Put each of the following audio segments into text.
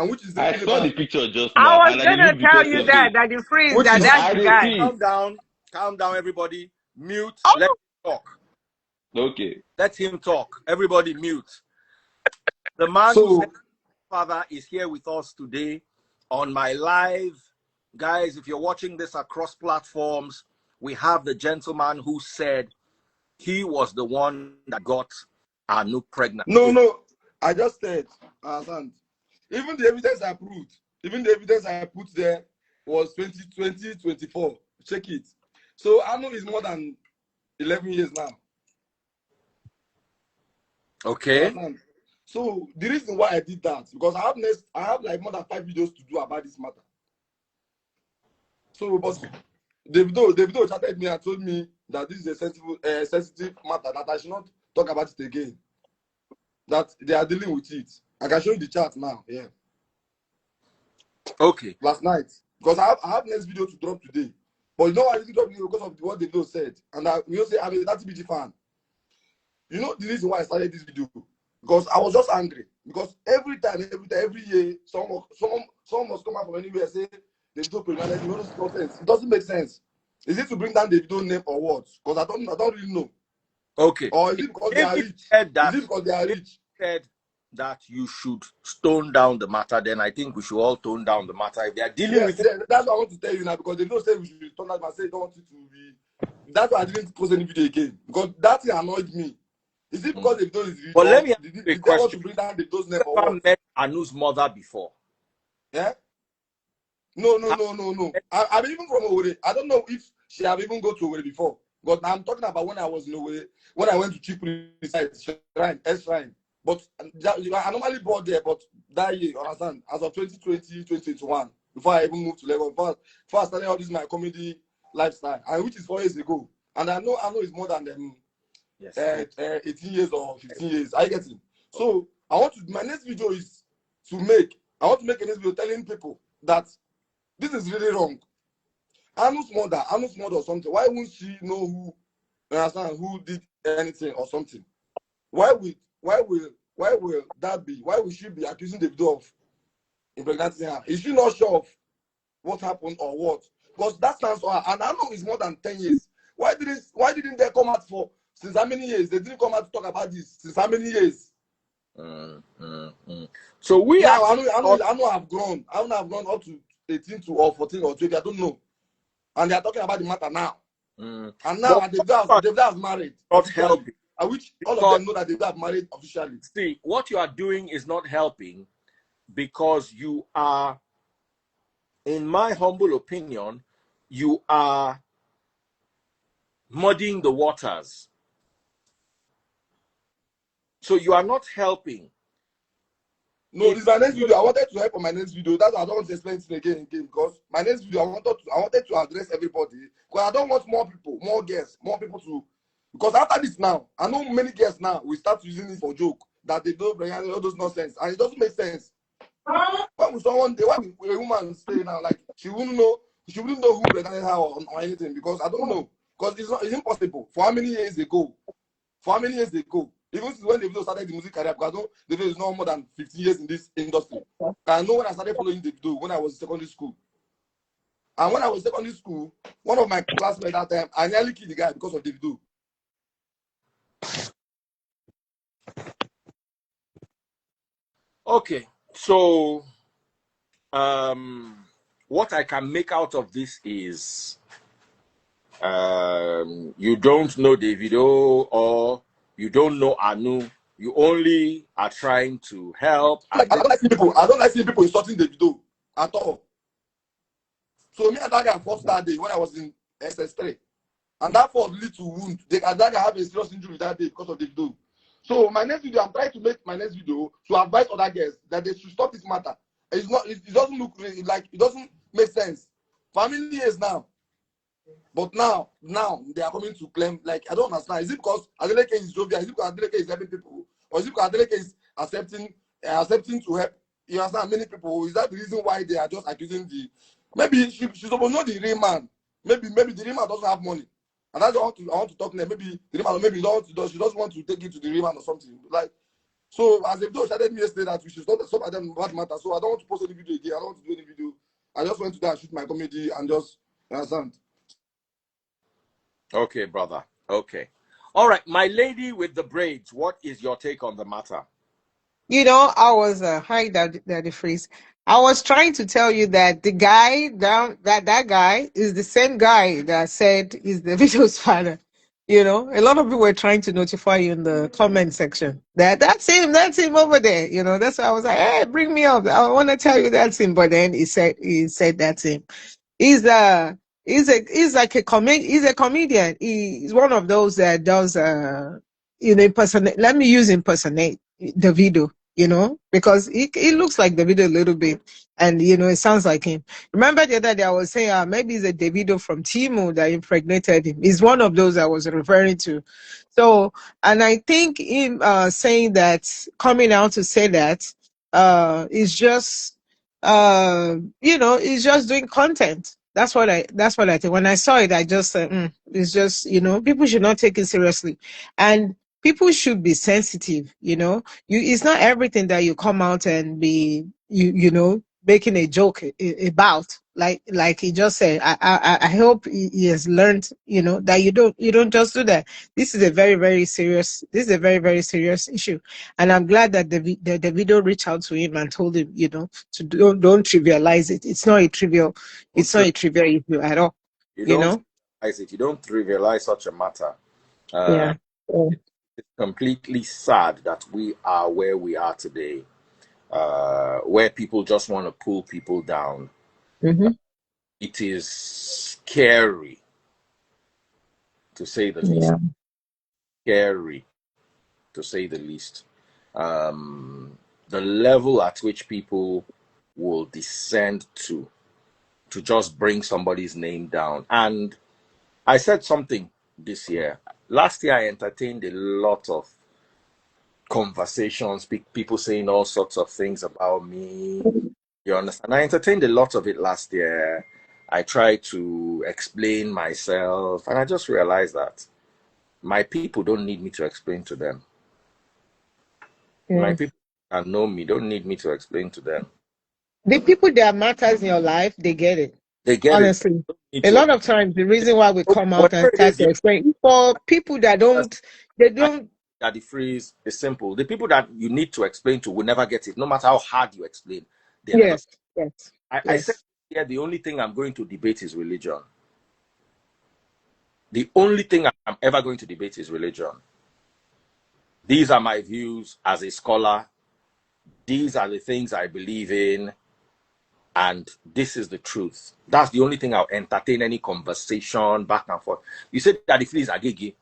and which is I really saw bad. the picture just I now, was and I gonna didn't tell because you okay. that the freeze, Which is that's I the did guy. see. Calm down, everybody. Mute. Oh, Let him talk. okay. Let him talk. Everybody mute. The man whose So, father is here with us today on my live. Guys, if you're watching this across platforms, we have the gentleman who said he was the one that got Anu pregnant. no, I just said, even the evidence I proved, even the evidence I put there was 2024. Check it. So Anu is more than 11 years now. Okay. So the reason why I did that, because I have like more than 5 videos to do about this matter. So, but Davido chatted me and told me that this is a sensitive matter, that I should not talk about it again. That they are dealing with it. I can show you the chat now. Yeah. Okay. Last night, because I have next video to drop today, but you know why I didn't drop video because of what Davido said, and we also say I'm a TBG fan. You know the reason why I started this video, because I was just angry. Because every year, someone must come out from anywhere and say Davido pregnant. You know, this nonsense. It doesn't make sense. Is it to bring down Davido's name or what? Because I don't really know. Okay. Or is it because they are rich? Is it because they are rich? Said that you should tone down the matter, then I think we should all tone down the matter. If they are dealing with it. That's what I want to tell you now, because they don't say we should tone down. I say don't want it to be. That's why I didn't post any video again, because that thing annoyed me. Is it because Davido is rich? But let me ask did you a they question. want to bring down Davido's name or Never what? met Anu's mother before. Yeah. No. I'm even from Owerri. I don't know if she have even go to Owerri before. But I'm talking about when I was in Owerri, when I went to Chipuri shrine. But I normally bought there, but that year, understand, as of 2020, 2021, before I even moved to Lagos, before I started all this my comedy lifestyle, and which is 4 years ago. And I know it's more than 18 years or 15 years. I get it. So my next video is I want to make a next video telling people that this is really wrong. Anu's mother or something. Why won't she know who did anything or something? Why will that be? Why will she be accusing Davido of impregnating her? Is she not sure of what happened or what? Because that stands for her. And Anu is more than 10 years. Why didn't they come out since how many years? They didn't come out to talk about this since how many years? So we now Anu have grown. Anu have grown up to 18 or 14 or 20. I don't know. And they are talking about the matter now. And now Davido has married. Not helping. I wish all of them know that Davido have married officially. See, what you are doing is not helping, because you are, in my humble opinion, you are muddying the waters. So you are not helping. No, this is my next video. I wanted to help on my next video. That's why I don't want to explain it again, because my next video I wanted to address everybody, because I don't want more people, more guests, more people to. Because after this now, I know many guests now we start using it for joke, that they don't bring all those nonsense, and it doesn't make sense. Why would a woman say now, like she wouldn't know who pregnant her or anything? Because I don't know. Because it's impossible. For how many years ago? Even since when Davido started the music career, because Davido is no more than 15 years in this industry. I know when I started following Davido when I was in secondary school. And when I was in secondary school, one of my classmates at that time, I nearly killed the guy because of Davido. Okay, so what I can make out of this is you don't know Davido, or you don't know Anu. You only are trying to help. I don't like seeing people insulting Davido at all. So me and that guy fought that day when I was in SS3. And that fought lead to wound. That guy have a serious injury that day because of Davido. So my next video, I'm trying to make my next video to advise other guests that they should stop this matter. It doesn't look really, like, it doesn't make sense. For how many years now? But now they are coming to claim, like, I don't understand. Is it because Adeleke is jovial? Is it because Adeleke is helping people? Or is it because Adeleke is accepting to help? You understand, many people? Is that the reason why they are just accusing maybe she's supposed to know the real man. Maybe the real man doesn't have money. And that's what I want to talk to them. Maybe the real man, maybe she doesn't want to take it to the real man or something. Like, So as Davido started me yesterday that we should stop at them bad matter. So I don't want to post any video again. I don't want to do any video. I just went to there and shoot my comedy and just understand. Okay, brother. Okay. All right, my lady with the braids, what is your take on the matter? You know, I was hi, Daddy Freeze. I was trying to tell you that the guy down that guy is the same guy that said is the video's father. You know, a lot of people were trying to notify you in the comment section that that's him over there. You know, that's why I was like, hey, bring me up. I want to tell you that's him. But then he said that's him. He's a he's like he's a comedian. He's one of those that does impersonate. Let me use impersonate Davido, you know, because he looks like Davido a little bit, and you know it sounds like him. Remember the other day I was saying maybe it's a Davido from Timu that impregnated him. He's one of those I was referring to. So, and I think him saying that, coming out to say that is just you know, he's just doing content. That's what I think. When I saw it, I just said, it's just, you know, people should not take it seriously. And people should be sensitive, you know. It's not everything that you come out and be you know, making a joke about. Like he just said, I hope he has learned, you know, that you don't just do that. This is a very, very serious, very serious issue. And I'm glad that the video reached out to him and told him, you know, to don't trivialize it. It's not a trivial issue at all, You you don't know? trivialize it. You don't trivialize such a matter. Uh, Yeah. Yeah. it's completely sad that we are where we are today, where people just want to pull people down. Mm-hmm. It is scary, to say the least. Yeah. Scary, to say the least. The level at which people will descend to just bring somebody's name down. And I said something this year. Last year, I entertained a lot of conversations, people saying all sorts of things about me. You understand? I entertained a lot of it last year. I tried to explain myself, and I just realized that my people don't need me to explain to them. My Yeah. people that know me don't need me to explain to them. The people that matters in your life, they get it. They get it. Honestly, Don't need a to. lot of times the reason why we come out Whatever and it start is to you explain for people that they I don't. that the phrase is simple. The people that you need to explain to will never get it, no matter how hard you explain. They never. Yes, yes, I said yes. here the only thing I'm going to debate is religion. The only thing I'm ever going to debate is religion. These are my views as a scholar. These are the things I believe in. And this is the truth. That's the only thing I'll entertain any conversation back and forth. You say Daddy Freeze agigi.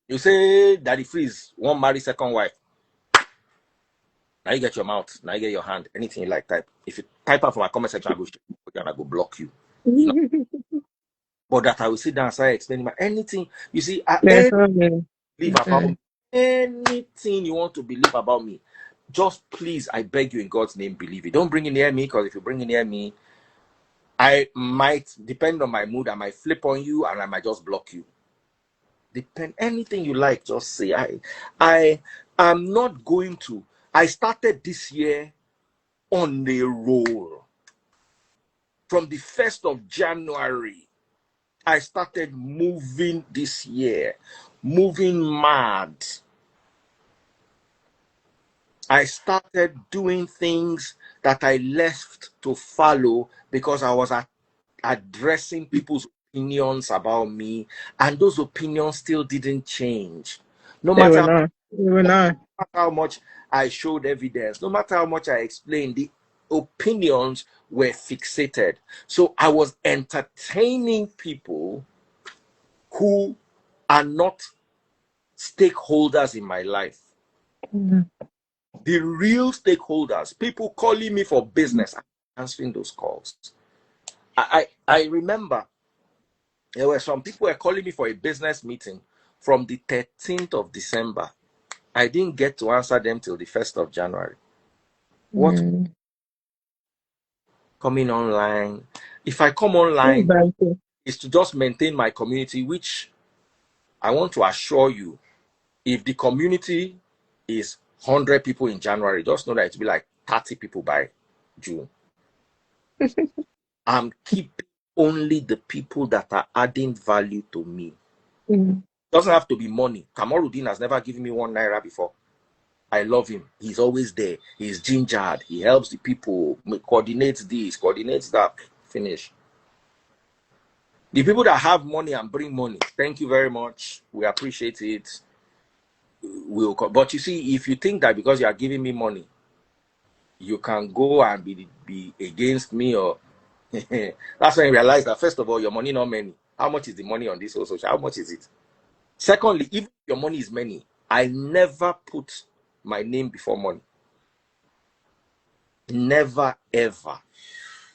You say Daddy Freeze won't marry second wife. Now you get your mouth. Now you get your hand. Anything you like type. If you type out from my comment section, I go and I go block you. You know. But that I will sit down and start explaining my anything. You see, There's no way. believe about me. Anything you want to believe about me, just please, I beg you in God's name, believe it. Don't bring it near me, because if you bring it near me, I might, depend on my mood, I might flip on you and I might just block you. Depend anything you like, just say. I am not going to. I started this year on a roll. From the 1st of January, I started moving this year, moving mad. I started doing things that I left to follow because I was addressing people's opinions about me, and those opinions still didn't change. No They were matter not. They were not. how much I showed evidence, no matter how much I explained, the opinions were fixated. So I was entertaining people who are not stakeholders in my life. Mhm. The real stakeholders, people calling me for business, I'm answering those calls. I remember there were some people who were calling me for a business meeting from the 13th of December. I didn't get to answer them till the 1st of January. What Mm. coming online? If I come online, Exactly. is to just maintain my community, which I want to assure you, if the community is 100 people in January, just know that it'll be like 30 people by June. I'm keeping only the people that are adding value to me. Doesn't have to be money. Kamaruddin has never given me 1 naira before. I love him. He's always there. He's gingered. He helps the people, coordinates this, coordinates that. Finish. The people that have money and bring money, thank you very much. We appreciate it. But you see, if you think that because you are giving me money, you can go and be against me, or that's when you realize that, first of all, your money not many. How much is the money on this social? How much is it? Secondly, if your money is many, I never put my name before money. Never, ever.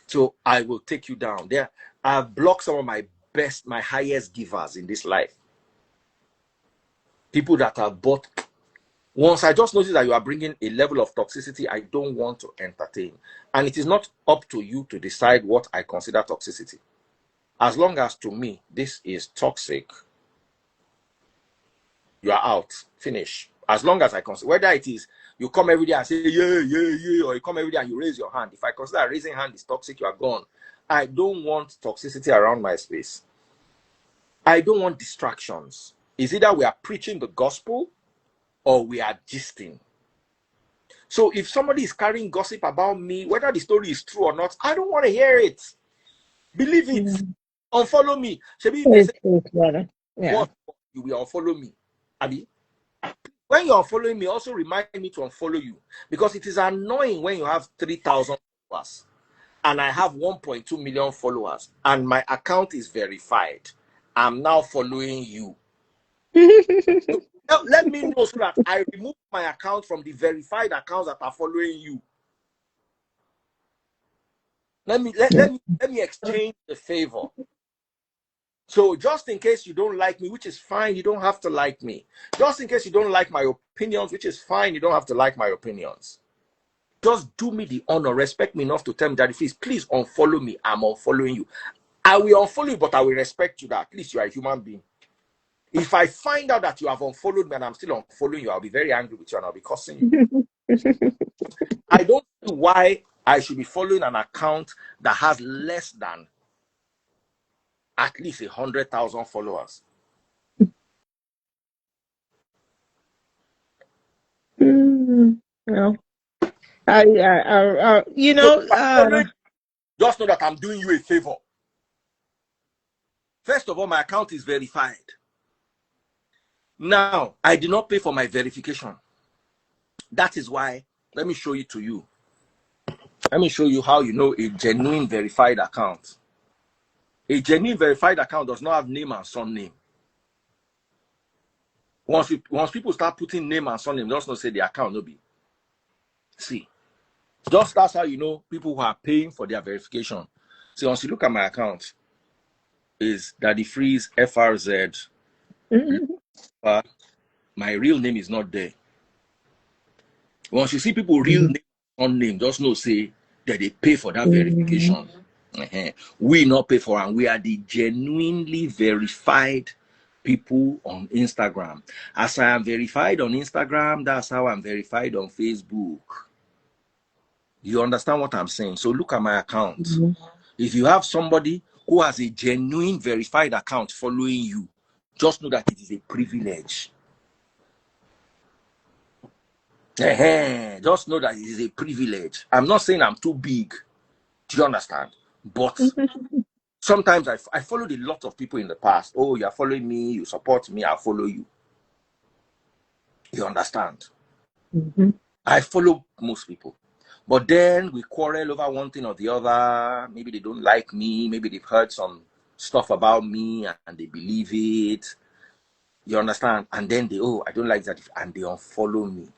So I will take you down. There, I've blocked some of my best, my highest givers in this life. People that have bought. Once I just notice that you are bringing a level of toxicity I don't want to entertain. And it is not up to you to decide what I consider toxicity. As long as to me, this is toxic, you are out. Finish. As long as I consider, whether it is you come every day and say, yeah, yeah, yeah, or you come every day and you raise your hand. If I consider raising hand is toxic, you are gone. I don't want toxicity around my space. I don't want distractions. It's either we are preaching the gospel or we are gisting. So if somebody is carrying gossip about me, whether the story is true or not, I don't want to hear it. Believe it. Unfollow me. Shebi, if they say, what, you will unfollow me. Abi, when you are following me, also remind me to unfollow you, because it is annoying when you have 3,000 followers and I have 1.2 million followers and my account is verified. I'm now following you. So let me know so that I remove my account from the verified accounts that are following you. Let me exchange the favor. So just in case you don't like me, which is fine, you don't have to like me. Just in case you don't like my opinions, which is fine, you don't have to like my opinions. Just do me the honor, respect me enough to tell me that please unfollow me. I'm unfollowing you. I will unfollow you, but I will respect you that at least you are a human being. If I find out that you have unfollowed me and I'm still unfollowing you, I'll be very angry with you and I'll be cursing you. I don't see why I should be following an account that has less than at least 100,000 followers. Well, you So know, just know that I'm doing you a favor. First of all, my account is verified. Now, I did not pay for my verification. That is why, let me show it to you. Let me show you how you know a genuine verified account. A genuine verified account does not have name and surname. Once people start putting name and surname, just not say the account no be. See, just that's how you know people who are paying for their verification. See, once you look at my account, is Daddy Freeze FRZ. My real name is not there. Once you see people real name on name, just know say that they pay for that verification. We not pay for, and we are the genuinely verified people on Instagram. As I am verified on Instagram, that's how I'm verified on Facebook. You understand what I'm saying? So look at my account. If you have somebody who has a genuine verified account following you, just know that it is a privilege. Just know that it is a privilege. I'm not saying I'm too big. Do you understand? But sometimes I followed a lot of people in the past. Oh, you're following me, you support me, I'll follow you. You understand? I follow most people. But then we quarrel over one thing or the other. Maybe they don't like me. Maybe they've heard some stuff about me and they believe it. You understand? And then I don't like that. And they unfollow me.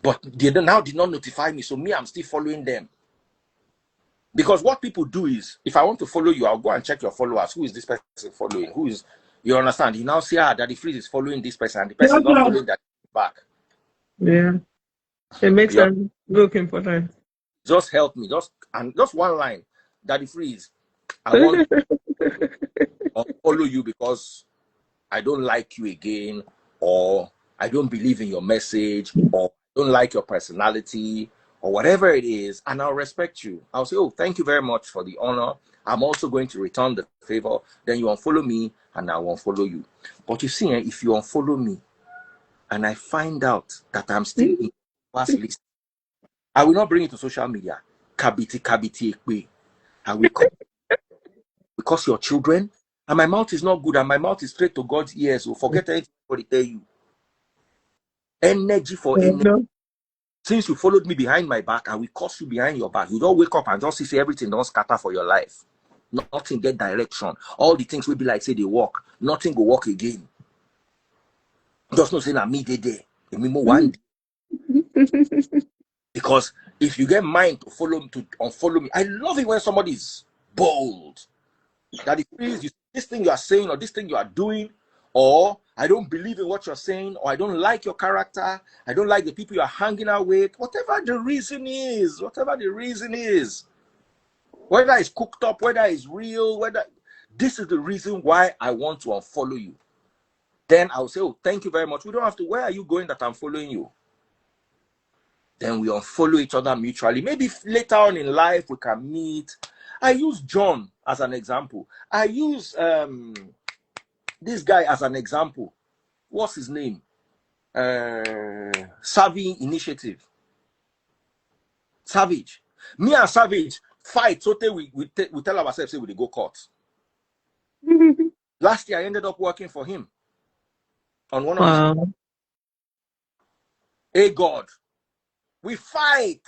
But they now did not notify me. So me, I'm still following them. Because what people do is, if I want to follow you, I'll go and check your followers. Who is this person following? You understand? You now see, Daddy Freeze is following this person, and the person is not following that back. Yeah. It makes them look important. Just help me. Just one line. Daddy Freeze, I want to follow you because I don't like you again, or I don't believe in your message, or don't like your personality, or whatever it is, and I'll respect you. I'll say, oh, thank you very much for the honor. I'm also going to return the favor. Then you unfollow me, and I will unfollow you. But you see, if you unfollow me, and I find out that I'm still in class list, I will not bring it to social media. Kabiti, kabiti, ekwe. I will come because your children, and my mouth is not good, and my mouth is straight to God's ears. So forget anything they tell you. Energy for energy. No. Since you followed me behind my back, I will curse you behind your back. You don't wake up and just see everything don't scatter for your life. Nothing get direction. All the things will be like say they walk. Nothing will walk again. Just not saying that me they there. One day. Because if you get mind to follow me, to unfollow me, I love it when somebody is bold. That it feels this thing you are saying or this thing you are doing, or I don't believe in what you're saying, or I don't like your character, I don't like the people you are hanging out with, whatever the reason is, whether it's cooked up, whether it's real, whether this is the reason why I want to unfollow you, then I'll say, oh, thank you very much. We don't have to, where are you going that I'm following you? Then we unfollow each other mutually. Maybe later on in life we can meet. I use John as an example. I use this guy as an example. What's his name? Savvy Initiative. Savage. Me and Savage fight so we tell ourselves, say we go court. Last year I ended up working for him on one of his. Hey God, we fight.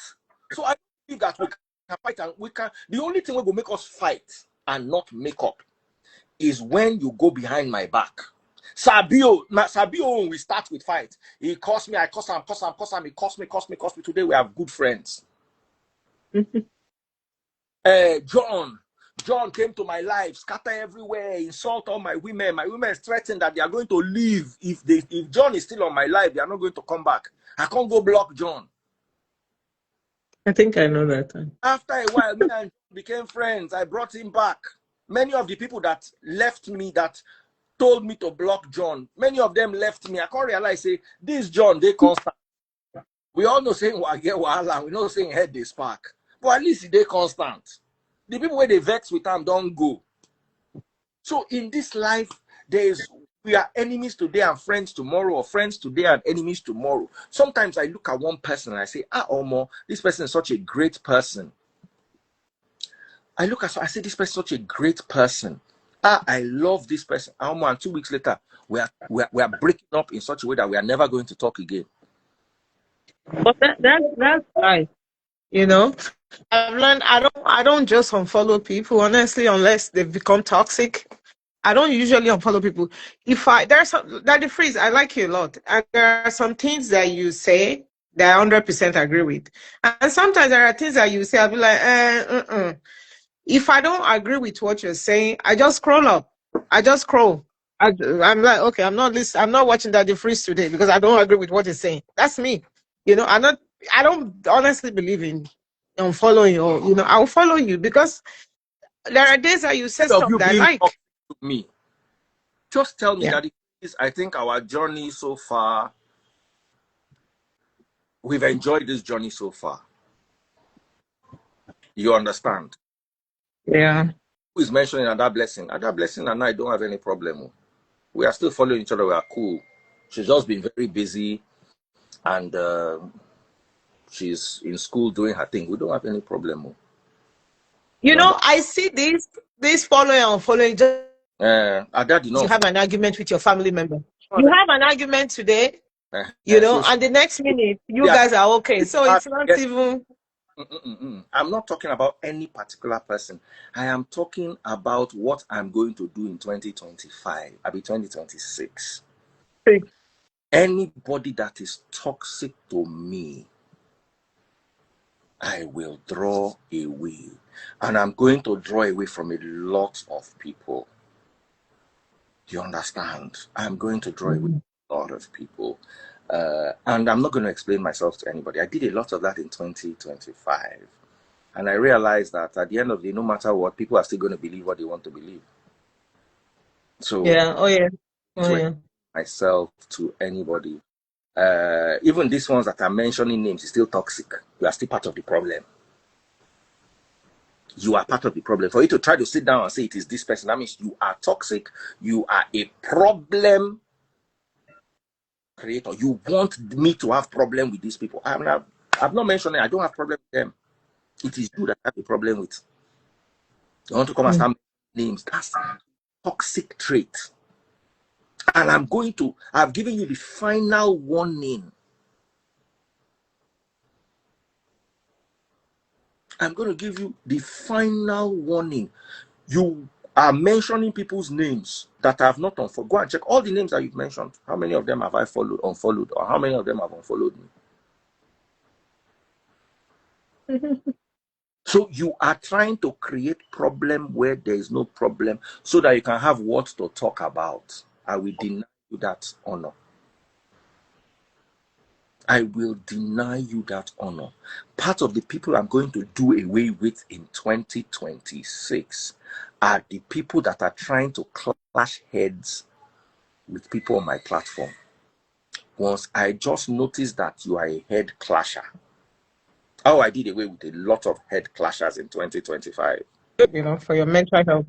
So I believe that we can fight, and we can. The only thing that will make us fight and not make up is when you go behind my back. Sabio, when we start with fight, he cost me, I cost him, he cost me. Today we have good friends. John came to my life, scatter everywhere, insult all my women. My women threatened that they are going to leave. If John is still on my life, they are not going to come back. I can't go block John. I think I know that. After a while, me and John became friends. I brought him back. Many of the people that left me, that told me to block John, many of them left me. I can't realize, say, this John, they constant. We all know saying I get wahala, we know saying head they spark. But at least they constant. The people where they vex with them don't go. So in this life, we are enemies today and friends tomorrow, or friends today and enemies tomorrow. Sometimes I look at one person and I say, Omo, this person is such a great person. I say, this person is such a great person. I love this person. Omo, and 2 weeks later, we are breaking up in such a way that we are never going to talk again. But that's life, you know. I've learned I don't just unfollow people, honestly, unless they've become toxic. I don't usually unfollow people. If there's that the freeze, I like you a lot, and there are some things that you say that I 100% agree with, and sometimes there are things that you say I'll be like, If I don't agree with what you're saying, I just scroll up. I just scroll. I'm like, okay, I'm not watching that the freeze today because I don't agree with what he's saying. That's me. You know, I don't honestly believe in following you, or I'll follow you because there are days that you say Instead of stuff you that I being like. toxic to me, just tell me Yeah. that it is. I think our journey so far, we've enjoyed this journey so far. You understand? Yeah. Who is mentioning another blessing? Another blessing, and I don't have any problem. We are still following each other. We are cool. She's just been very busy, and she's in school doing her thing. We don't have any problem. I see this following and following. Just you have an argument with your family member. You have an argument today, and the next minute you guys are okay. So it's not even. I'm not talking about any particular person. I am talking about what I'm going to do in 2025. I'll be 2026. Anybody that is toxic to me, I will draw away. And I'm going to draw away from a lot of people. Do you understand? I'm going to draw away a lot of people. And I'm not going to explain myself to anybody. I did a lot of that in 2025. And I realized that at the end of the day, no matter what, people are still going to believe what they want to believe. So Yeah. Oh yeah. Myself to anybody. Even these ones that are mentioning names is still toxic. You are still part of the problem. You are part of the problem. For you to try to sit down and say it is this person, that means you are toxic. You are a problem creator. You want me to have problem with these people. I've not mentioned it. I don't have problem with them. It is you that have a problem with. You want to come and start names. That's a toxic trait. And I've given you the final warning. I'm going to give you the final warning. You are mentioning people's names that I have not unfollowed. Go and check all the names that you've mentioned. How many of them have I unfollowed, or how many of them have unfollowed me? So you are trying to create problem where there is no problem so that you can have what to talk about. I will deny you that honor. I will deny you that honor. Part of the people I'm going to do away with in 2026 are the people that are trying to clash heads with people on my platform. Once I just noticed that you are a head clasher. Oh, I did away with a lot of head clashers in 2025. For your mental health.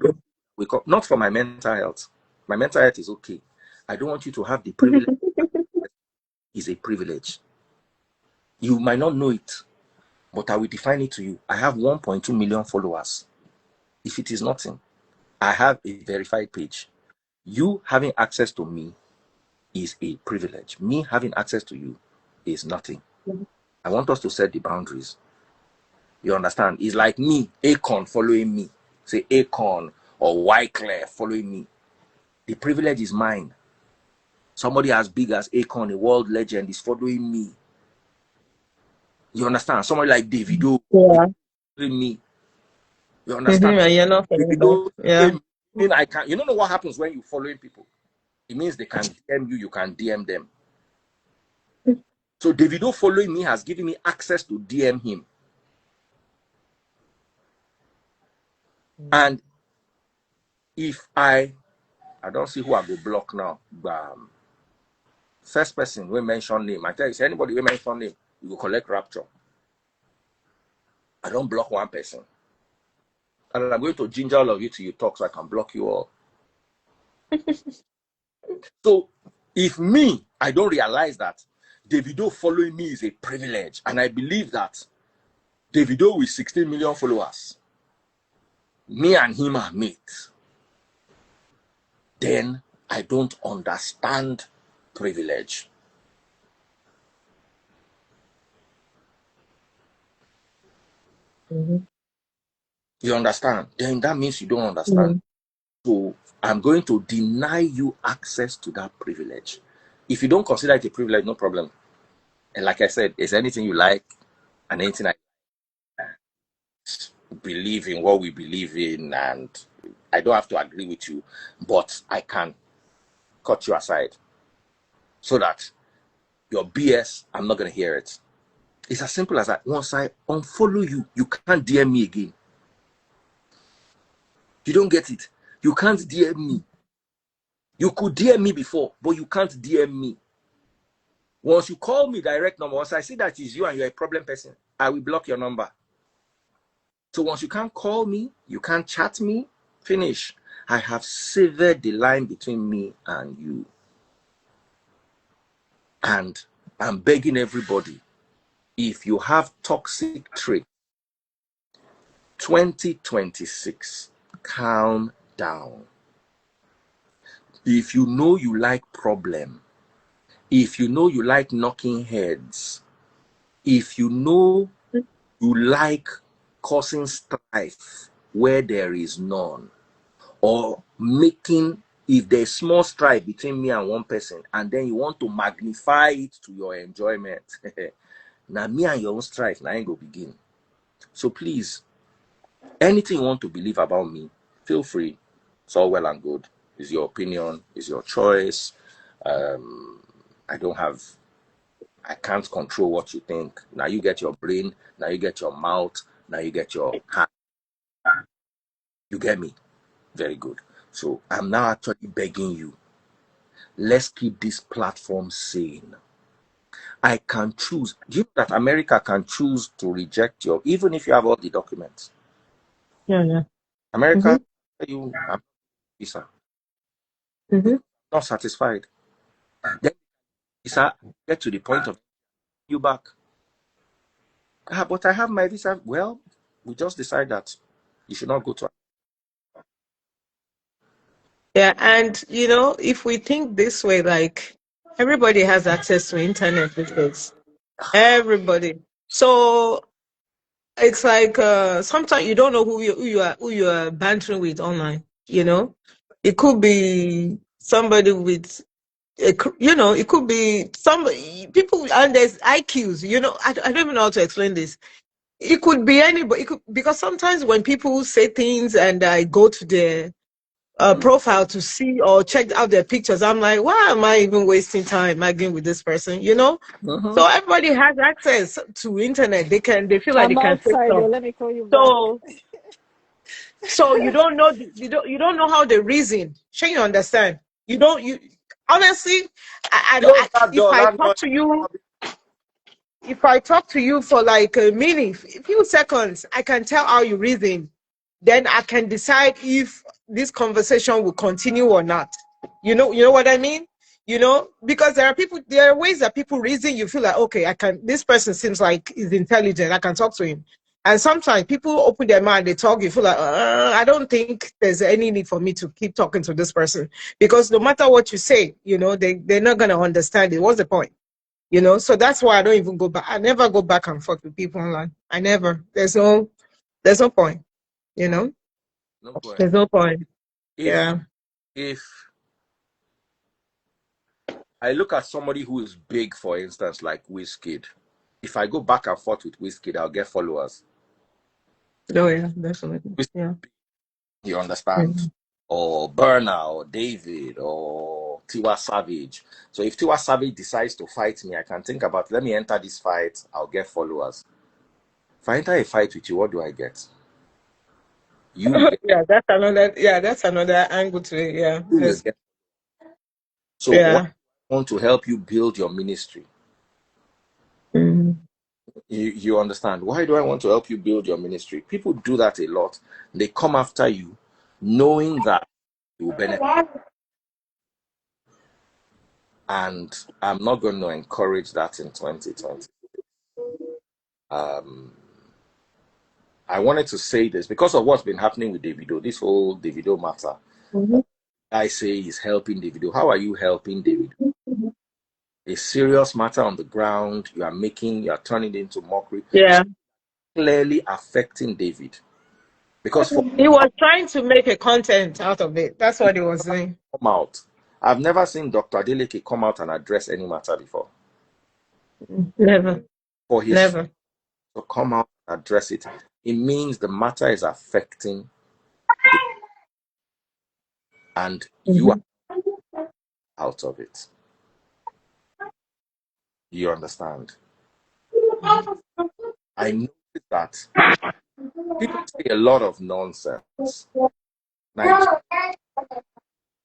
Not for my mental health. My mental health is okay. I don't want you to have the privilege. It's a privilege. You might not know it, but I will define it to you. I have 1.2 million followers. If it is nothing, I have a verified page. You having access to me is a privilege. Me having access to you is nothing. I want us to set the boundaries. You understand? It's like me, Akon following me. Say Akon or Wyclef following me. The privilege is mine. Somebody as big as Akon, a world legend, is following me. You understand? Somebody like Davido, following me. You understand? And you're not Davido, yeah. I can't. You don't know what happens when you're following people. It means they can DM you, you can DM them. So Davido following me has given me access to DM him. And if I don't see who I will block now. First person we mention name. I tell you, anybody we mention name, you will collect rapture. I don't block one person. And I'm going to ginger all of you till you talk so I can block you all. So if I don't realize that Davido following me is a privilege, and I believe that Davido with 16 million followers, me and him are mates, then I don't understand privilege. You understand? Then that means you don't understand. So I'm going to deny you access to that privilege. If you don't consider it a privilege, no problem. And like I said, it's anything you like and anything I believe in what we believe in, and I don't have to agree with you, but I can cut you aside so that your BS, I'm not going to hear it. It's as simple as that. Once I unfollow you, you can't DM me again. You don't get it. You can't DM me. You could DM me before, but you can't DM me. Once you call me direct number, once I see that it's you and you're a problem person, I will block your number. So once you can't call me, you can't chat me, finish. I have severed the line between me and you. And I'm begging everybody, if you have toxic traits, 2026, calm down. If you know you like problem, if you know you like knocking heads, if you know you like causing strife where there is none, or making, if there's small strife between me and one person, and then you want to magnify it to your enjoyment, now me and your own strife, now ain't go begin. So please, anything you want to believe about me, feel free. It's all well and good. It's your opinion, it's your choice. I can't control what you think. Now you get your brain, now you get your mouth, now you get your hand. You get me? Very good. So I'm now actually begging you, let's keep this platform sane. I can choose. Do you know that America can choose to reject your, even if you have all the documents? Yeah, yeah. America, Mm-hmm. you, I'm visa, Mm-hmm. not satisfied. Then visa get to the point of you back. But I have my visa. Well, we just decide that you should not go to. Yeah, and if we think this way, like everybody has access to internet these days. Everybody. So it's like sometimes you don't know who you are bantering with online. It could be somebody with it could be some people, and there's IQs. I don't even know how to explain this. It could be anybody. Because sometimes when people say things and I go to their profile to see or check out their pictures, I'm like, why am I even wasting time arguing with this person? Mm-hmm. So everybody has access to internet. They feel like they I'm can say outside though. stuff. Let me call you back. So you don't know you don't know how they reason. Sure, you understand? You don't you honestly. I don't. Close that If door. I That talk noise. to you, for like a minute, a few seconds, I can tell how you reason. Then I can decide if this conversation will continue or not. You know what I mean? Because there are ways that people reason. You feel like, okay, this person seems like he's intelligent. I can talk to him. And sometimes people open their mind, they talk. You feel like, I don't think there's any need for me to keep talking to this person because no matter what you say, they're not gonna understand it. What's the point? So that's why I don't even go back. I never go back and forth with people online. I never. There's no point. You know, No point. there's no point. If Yeah. if I look at somebody who is big, for instance, like Wizkid, if I go back and forth with Wizkid, I'll get followers. Oh yeah, definitely. Yeah. You understand? Mhm. Or Burna, or David, or Tiwa Savage. So if Tiwa Savage decides to fight me, I can think about, let me enter this fight, I'll get followers. If I enter a fight with you, what do I get? You will get, Yeah, that's another angle to it. Yeah. you will get. So what Yeah. I want to help you build your ministry. Mhm. You understand? Why do I want to help you build your ministry? People do that a lot. They come after you knowing that you will benefit. And I'm not going to encourage that in 2020. Um, I wanted to say this because of what's been happening with Davido, this whole Davido matter. Mhm. I say he's helping Davido. How are you helping Davido? A serious matter on the ground, you are turning it into mockery, Yeah. clearly affecting David. Because for He was trying to make a content out of it. That's what he was doing. come out, I've never seen Dr. Adeleke come out and address any matter before. Never. For his Never. to come out and address it, it means the matter is affecting the, and you are Mhm. out of it. You understand? I noticed that people say a lot of nonsense. Nigerians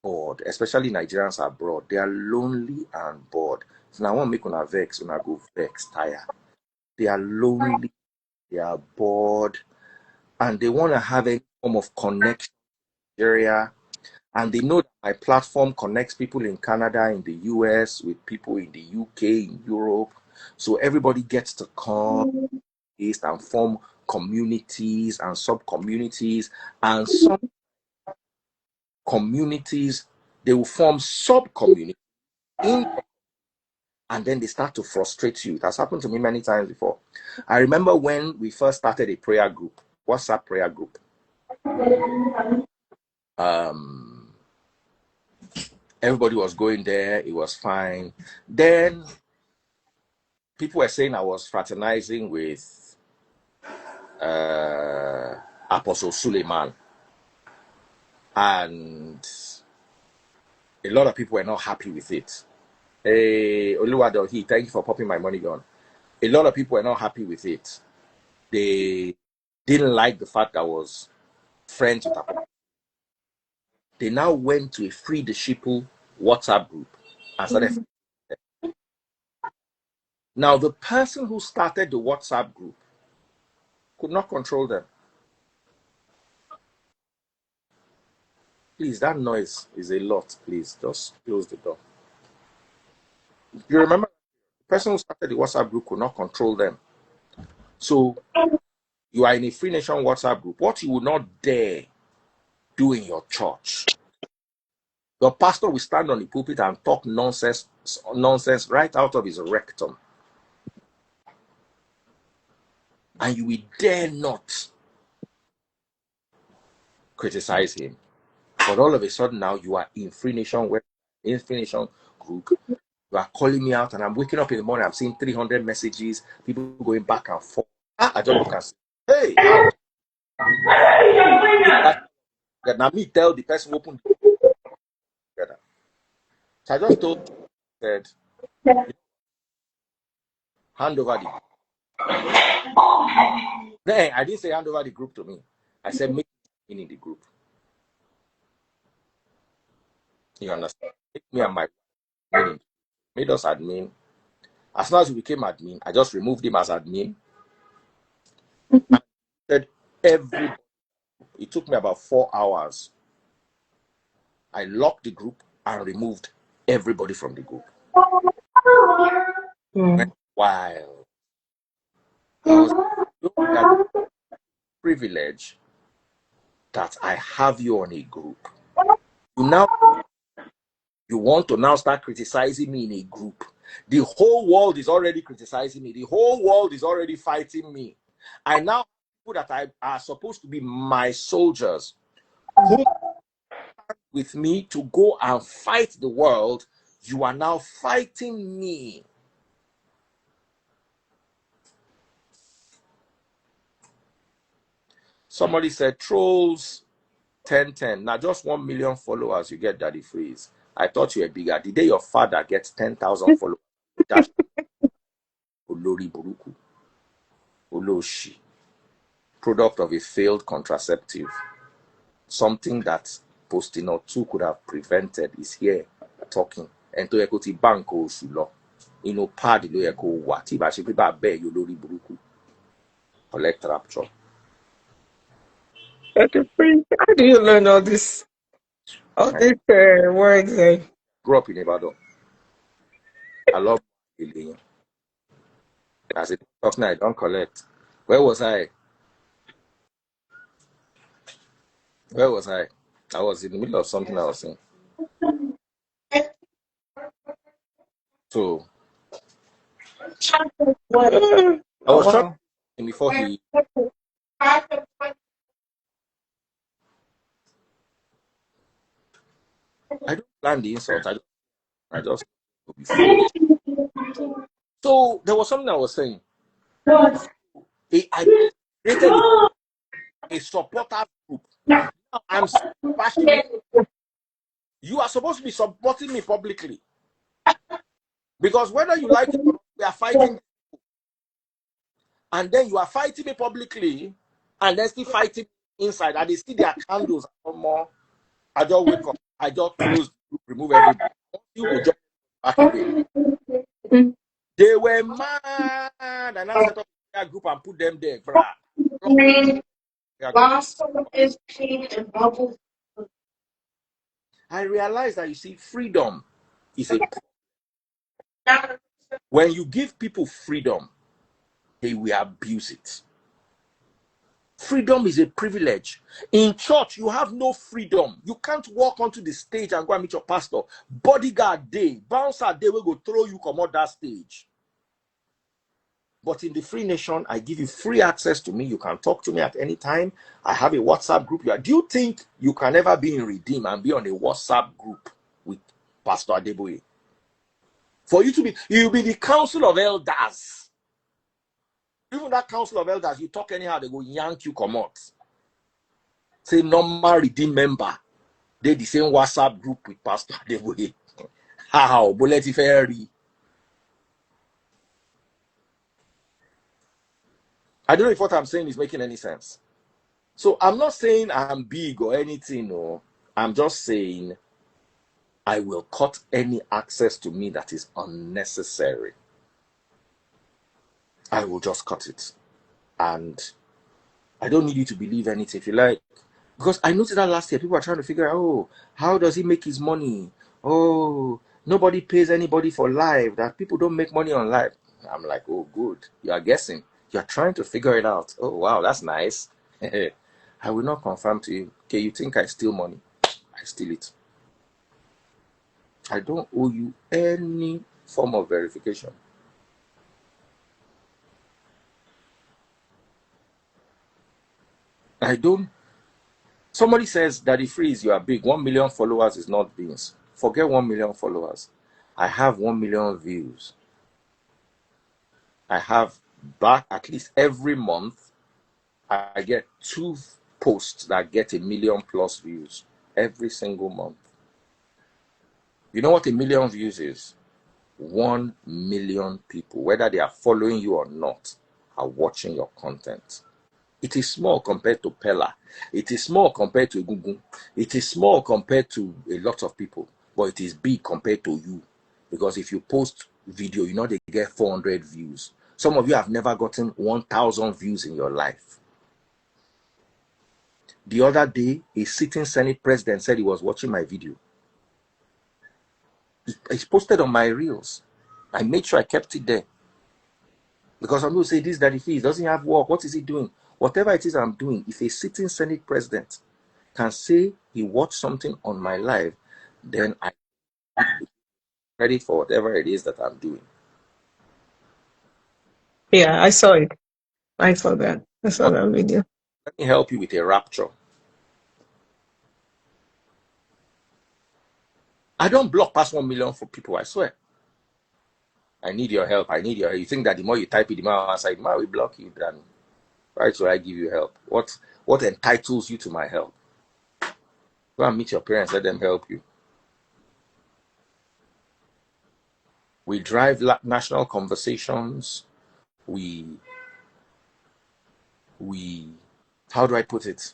bored, especially Nigerians abroad. They are lonely and bored. So now I want to make una vex, una go vex, tire. They are lonely, they are bored, and they want to have a form of connection area. And they know that my platform connects people in Canada, in the US, with people in the UK, in Europe. So everybody gets to come east and form communities and sub-communities. And some communities, they will form sub-communities in, and then they start to frustrate you. It has happened to me many times before. I remember when we first started a prayer group, WhatsApp prayer group. Um, Everybody was going there, it was fine. Then people were saying I was fraternizing with Apostle Suleiman, and a lot of people were not happy with it. Hey, Oluwadohi, thank you for popping my money gun. A lot of people were not happy with it. They didn't like the fact I was friends with Apostle. They now went to a Free the Sheeple WhatsApp group and started. Now, the person who started the WhatsApp group could not control them. Please, that noise is a lot. Please, just close the door. You remember, the person who started the WhatsApp group could not control them. So, you are in a Free Nation WhatsApp group. What you would not dare do in your church, your pastor will stand on the pulpit and talk nonsense right out of his rectum. And you will dare not criticize him. But all of a sudden now you are in Free Nation group. You are calling me out, and I'm waking up in the morning. I'm seeing 300 messages, people going back and forth. I just look and say, hey, how? Now me tell the person open together. So I just told said, hand over the group. Then I didn't say hand over the group to me. I said make me in the group. You understand? Make me and my meaning. Made us admin. As soon as we became admin, I just removed him as admin. And said everybody. It took me about 4 hours. I locked the group and removed everybody from the group. Went wild. I was that privilege that I have you on a group. You want to now start criticizing me in a group. The whole world is already criticizing me. The whole world is already fighting me. I now people that are supposed to be my soldiers who with me to go and fight the world. You are now fighting me. Somebody said trolls 1010. Now just 1 million followers, you get Daddy Freeze. I thought you were bigger. The day your father gets 10,000 followers, that's Olori Buruku. Oloshi. Product of a failed contraceptive. Something that Postino 2 could have prevented is here talking. And to equity bank or sulo. You know, party lo yeko what if I should be bad bear you Olori Buruku. Collect rapture. How do you learn all this? All these words? Grew up in Ibadan. I love it. As it talk now, I don't collect. Where was I? Where was I? I was in the middle of something I was saying. So I was trying before he. I don't plan the insult. I just So there was something I was saying. I created a supporter group. Now I'm passionate. You are supposed to be supporting me publicly. Because whether you like it or not, we are fighting. And then you are fighting me publicly, and then still fighting inside. And they see their candles more. I just wake up. I just close the group, remove everybody. You will just back again. They were mad, and I set up a group and put them there. I realized that you see, freedom is a when you give people freedom, they will abuse it. Freedom is a privilege. In church, you have no freedom. You can't walk onto the stage and go and meet your pastor. Bodyguard day, bouncer day will go throw you come out that stage. But in the Free Nation, I give you free access to me. You can talk to me at any time. I have a WhatsApp group. Do you think you can ever be in Redeem and be on a WhatsApp group with Pastor Adeboye? For you to be, you'll be the council of elders. Even that council of elders, you talk anyhow, they go yank you come out. Say normal Redeem member. They the same WhatsApp group with Pastor Adeboye. How? Bullet Ferry. I don't know if what I'm saying is making any sense. So I'm not saying I'm big or anything, no. I'm just saying I will cut any access to me that is unnecessary. I will just cut it. And I don't need you to believe anything if you like. Because I noticed that last year, people are trying to figure out, oh, how does he make his money? Oh, nobody pays anybody for live, that people don't make money on live. I'm like, oh, good. You are guessing. You're trying to figure it out. Oh, wow, that's nice. I will not confirm to you. Okay, you think I steal money? I steal it. I don't owe you any form of verification. I don't. Somebody says, Daddy Freeze, you are big. 1 million followers is not beans. Forget 1 million followers. I have 1 million views. I have back at least every month. I get 2 posts that get 1 million plus views every single month. You know what 1 million views is? 1 million people, whether they are following you or not, are watching your content. It is small compared to Pella. It is small compared to Egungun. It is small compared to a lot of people, but it is big compared to you. Because if you post video, you know they get 400 views. Some of you have never gotten 1,000 views in your life. The other day, a sitting Senate president said he was watching my video. It's posted on my reels. I made sure I kept it there. Because some people say, this Daddy Fee doesn't have work. What is he doing? Whatever it is I'm doing, if a sitting Senate president can say he watched something on my live, then I credit for whatever it is that I'm doing. Yeah, I saw it. I saw that. I saw that video. Let me help you with a rapture. I don't block past 1 million for people, I swear. I need your help. I need your help. You think that the more you type it, the more I answer, the more we block you. Then why should I give you help? What entitles you to my help? Go and meet your parents, let them help you. We drive national conversations. We, how do I put it?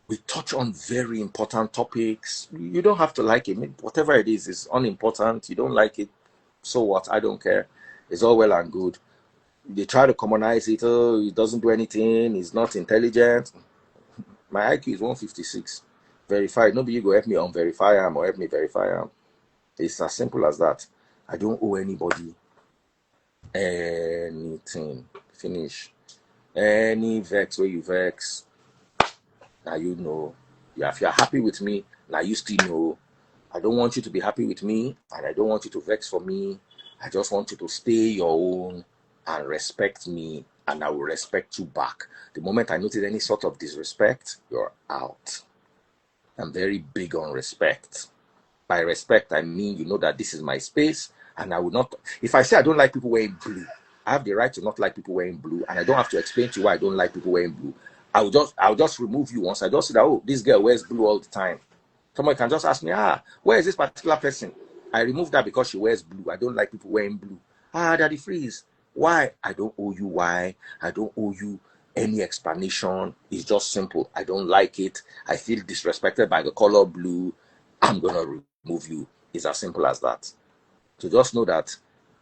We touch on very important topics. You don't have to like it. Whatever it is unimportant. You don't like it, so what? I don't care. It's all well and good. They try to commonize it. Oh, he doesn't do anything. He's not intelligent. My IQ is 156. Verified. Nobody go help me unverify him or help me verify him. It's as simple as that. I don't owe anybody anything. Finish. Any vex where you vex, now you know. Yeah, if you're happy with me, now you still know. I don't want you to be happy with me, and I don't want you to vex for me. I just want you to stay your own and respect me, and I will respect you back. The moment I notice any sort of disrespect, you're out. I'm very big on respect. By respect, I mean you know that this is my space, and I will not. If I say I don't like people wearing blue, I have the right to not like people wearing blue, and I don't have to explain to you why I don't like people wearing blue. I'll just remove you once I just see that, oh, this girl wears blue all the time. Someone can just ask me, where is this particular person? I remove that because she wears blue. I don't like people wearing blue. Daddy Freeze. Why? I don't owe you why. I don't owe you any explanation. It's just simple. I don't like it. I feel disrespected by the color blue. I'm going to remove you. It's as simple as that. So just know that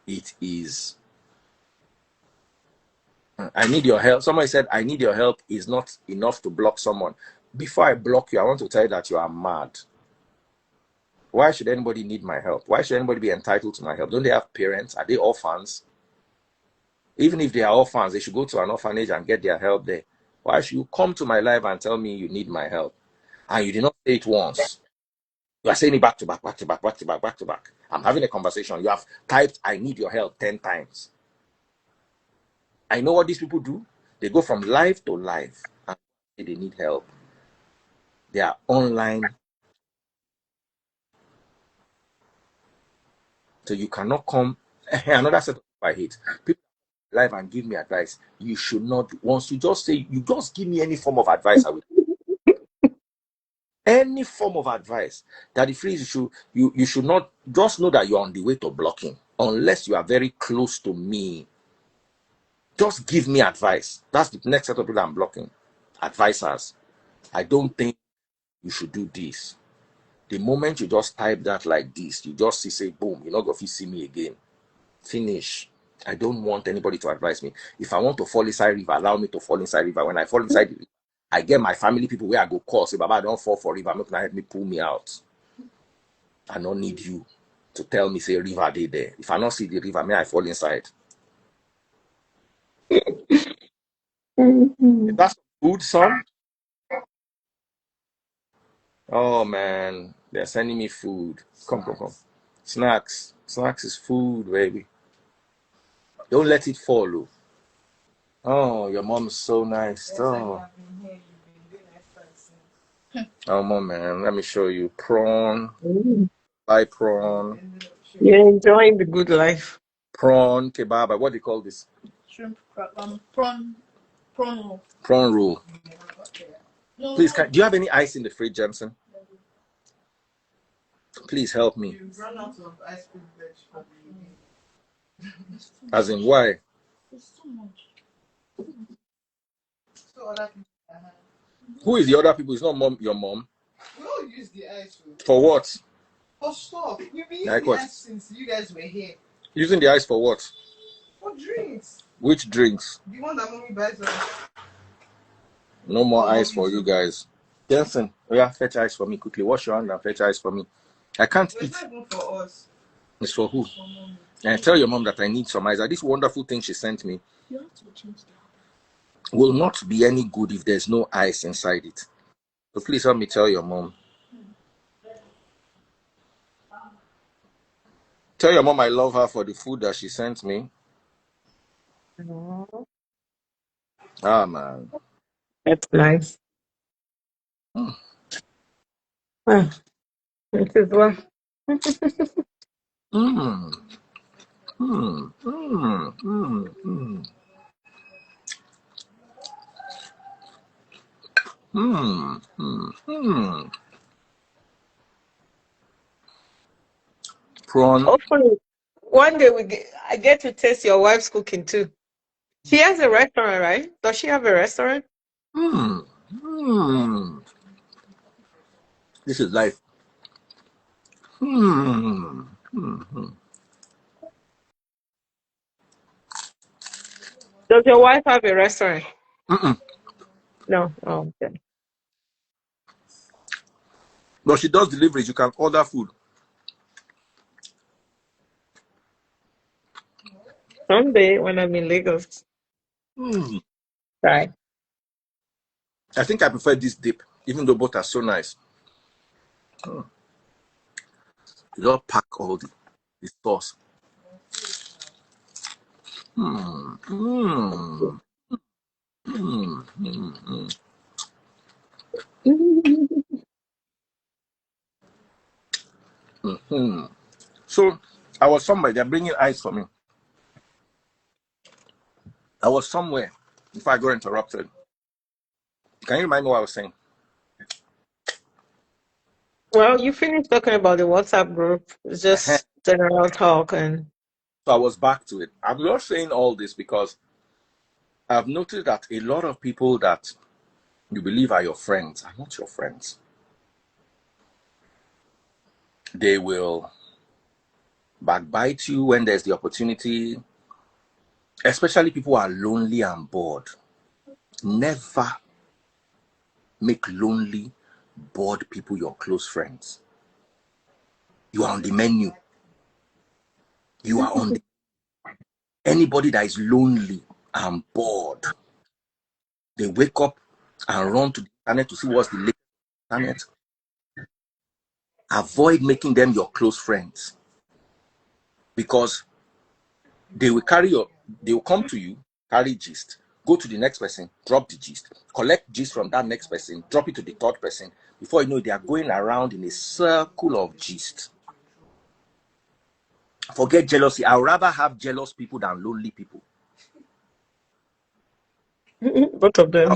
it is. I need your help. Somebody said, I need your help is not enough to block someone. Before I block you, I want to tell you that you are mad. Why should anybody need my help? Why should anybody be entitled to my help? Don't they have parents? Are they orphans? Even if they are orphans, they should go to an orphanage and get their help there. Why should you come to my life and tell me you need my help? And you did not say it once. You are saying it back to back, back to back, back to back, back to back. I'm having a conversation. You have typed, I need your help 10 times. I know what these people do. They go from live to live and they need help. They are online. So you cannot come. Another set of people I hate. People live and give me advice. You should not. Once you just say, you just give me any form of advice, I will. Any form of advice that if you should not just know that you're on the way to blocking unless you are very close to me. Just give me advice. That's the next set of people I'm blocking. Advisors. I don't think you should do this. The moment you just type that like this, you just say boom, you're not going to see me again. Finish. I don't want anybody to advise me. If I want to fall inside river, allow me to fall inside river. When I fall inside the river, I get my family people where I go call. Say, Baba, don't fall for river. I'm not gonna help me pull me out. I don't need you to tell me, say, river dey there. If I not see the river, may I fall inside. That's food, son. Oh man, they're sending me food. Come. Snacks. Snacks is food, baby. Don't let it fall. Oh, your mom's so nice. Oh, oh mom, man. Let me show you. Prawn. Buy prawn. You're enjoying the good life. Prawn kebab. What do you call this? Shrimp, prawn roll. Prawn roll. Please, do you have any ice in the fridge, Jensen? Please help me. You run out of ice cream veg. As in, why? There's so much. So other people. Who is the other people? It's not mom. Your mom. We all use the ice. For what? For stuff. We've been using Like the what? ice since you guys were here. Using the ice for what? For drinks. Which drinks? The one that mommy buys us. No more ice for you guys. Jensen, oh yeah, fetch ice for me quickly. Wash your hand and fetch ice for me. I can't But eat. it's not even for us. It's for who? For mommy. And tell your mom that I need some ice. This wonderful thing she sent me You have to change that. will not be any good if there's no ice inside it. So please help me tell your mom. Tell your mom I love her for the food that she sent me. Ah, man. That's nice. Mm. It is well. Mm. Mm. Mm. Mm. Mm. Mm. Mm. Mm. Prawn. Hopefully, one day I get to taste your wife's cooking too. She has a restaurant, right? Does she have a restaurant? Mm. Mm. This is life. Mm. Mm. Does your wife have a restaurant? Mm. No. Oh, okay. But she does deliveries. You can order food. Someday when I'm in Lagos, Mm. right? I think I prefer this dip, even though both are so nice. Mm. You don't pack all the sauce. Mm. Mm. Mm. Mm. Mm. Mm. So I was somewhere. They're bringing ice for me. I was somewhere before I got interrupted. Can you remind me what I was saying? Well, you finished talking about the WhatsApp group. It's Uh-huh. just general talk and So I was back to it. I'm not saying all this because I've noticed that a lot of people that you believe are your friends are not your friends. They will backbite you when there's the opportunity, especially people who are lonely and bored. Never make lonely, bored people your close friends. You are on the menu. You are on the anybody that is lonely and bored. They wake up and run to the internet to see what's the latest internet. Avoid making them your close friends because they will they will come to you, carry gist, go to the next person, drop the gist, collect gist from that next person, drop it to the third person. Before you know it, they are going around in a circle of gist. Forget jealousy. I would rather have jealous people than lonely people. both of them.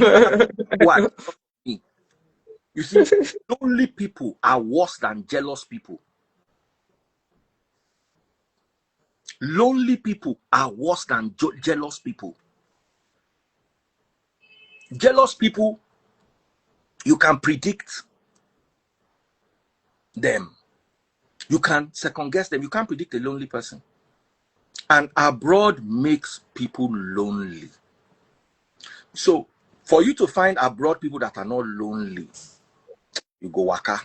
Who are jealous of me. You see, lonely people are worse than jealous people. Lonely people are worse than jealous people. Jealous people, you can predict them. You can second guess them. You can't predict a lonely person. And abroad makes people lonely. So for you to find abroad people that are not lonely, you go waka.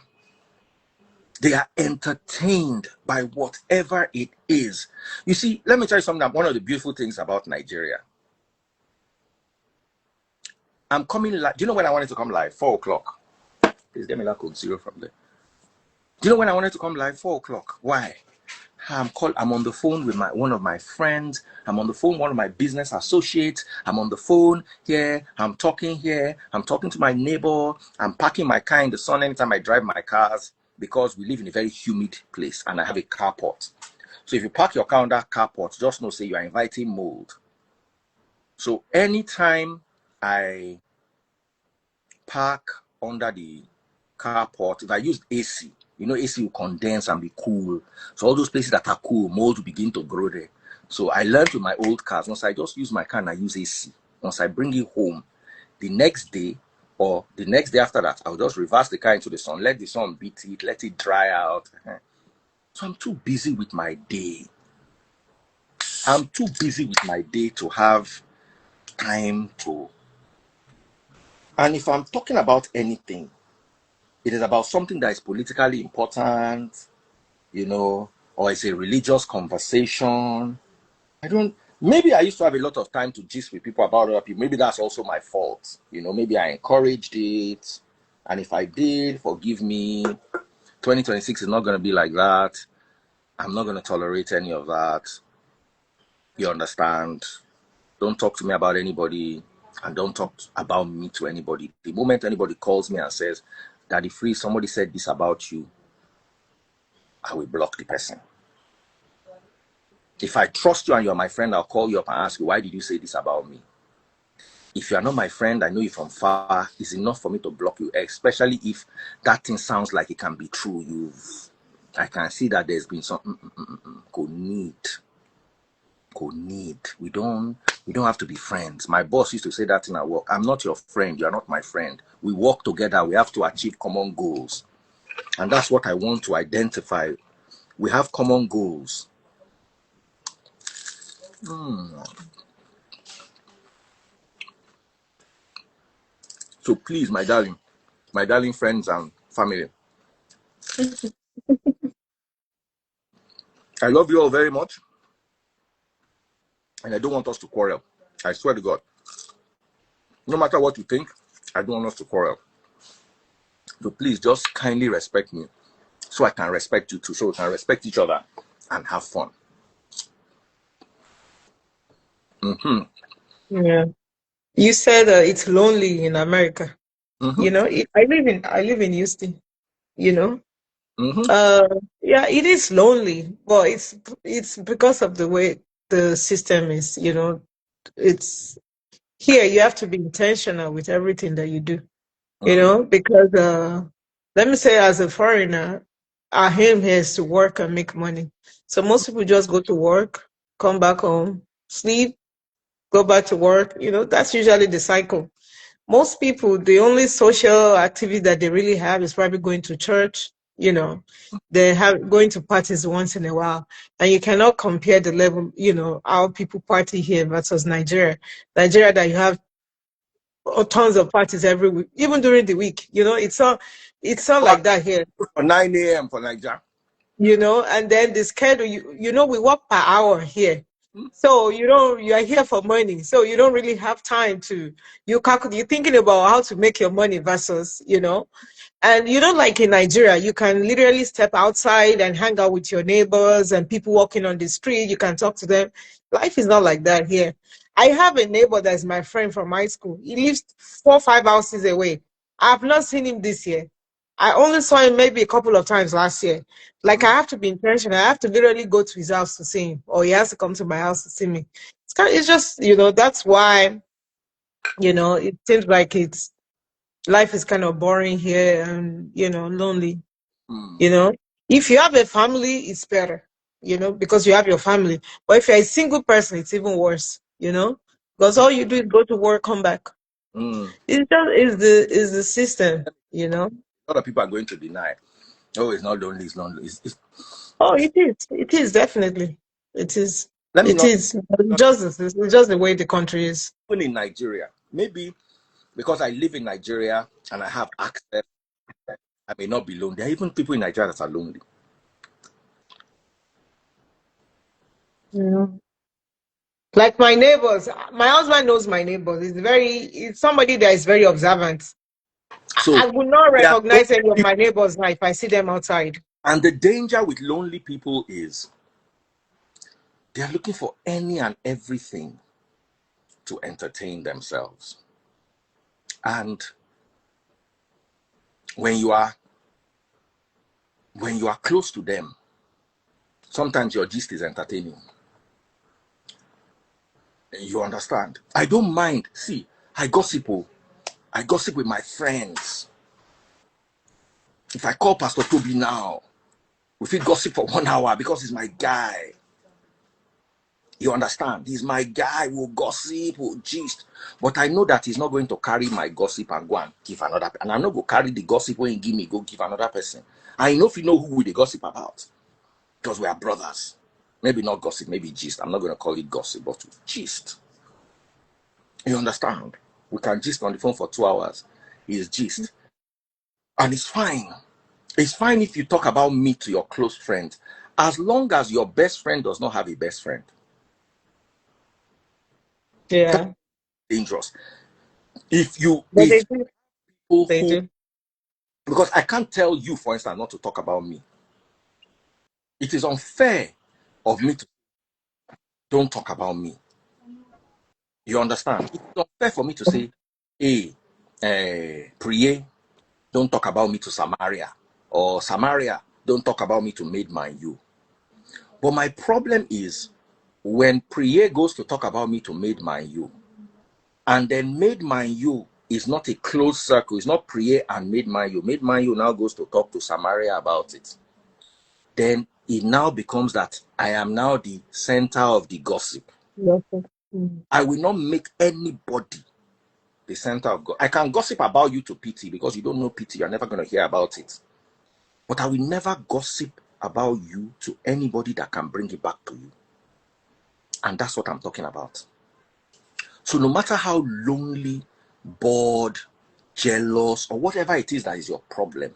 They are entertained by whatever it is. You see, let me tell you something. One of the beautiful things about Nigeria. I'm coming live. Do you know when I wanted to come live? 4 o'clock. Please get me that code 0 from there. Do you know when I wanted to come live? 4 o'clock. Why? I'm on the phone with one of my friends. I'm on the phone with one of my business associates. I'm on the phone here. I'm talking here. I'm talking to my neighbor. I'm parking my car in the sun anytime I drive my cars, because we live in a very humid place and I have a carport. So if you park your car on that carport, just know, say you are inviting mold. So anytime I park under the carport, if I use AC, you know, AC will condense and be cool. So all those places that are cool, mold will begin to grow there. So I learned with my old cars, once I just use my car and I use AC, once I bring it home, the next day or the next day after that, I'll just reverse the car into the sun, let the sun beat it, let it dry out. So I'm too busy with my day. I'm too busy with my day to have time to. And if I'm talking about anything, it is about something that is politically important, you know, or it's a religious conversation. Maybe I used to have a lot of time to gist with people about other people. Maybe that's also my fault. You know, maybe I encouraged it. And if I did, forgive me. 2026 is not going to be like that. I'm not going to tolerate any of that. You understand? Don't talk to me about anybody, and don't talk about me to anybody. The moment anybody calls me and says, Daddy Free, somebody said this about you, I will block the person. If I trust you and you're my friend, I'll call you up and ask you, why did you say this about me? If you are not my friend, I know you from far, it's enough for me to block you, especially if that thing sounds like it can be true. I can see that there's been some need. We don't have to be friends. My boss used to say that in our work. I'm not your friend. You're not my friend. We work together. We have to achieve common goals. And that's what I want to identify. We have common goals. So please, my darling friends and family, I love you all very much. And I don't want us to quarrel. I swear to God. No matter what you think, I don't want us to quarrel. So please just kindly respect me so I can respect you too, so we can respect each other and have fun. Yeah. You said it's lonely in America. You know, I live in Houston, you know. Uh, yeah, it is lonely, but it's because of the way the system is, you know. It's here you have to be intentional with everything that you do, you know, because let me say as a foreigner, our aim here is to work and make money. So most people just go to work, come back home, sleep, go back to work, you know, that's usually the cycle. Most people, the only social activity that they really have is probably going to church, you know, they have going to parties once in a while. And you cannot compare the level, you know, how people party here versus Nigeria. Nigeria that you have tons of parties every week, even during the week, you know, it's not like that here. For 9 a.m. for Nigeria. You know, and then the schedule, you know, we work per hour here. So you are here for money. So you don't really have time to, you're thinking about how to make your money versus, you know, and you know, like in Nigeria, you can literally step outside and hang out with your neighbors and people walking on the street. You can talk to them. Life is not like that here. I have a neighbor that's my friend from high school. He lives 4 or 5 houses away. I have not seen him this year. I only saw him maybe a couple of times last year. Like I have to be intentional. I have to literally go to his house to see him, or he has to come to my house to see me. It's just, you know, that's why, you know, it seems like life is kind of boring here and, you know, lonely. You know, if you have a family, it's better, you know, because you have your family. But if you're a single person, it's even worse, you know, because all you do is go to work, come back. It's just is the system, you know. A lot of people are going to deny. Oh, it's not lonely. It's not lonely. Oh, it is. It is definitely. It is. Let me It not, is. It's just the way the country is. even in Nigeria, maybe because I live in Nigeria and I have access, I may not be lonely. There are even people in Nigeria that are lonely. Yeah. Like my neighbors, my husband knows my neighbors. It's somebody that is very observant. So I would not there are recognize any of my neighbors now if I see them outside. and the danger with lonely people is they are looking for any and everything to entertain themselves. And when you are close to them, sometimes your gist is entertaining. You understand? I don't mind. See, I gossip. Oh, I gossip with my friends. If I call Pastor Toby now, we feel gossip for 1 hour because he's my guy. You understand? He's my guy. We'll gossip, we'll gist. But I know that he's not going to carry my gossip and go and give another. And I'm not going to carry the gossip when he give me, go give another person. I know if you know who we the gossip about. Because we are brothers. Maybe not gossip, maybe gist. I'm not going to call it gossip, but gist. You understand? We can gist on the phone for 2 hours. It's gist. And it's fine. It's fine if you talk about me to your close friends. As long as your best friend does not have a best friend. That's Yeah, dangerous. If you, but if they do. people They who, do. because I can't tell you, for instance, not to talk about me. It is unfair of me to don't talk about me. You understand? It's unfair for me to say, hey, Priye, don't talk about me to Samaria. Or Samaria, don't talk about me to Made Man You. But my problem is when Priye goes to talk about me to Made Man You, and then Made Man You is not a closed circle, it's not Priye and Made Man You. Made Man You now goes to talk to Samaria about it. Then it now becomes that I am now the center of the gossip. Yes, sir. Mm. I will not make anybody the center of God. I can gossip about you to PT because you don't know PT, you're never going to hear about it. But I will never gossip about you to anybody that can bring it back to you. And that's what I'm talking about. So no matter how lonely, bored, jealous, or whatever it is that is your problem,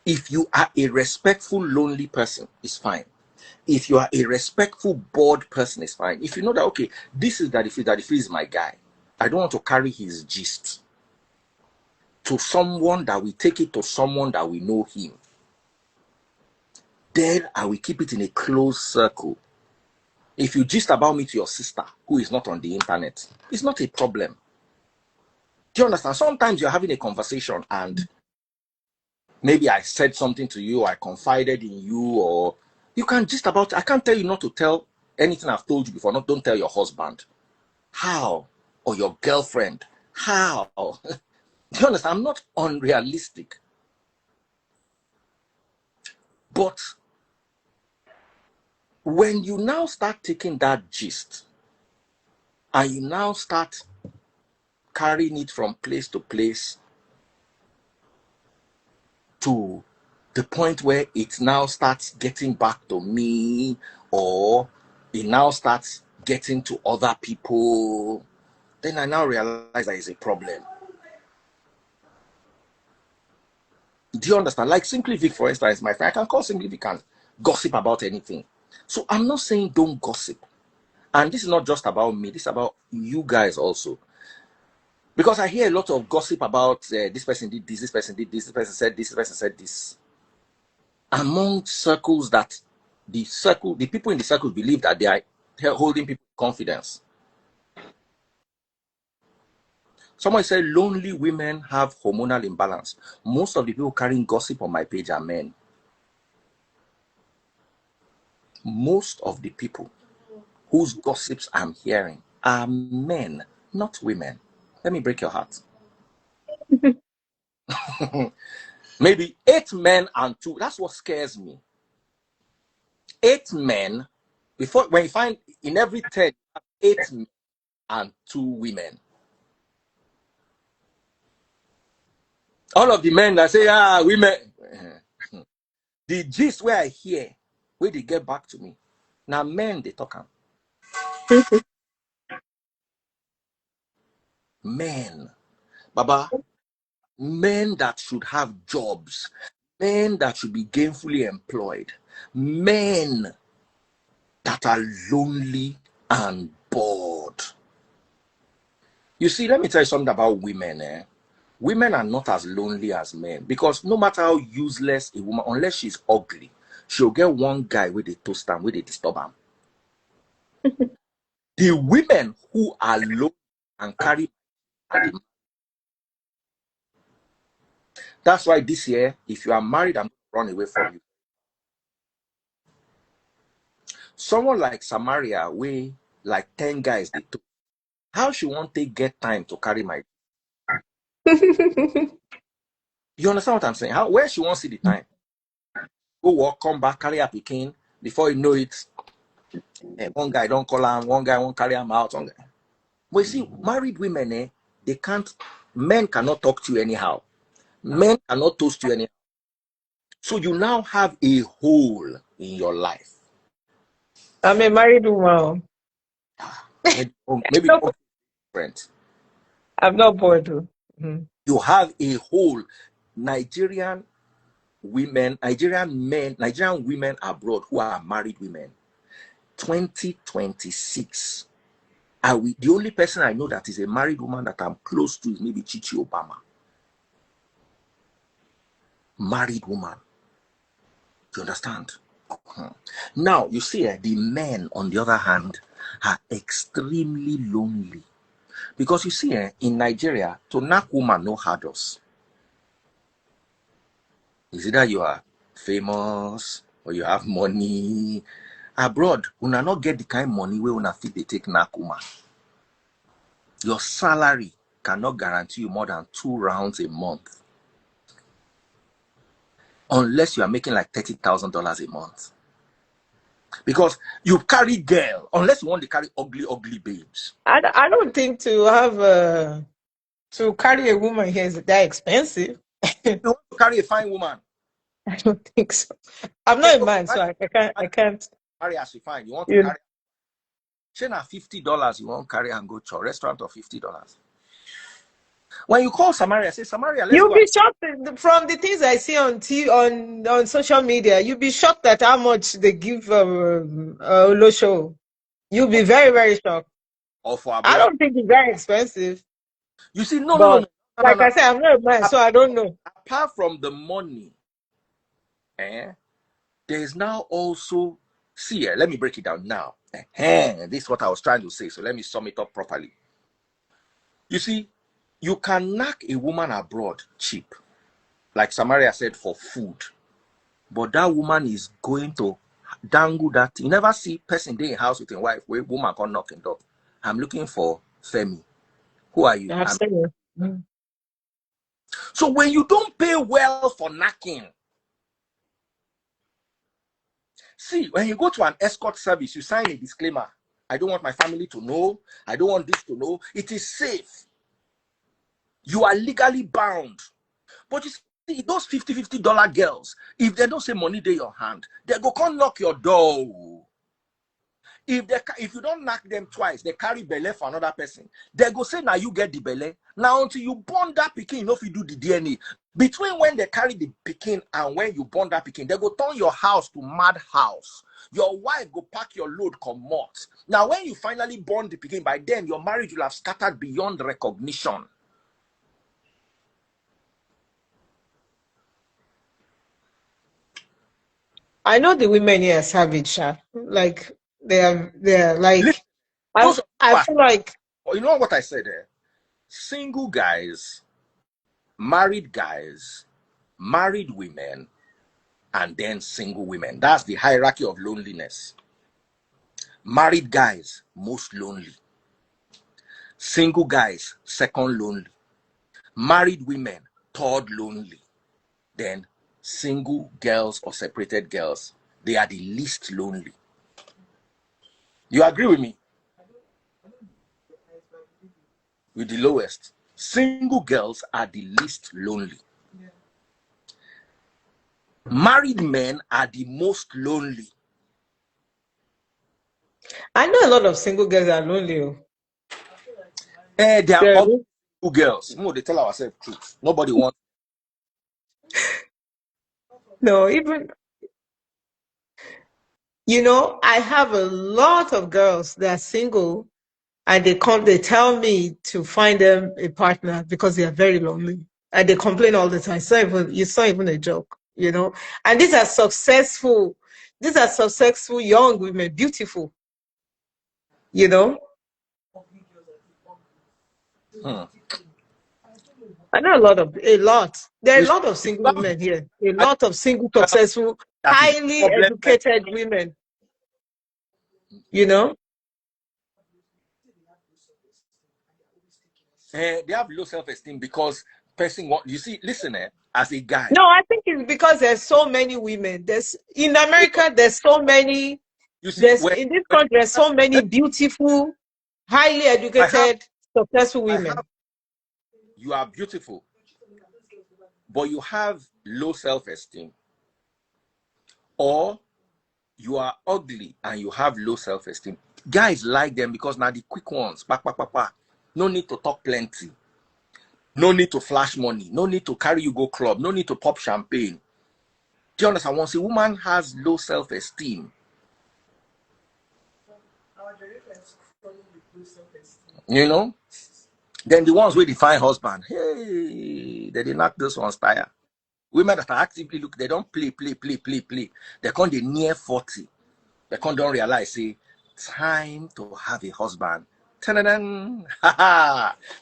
if you are a respectful, lonely person, it's fine. If you are a respectful, bored person, it's fine. If you know that, okay, this is Daddy Free is my guy. I don't want to carry his gist to someone that we take it to someone that we know him. Then I will keep it in a closed circle. If you gist about me to your sister who is not on the internet, it's not a problem. Do you understand? Sometimes you're having a conversation and maybe I said something to you, I confided in you, or you can gist about it. I can't tell you not to tell anything I've told you before. Don't tell your husband. How? Or your girlfriend. How? Do you understand? I'm not unrealistic. But when you now start taking that gist and you now start carrying it from place to place to the point where it now starts getting back to me, or it now starts getting to other people, then I now realize there is a problem. Do you understand? Like Simply Vic, for instance, my friend, I can call Simply Vic and gossip about anything. So I'm not saying don't gossip. And this is not just about me, this is about you guys also. Because I hear a lot of gossip about this person did this person did this person said this person said this. Among circles that the people in the circle believe that they are holding people confidence. Someone said lonely women have hormonal imbalance. Most of the people carrying gossip on my page are men. Most of the people whose gossips I'm hearing are men, not women. Let me break your heart. Maybe 8 men and 2. That's what scares me. 8 men, before when you find in every 10, 8 men and 2 women. All of the men that say, women. The gist where I hear, where they get back to me. Now men they talk. Men, Baba, men that should have jobs, men that should be gainfully employed, men that are lonely and bored. You see, let me tell you something about women. Women are not as lonely as men, because no matter how useless a woman, unless she's ugly, she'll get one guy with a toast and with a disturb am. The women who are lonely and carry are the. That's why this year, if you are married, I'm going to run away from you. Someone like Samaria, we like 10 guys they took. How she won't take get time to carry my. You understand what I'm saying? How where she won't see the time? Go work, come back, carry her picking. Before you know it, one guy don't call him, one guy won't carry him out. But you see, married women, they can't. Men cannot talk to you anyhow. Men cannot toast you anyhow. So you now have a hole in your life. I'm a married woman. Maybe different. I'm not bored. Mm-hmm. You have a hole. Nigerian women, Nigerian men, Nigerian women abroad who are married women. 2026. The only person I know that is a married woman that I'm close to is maybe Chichi Obama. Married woman. Do you understand? Now, you see, the men, on the other hand, are extremely lonely. Because you see, in Nigeria, to knock woman no hurdles. Is either you are famous or you have money. Abroad, una not get the kind of money where una fit they take knock woman. Your salary cannot guarantee you more than 2 rounds a month. Unless you are making like $30,000 a month. Because you carry girl, unless you want to carry ugly babes. I don't think to carry a woman here is that expensive. You want to carry a fine woman. I don't think so. I'm not a man, so I can't. Carry as you fine. You want to You carry. Say na $50 you won't carry and go to a restaurant of $50. When you call Samaria, say Samaria, let's You'll go. be shocked from the things I see on on social media. You'll be shocked at how much they give Olosho. You'll be very, very shocked. Or for I abroad. don't think it's very expensive, You see, no. but like I said, I'm not a man, so I don't know. Apart from the money, there is now also, see, let me break it down now. This is what I was trying to say, so let me sum it up properly. You see, you can knock a woman abroad cheap, like Samaria said, for food, but that woman is going to dangle that. You never see person there in house with a wife where woman can knock and door. I'm looking for Femi. Who are you? I've seen it. Mm. So when you don't pay well for knocking, see, when you go to an escort service, you sign a disclaimer. I don't want my family to know. I don't want this to know. It is safe. You are legally bound. But you see, those $50 girls, if they don't say money in your hand, they go come knock your door. If you don't knock them twice, they carry belle for another person. They go say, now you get the belle. Now until you born that pikin, you know if you do the DNA. Between when they carry the pikin and when you born that pikin, they go turn your house to mad house. Your wife go pack your load, come out. Now when you finally born the pikin, by then your marriage will have scattered beyond recognition. I know the women here are savage, sha. Like they're Listen, like those I feel like you know what I said there? Single guys, married guys, married women, and then single women. That's the hierarchy of loneliness. Married guys, most lonely. Single guys, second lonely. Married women, third lonely. Then single girls or separated girls, they are the least lonely. You agree with me? With the lowest. Single girls are the least lonely. Married men are the most lonely. I know a lot of single girls are lonely. Oh. They are They're ugly girls. No, they tell ourselves truth. Nobody wants. no, even I have a lot of girls that are single and they tell me to find them a partner because they are very lonely. And they complain all the time. It's not even a joke, And these are successful young women, beautiful, you know. Hmm. I know a lot. There are You a see, lot of you single love women here. A I lot of single, successful, that is the highly problem. educated women, you know. They have low self-esteem because person want you see, listen, as a guy. No, I think it's because there's so many women. There's in Hold on. America, there's so many. You see, There's in this when country, there's so many beautiful, highly I have educated, successful I have women. you are beautiful, but you have low self-esteem, or you are ugly and you have low self-esteem. Guys like them because now the quick ones, pa, pa, pa, pa. No need to talk plenty. No need to flash money. No need to carry you go club. No need to pop champagne. Do you understand? Once a woman has low self-esteem, you know, then the ones where they find husband, hey, they did knock this one's tire. Women that are actively look, they don't play. They come they near 40. They come don't realize, say, time to have a husband. Ta-da-dan.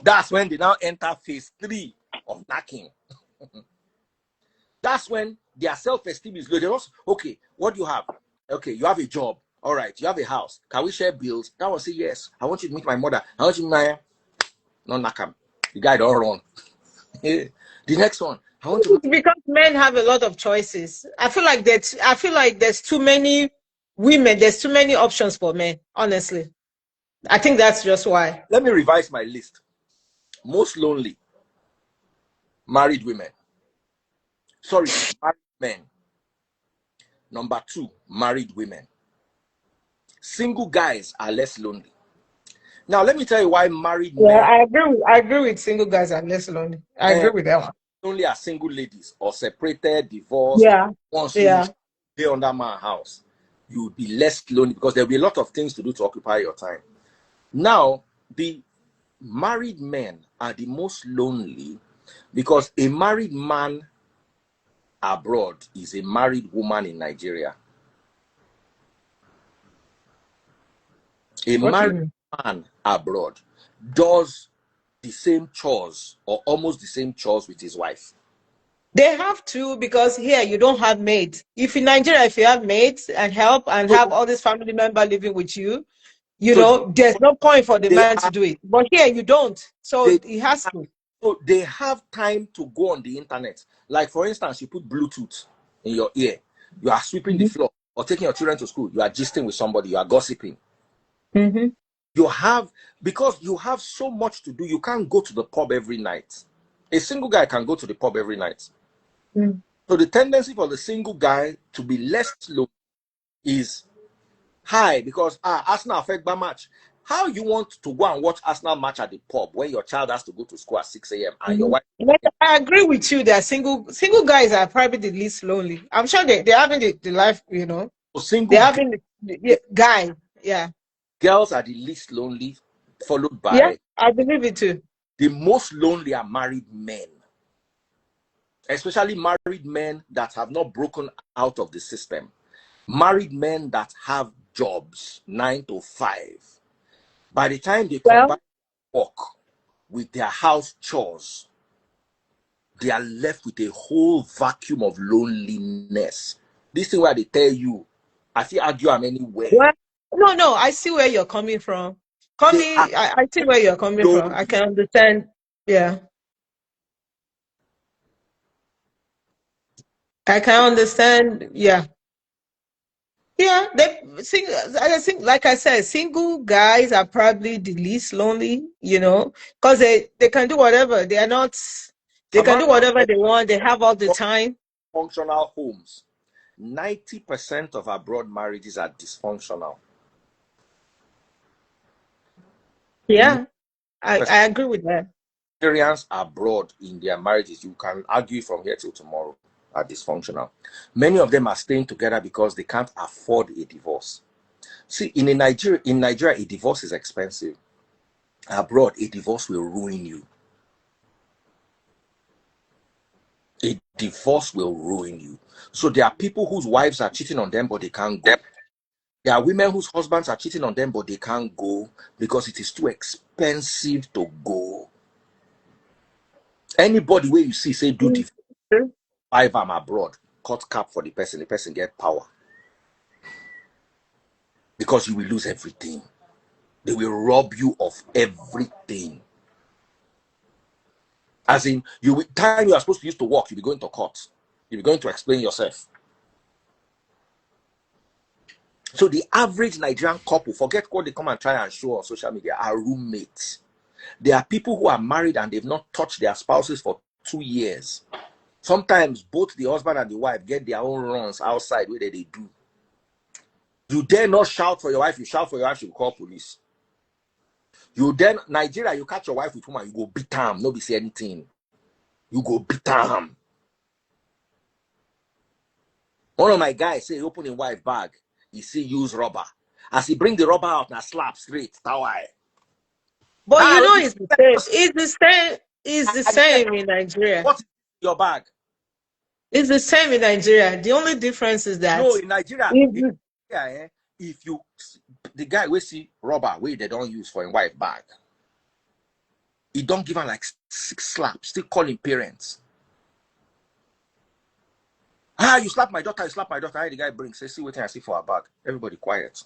That's when they now enter phase 3 of knacking. That's when their self-esteem is low. They also, okay, what do you have? Okay, you have a job. All right, you have a house. Can we share bills? That one say yes. I want you to meet my mother. I want you to meet my no nakam. The guy don't run. The next one, I want to. It's because men have a lot of choices. I feel like there's too many women. There's too many options for men. Honestly, I think that's just why. Let me revise my list. Most lonely, married women. Sorry, married men. Number 2, married women. Single guys are less lonely. Now, let me tell you why married Yeah, men I agree with single guys are less lonely. I agree with that one. only are single ladies or separated, divorced. Yeah, Once you yeah. stay under my house, you will be less lonely because there will be a lot of things to do to occupy your time. Now, the married men are the most lonely because a married man abroad is a married woman in Nigeria. A What do you married mean? man abroad does the same chores or almost the same chores with his wife. They have to because here you don't have maids. If in Nigeria, if you have maids and help and So, have all this family member living with you, so there's no point for the they man to are do it. But here you don't. So they he has to. so they have time to go on the internet. Like for instance, you put Bluetooth in your ear, you are sweeping the Mhm. floor or taking your children to school, you are gisting with somebody, you are gossiping. Mhm. You have because you have so much to do, you can't go to the pub every night. A single guy can go to the pub every night. Mm. So the tendency for the single guy to be less slow is high because Arsenal affect by match. How you want to go and watch Arsenal match at the pub when your child has to go to school at 6 a.m. and your Mhm. wife? But I agree with you that single guys are probably the least lonely. I'm sure they're having the life, So single they're having guy. Yeah. girls are the least lonely, followed Yeah, by I believe it too. the most lonely are married men, especially married men that have not broken out of the system. Married men that have jobs 9 to 5. By the time they combine Well, work with their house chores, they are left with a whole vacuum of loneliness. This thing where they tell you, I feel argue I'm anywhere. well, no, I see where you're coming from. They are I see where you're coming from. I lonely. can understand. Yeah, I can understand. Yeah, yeah. I think, like I said, single guys are probably the least lonely. Because they can do whatever. They are not. They can do Among whatever they want. They have all the time. functional homes, 90% of abroad marriages are dysfunctional. Yeah, I agree with that. Nigerians abroad in their marriages, you can argue from here till tomorrow, are dysfunctional. Many of them are staying together because they can't afford a divorce. See, in Nigeria, a divorce is expensive. Abroad, a divorce will ruin you. A divorce will ruin you. So there are people whose wives are cheating on them, but they can't go. There are women whose husbands are cheating on them, but they can't go because it is too expensive to go. Anybody where you see say do divorce, if I'm abroad, cut cap for the person get power. Because you will lose everything. They will rob you of everything. As in, time you are supposed to use to work, you'll be going to court. You'll be going to explain yourself. So the average Nigerian couple, forget what they come and try and show on social media, are roommates. There are people who are married and they've not touched their spouses for 2 years. Sometimes both the husband and the wife get their own runs outside where they do. You dare not shout for your wife. You shout for your wife, she will call police. You then, Nigeria, you catch your wife with woman, you go beat them, nobody say anything. You go beat them. One of my guys say he open his wife bag, he see use rubber. As he bring the rubber out, now slap straight. Why? But Ah, you know, don't it's the same. It's the same. It's the you same in Nigeria. what's in your bag? It's the same in Nigeria. The only difference is No, that in Nigeria, if if you the guy we see rubber where they don't use for a wife bag, he don't give him like 6 slaps, still calling parents. Ah, you slap my daughter, you slap my daughter. How the guy brings, say, see what I see for her bag. Everybody quiet.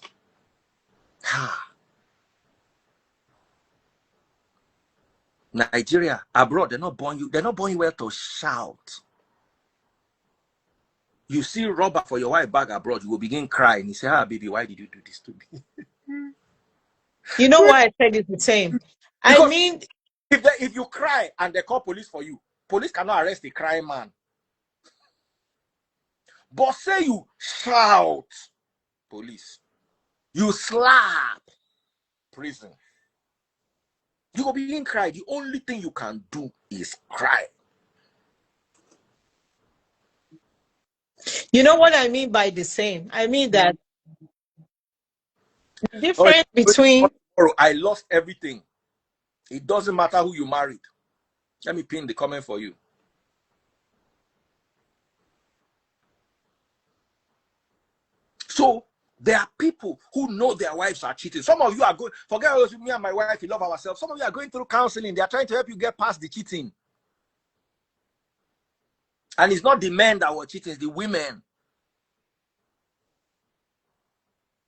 Ah. Nigeria, abroad, they're not born you well to shout. You see rubber for your wife bag abroad, you will begin crying. You say, ah, baby, why did you do this to me? you know why I said it's the same. I Because mean, if you cry and they call police for you, police cannot arrest a crying man. But say you shout, police. You slap, prison. You will begin cry. The only thing you can do is cry. you know what I mean by the same. I mean that the Oh, difference between I lost everything. It doesn't matter who you married. Let me pin the comment for you. So there are people who know their wives are cheating. Some of you are going, forget me and my wife, we love ourselves. Some of you are going through counseling. They are trying to help you get past the cheating. And it's not the men that were cheating, it's the women.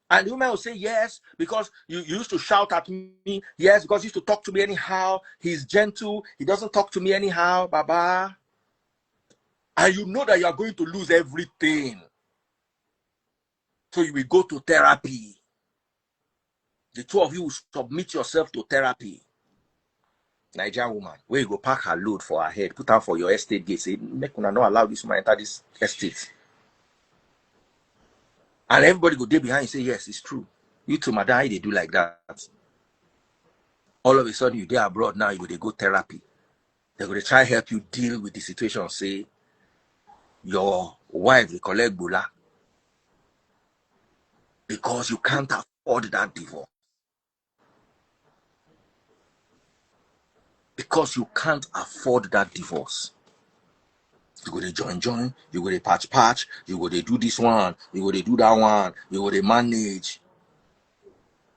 And the woman will say, yes, because you used to shout at me. Yes, because you used to talk to me anyhow. He's gentle. He doesn't talk to me anyhow, Baba. And you know that you are going to lose everything. So you will go to therapy. The two of you will submit yourself to therapy. Nigerian woman, where you go pack her load for her head, put her for your estate gate, say, make una not allow this woman enter this estate. And everybody go there behind you, say, yes, it's true. You too, madam, they do like that. All of a sudden, you're there abroad now, you go therapy. They're going to try help you deal with the situation. Say, your wife, they collect bula. Because you can't afford that divorce. Because you can't afford that divorce. You go to join, you go to patch, you go to do this one, you go to do that one, you go to manage.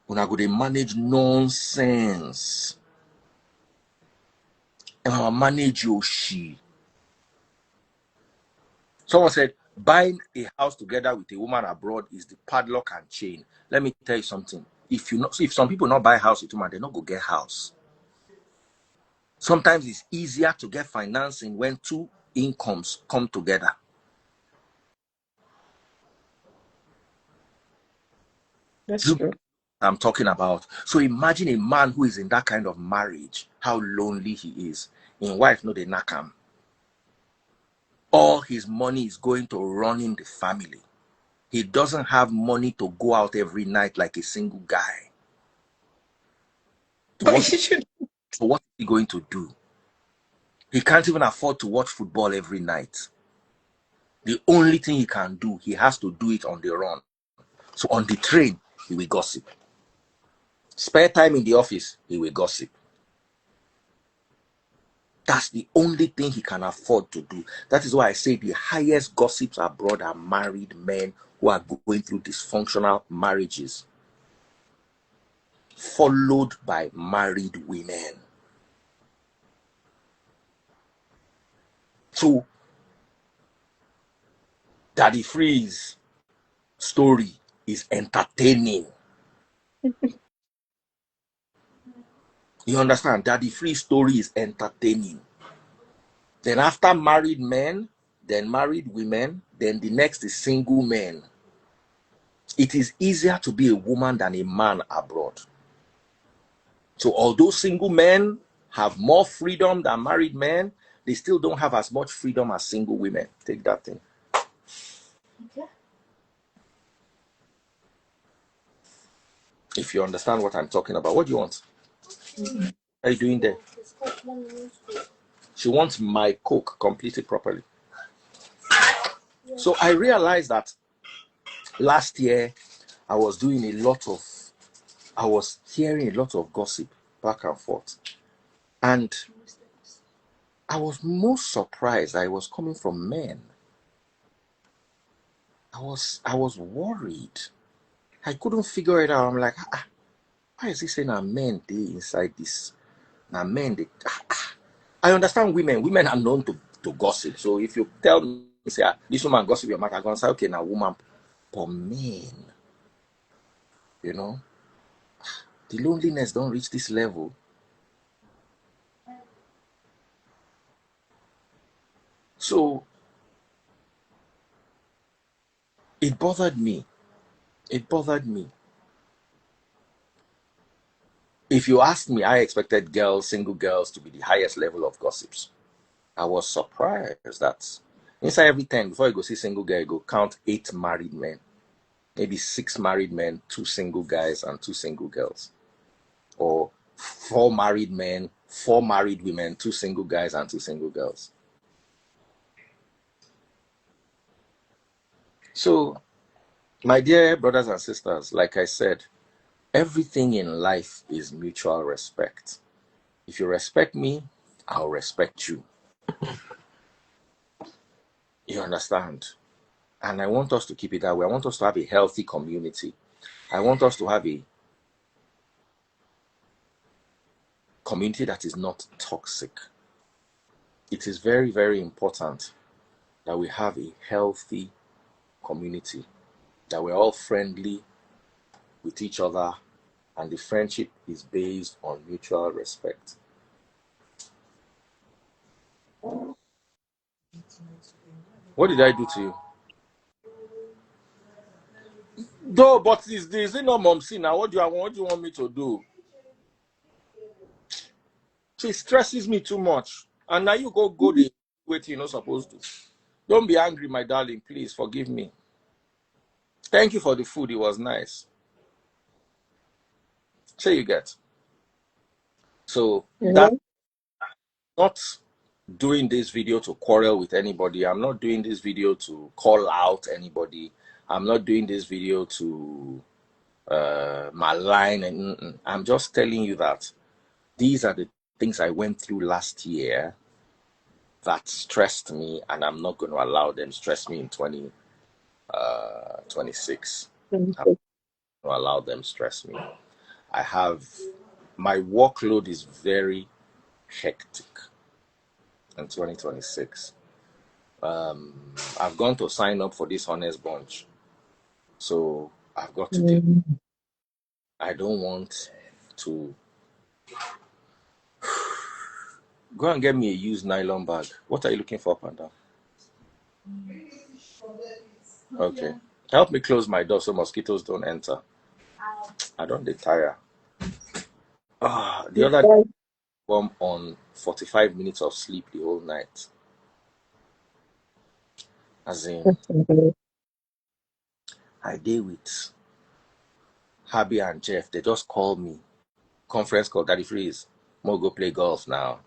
When I go to manage nonsense. And I manage your shit. Someone said, buying a house together with a woman abroad is the padlock and chain. Let me tell you something. If some people not buy a house with woman, they not go get house. Sometimes it's easier to get financing when two incomes come together. that's true. I'm talking about. So imagine a man who is in that kind of marriage, how lonely he is. In wife, no, they knock him. All his money is going to running the family. He doesn't have money to go out every night like a single guy. To But what, you should. so what is he going to do? He can't even afford to watch football every night. The only thing he can do, he has to do it on the run. So on the train, he will gossip. Spare time in the office, he will gossip. That's the only thing he can afford to do. That is why I say the highest gossips abroad are married men who are going through dysfunctional marriages, followed by married women. So, Daddy Free's story is entertaining. You understand? Daddy Free's story is entertaining. Then after married men, then married women, then the next is single men. It is easier to be a woman than a man abroad. So although single men have more freedom than married men, they still don't have as much freedom as single women. Take that thing. Okay. If you understand what I'm talking about, what do you want? Mm-hmm. What are you doing there? She wants my Coke completed properly. Yeah. So I realized that last year I was hearing a lot of gossip back and forth. And I was most surprised that it was coming from men. I was worried. I couldn't figure it out. I'm like, why is he saying that men they inside this? Now men they I understand women. Women are known to gossip. So if you tell me, say, this woman gossip your mouth, I'm gonna say, okay, now woman. But men, you know, the loneliness don't reach this level. So it bothered me. It bothered me. If you asked me, I expected single girls, to be the highest level of gossips. I was surprised that inside every 10, before you go see single girl, you go count 8 married men, maybe 6 married men, 2 single guys, and 2 single girls. Or 4 married men, 4 married women, 2 single guys, and 2 single girls. So, my dear brothers and sisters, like I said, everything in life is mutual respect. If you respect me, I'll respect you. You understand? And I want us to keep it that way. I want us to have a healthy community. I want us to have a community that is not toxic. It is very, very important that we have a healthy community, that we're all friendly with each other, and the friendship is based on mutual respect. What did I do to you? No, but is it not Momsi now? What do you want me to do? She stresses me too much. And now you go the way you're not supposed to. Don't be angry, my darling. Please forgive me. Thank you for the food. It was nice. So you get. So that's not doing this video to quarrel with anybody. I'm not doing this video to call out anybody. I'm not doing this video to malign. And I'm just telling you that these are the things I went through last year that stressed me, and I'm not going to allow them stress me in 2026. I'm not going to allow them stress me. My workload is very hectic in 2026. I've gone to sign up for this honest bunch, so I've got to deal. I don't want to go and get me a used nylon bag. What are you looking for, Panda? Okay, help me close my door so mosquitoes don't enter. I don't get tired. The other day, I'm on 45 minutes of sleep the whole night. As in, I did with Habby and Jeff. They just called me. conference call, Daddy Freeze. I'm gonna go play golf now.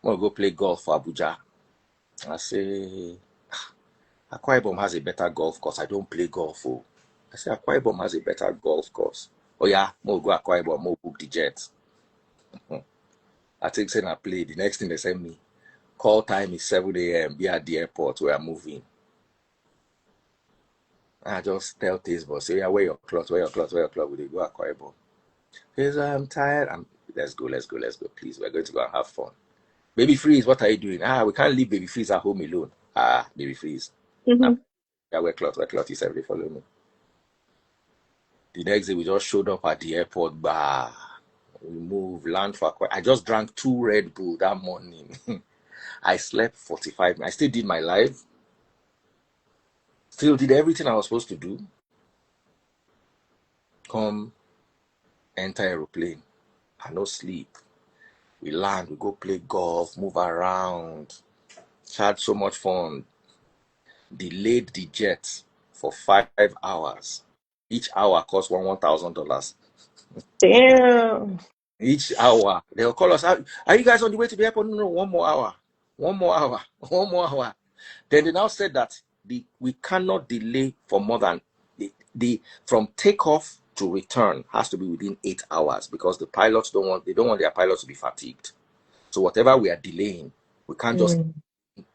I'm gonna go play golf for Abuja. I say, Akwa Ibom has a better golf course. I don't play golf. Oh. I say, Akwa Ibom has a better golf course. Oh yeah, I'm gonna go Akwa Ibom, I'm gonna book the jet. I think saying I play. The next thing they send me, call time is 7 a.m. Be at the airport where I'm moving. I just tell Tazeball, say, yeah, wear your clothes, wear your clothes, wear your clothes. We go Akwa Ibom. He says, I'm tired. Let's go. Please, we're going to go and have fun. Baby Freeze, what are you doing? We can't leave Baby Freeze at home alone. Baby Freeze. Mm-hmm. Yeah, wear clothes. He said, they follow me. The next day, we just showed up at the airport. We moved, land for Akwa. I just drank 2 Red Bull that morning. I slept 45 minutes. I still did my live. Still did everything I was supposed to do. Come, enter aeroplane. I no sleep. We land, we go play golf, move around. Had so much fun. Delayed the jet for 5 hours. Each hour cost $1,000. Damn. Each hour. They'll call us, are you guys on the way to the airport? No, 1 more hour. 1 more hour. 1 more hour. Then they now said that we cannot delay for more than from takeoff to return has to be within 8 hours because the pilots don't want their pilots to be fatigued. So whatever we are delaying, we can't just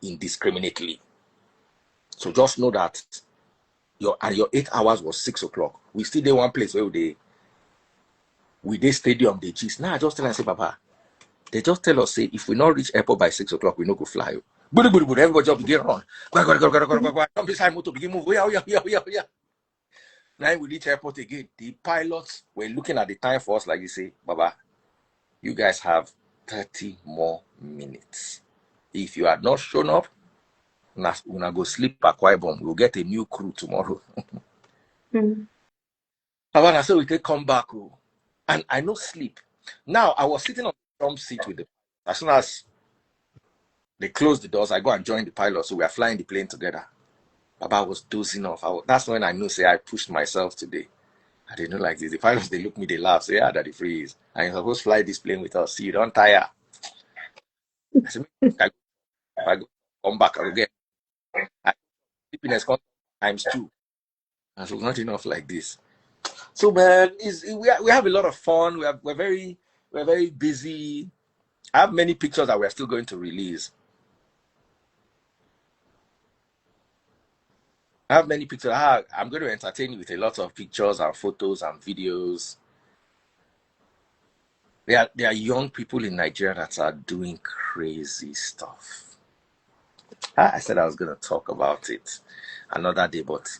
indiscriminately. So just know that your 8 hours was 6 o'clock. We still did one place where we did stadium, they gist. Now I just tell them, say, Papa, they just tell us, say, if we not reach airport by 6 o'clock, we no go fly. Everybody just begin run. Go. Don't be side motor, begin move. Yeah. Now we reach airport again. The pilots were looking at the time for us like you say, Baba, you guys have 30 more minutes. If you had not shown up, we're gonna go sleep at Akwa Ibom. We'll get a new crew tomorrow. Havana, so we can come back. And I no sleep. Now I was sitting on the front seat with them. As soon as they closed the doors, I go and join the pilot. So we are flying the plane together. Baba was dozing off. That's when I knew, say, I pushed myself today. I didn't know like this. The pilots, they look me, they laugh, say, yeah, Daddy Freeze. And you're supposed to fly this plane with us. See, you don't tire. I said, if I go come back, I will get sleepiness times 2. I said, not enough like this. So, man, we have a lot of fun. We're very busy. I have many pictures that we're still going to release. I have many pictures. I'm going to entertain you with a lot of pictures and photos and videos. There are young people in Nigeria that are doing crazy stuff. I said I was going to talk about it another day, but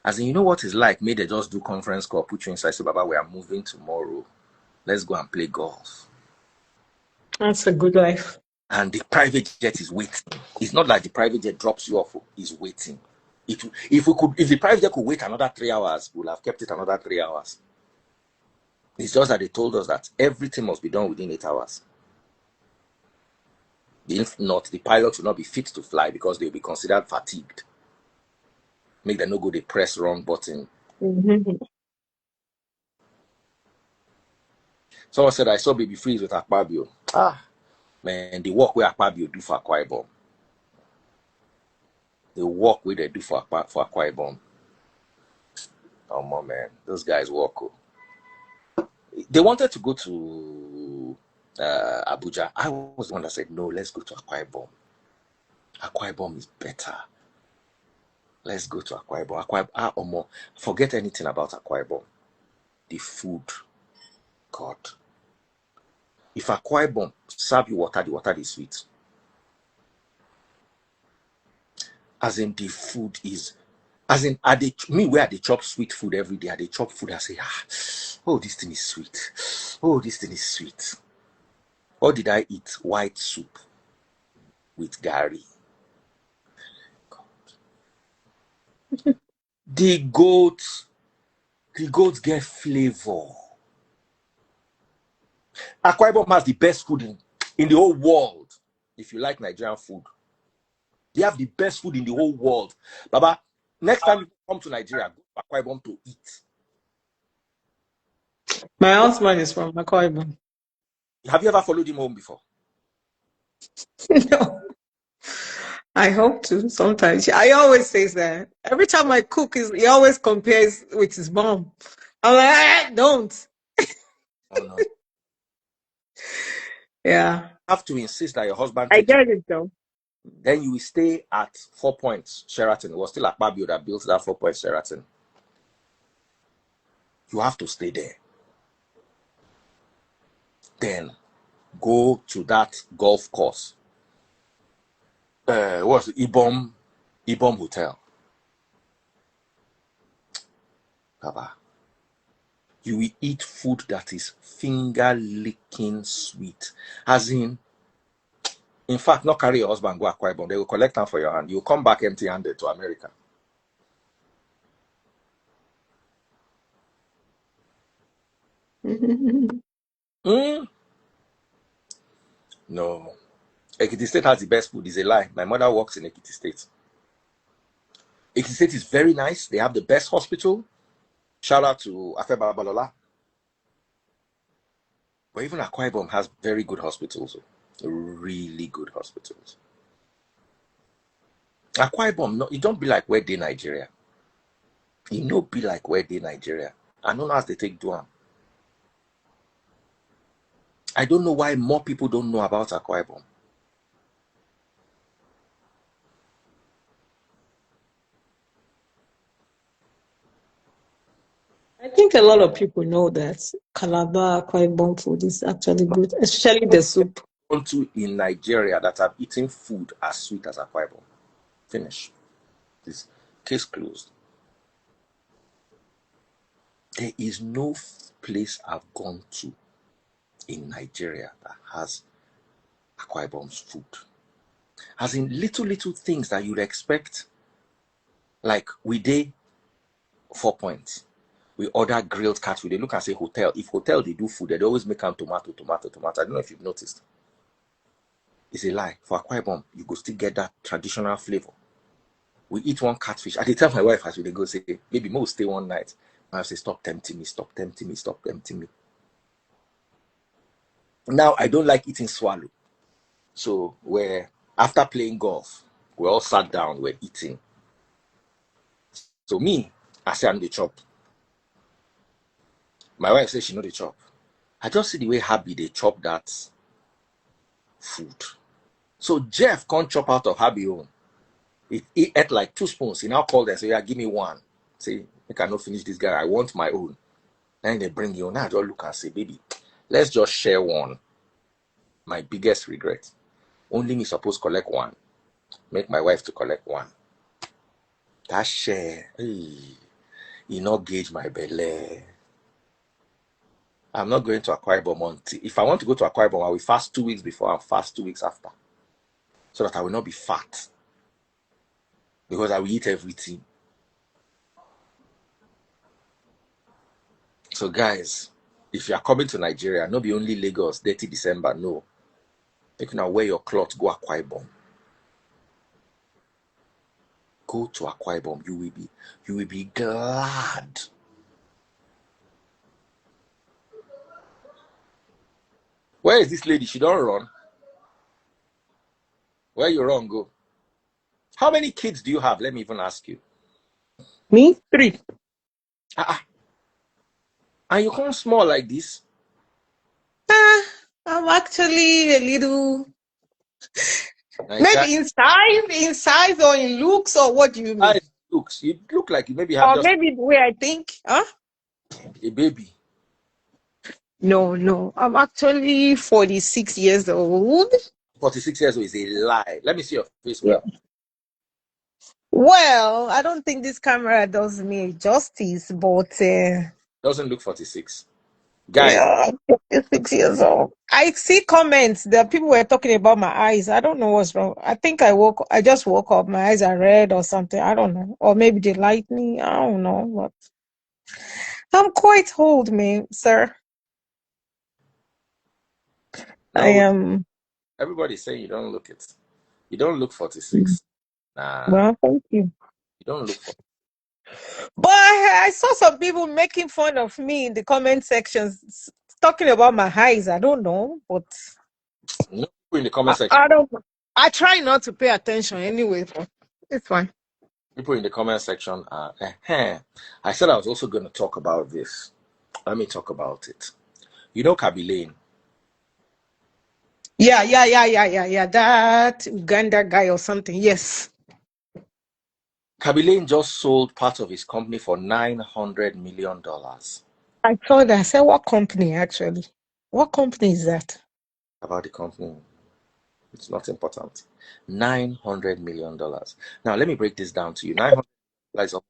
as in, you know what it's like? Maybe they just do conference call, put you inside, say, Baba, we are moving tomorrow. Let's go and play golf. That's a good life. And the private jet is waiting. It's not like the private jet drops you off. It's waiting. If the private jet could wait another 3 hours, we'll have kept it another 3 hours. It's just that they told us that everything must be done within 8 hours. If not, the pilot will not be fit to fly because they'll be considered fatigued. Make them no go, they press wrong button. Someone said, I saw Baby Freeze with Akpabio. Man, the work where Akpabio do for Akwa Ibom. The work where they do for Akwa Ibom. Oh, man, those guys work. They wanted to go to Abuja. I was the one that said, no, let's go to Akwa Ibom. Akwa Ibom is better. Let's go to Akwa Ibom. Forget anything about Akwa Ibom. The food. God. If Akwa Ibom serve you water, the water is sweet. As in, the food is, as in, where they chop sweet food every day, they chop food, I say, oh, this thing is sweet. Oh, this thing is sweet. What did I eat? White soup with gari. God. The goats get flavor. Akwa Ibom has the best food in the whole world. If you like Nigerian food, they have the best food in the whole world. Baba, next time you come to Nigeria, go to Akwa Ibom to eat. My husband is from Akwa Ibom. Have you ever followed him home before? No, I hope to sometimes. I always says that. Every time I cook, he always compares with his mom. I'm like, don't. Oh no. Yeah, You have to insist that your husband I take you. get it though. Then you will stay at 4 Points Sheraton. It was still Akpabio that built that 4 Points Sheraton. You have to stay there. Then go to that golf course. What's it? Ibom Hotel. Baba. You will eat food that is finger licking sweet. As in fact, not carry your husband go Akwa Ibom. They will collect them for your hand. You will come back empty handed to America. Mm, no. Ekiti State has the best food. Is a lie. My mother works in Ekiti State. Ekiti State is very nice. They have the best hospital. Shout out to Afe Babalola. But even Akwa Ibom has very good hospitals. Really good hospitals. Akwa Ibom, no, it don't be like where they Nigeria. It no be like where they Nigeria. I don't know as they take do am. I don't know why more people don't know about Akwa Ibom. I think a lot of people know that Calabar Akwa Ibom food is actually good, especially the soup. To in Nigeria that have eaten food as sweet as Akwa Ibom. Finish. This case closed. There is no place I've gone to in Nigeria that has Akwa Ibom's food. As in little things that you'd expect. Like we did 4 Points. We order grilled catfish. They look and say hotel. If hotel they do food, they always make them tomato. I don't know if you've noticed. It's a lie. For Akwa Ibom, you go still get that traditional flavor. We eat one catfish. At the time, my wife as we go say, baby, mo stay one night. I say, stop tempting me, stop tempting me, stop tempting me. Now I don't like eating swallow. So we're after playing golf, we all sat down, we're eating. So me, I say I'm the chop. My wife says she know the chop. I just see the way happy they chop that food. So Jeff can't chop out of Happy own. He ate like 2 spoons. He now called and say, yeah, give me one. Say, I cannot finish this guy. I want my own. And they bring you. Now I just look and say, baby, let's just share one. My biggest regret. Only me supposed collect one. Make my wife to collect one. That share, he not gauge my belly. I'm not going to Akwa Ibom until if I want to go to Akwa Ibom, I will fast 2 weeks before and fast 2 weeks after. So that I will not be fat. Because I will eat everything. So guys, if you are coming to Nigeria, not be only Lagos, 30 December, no. You can now wear your clothes, go Akwa Ibom. Go to Akwa Ibom, you will be glad. Where is this lady? She don't run. Where you run, go. How many kids do you have? Let me even ask you. Me? 3. Ah, and you come small like this? I'm actually a little, Nigeria, maybe in size or in looks, or what do you mean? you look like you maybe have Or just maybe the way I think, huh? a baby. No. I'm actually 46 years old. 46 years old is a lie. Let me see your face Yeah. well. Well, I don't think this camera does me justice, but Doesn't look 46. Guys, yeah, I'm 46 years old. I see comments that people were talking about my eyes. I don't know what's wrong. I think I just woke up. My eyes are red or something. I don't know. Or maybe they light me. I don't know. But I'm quite old, man, sir. I no, am. everybody's saying you don't look it. You don't look 46. Nah, Well, thank you. you don't look 40. But I saw some people making fun of me in the comment sections, talking about my highs. I don't know, but No people in the comment section. I don't. I try not to pay attention anyway, but it's fine. People in the comment section are. I said I was also going to talk about this. Let me talk about it. You know Kaby Lane? Yeah. That Uganda guy or something. Yes, Kaby Lane just sold part of his company for $900 million. I saw that. I said, what company actually? What company is that? About the company, it's not important. $900 million. Now let me break this down to you. $900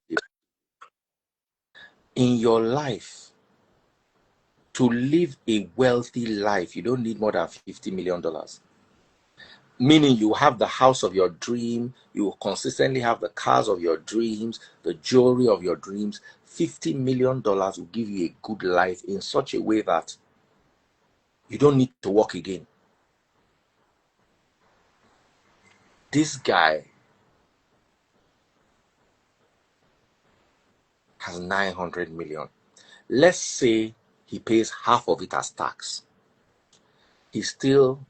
in your life. To live a wealthy life, you don't need more than $50 million. Meaning you have the house of your dream, you will consistently have the cars of your dreams, the jewelry of your dreams. $50 million will give you a good life in such a way that you don't need to work again. This guy has 900 million. Let's say he pays half of it as tax. He still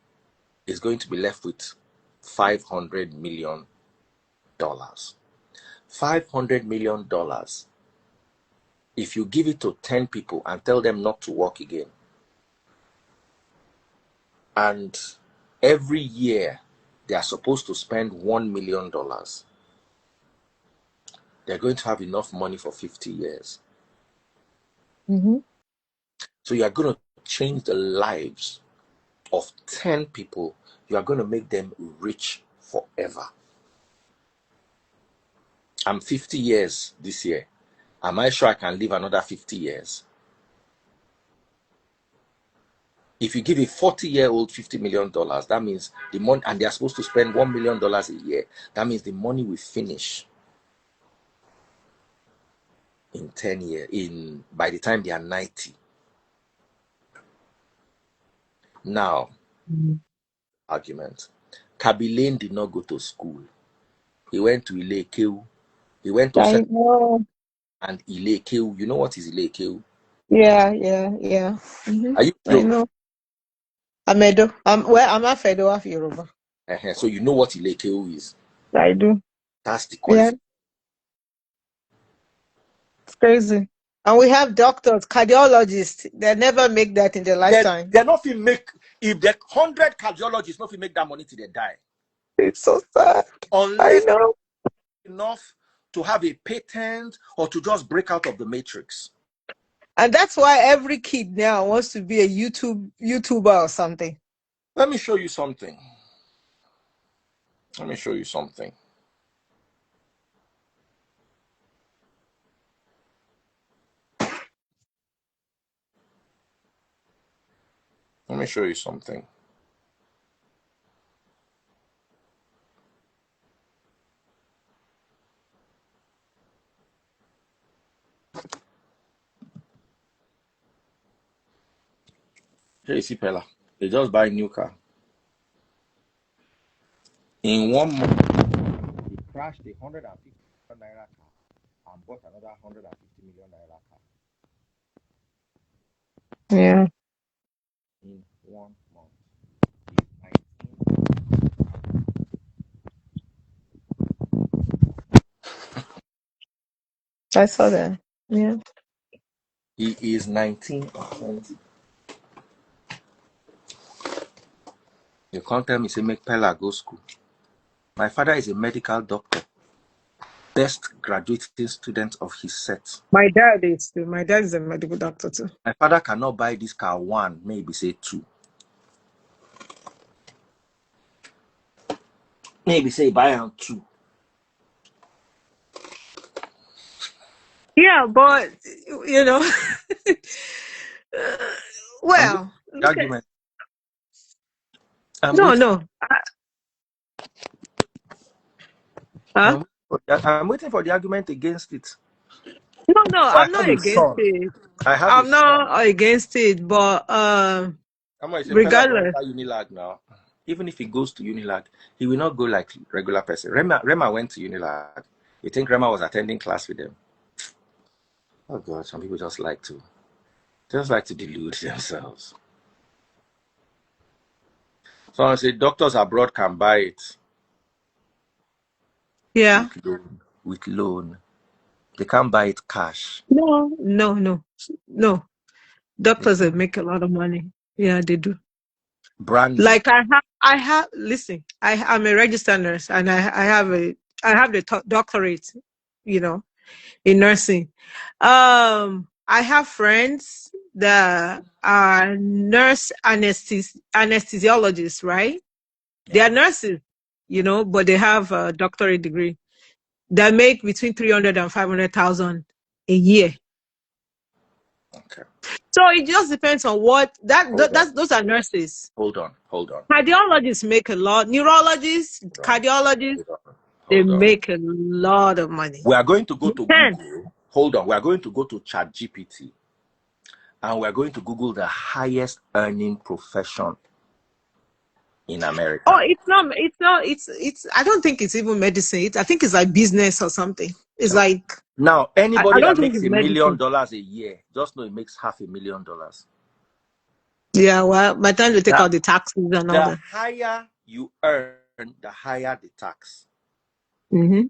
is going to be left with $500 million. $500 million. If you give it to 10 people and tell them not to work again, and every year they are supposed to spend $1 million, they're going to have enough money for 50 years. Mm-hmm. So you are going to change the lives of 10 people. You are going to make them rich forever. I'm 50 years this year. Am I sure I can live another 50 years? If you give a 40-year-old $50 million, that means the money, and they are supposed to spend $1 million a year, that means the money will finish in 10 years, by the time they are 90. Now, argument. Kaby Lane did not go to school. He went to Ilekeu. He went to I know. and Ilekeu. You know what is Ilekeu? Yeah. Are you I Yoruba? know. Amedo. I'm a Fedo of Yoruba. So you know what Ilekeu is. I do. That's the Yeah, qualification. it's crazy. And we have doctors, cardiologists. They never make that in their lifetime. They're not going make, if the 100 cardiologists not make that money till they die. It's so sad. I Unless know. enough to have a patent or to just break out of the matrix. And that's why every kid now wants to be a YouTuber or something. Let me show you something. Let me show you something. Let me show you something. Here you see Pella. They just buy a new car. In 1 month, he crashed a 150 million naira car and bought another 150 million naira car Yeah, in 1 month. He's 19. I saw that. Yeah. He is 19 or 20. You can't tell me, say, make Pella go school. My father is a medical doctor, best graduating student of his set. My dad is too. My dad is a medical doctor too. My father cannot buy this car one, maybe say two. Maybe say buy on two. Yeah, but you know, I'm waiting well, for the look at argument. I'm no, waiting. no, huh? I'm waiting for the argument against it. No, So I I'm have not a against son. it. I have a I'm son. not against it, but I'm going to say Pella don't regardless, enter Unilag now. Even if he goes to Unilag, he will not go like regular person. Rema went to Unilag. You think Rema was attending class with them? Oh God, some people just like to delude themselves. So I say doctors abroad can buy it Yeah. with loan. They can't buy it cash. No, no, no, no. They Doctors they can. make a lot of money. Yeah, they do. Brand new. Like I have. Listen, I'm a registered nurse, and I have the doctorate. You know, in nursing. I have friends that are anesthesiologists, right? They are Yeah. nurses, but they have a doctorate degree. They make between 300 and 500,000 a year. Okay. So it just depends on Hold on. those are nurses. Hold on. Hold on. Cardiologists make a lot. Neurologists, Hold on. cardiologists, Hold on. they Hold on. make a lot of money. We are going to go You to can. Google. Hold on. We are going to go to ChatGPT and we are going to Google the highest earning profession in Oh, America. I don't think it's even medicine. I think it's like business or something. It's No. like, Now, I anybody don't that think makes it's $1 million medicine. a year, just know it makes $500,000. Yeah, well, by the time they take The, out the taxes and all the that. higher you earn, the higher the tax.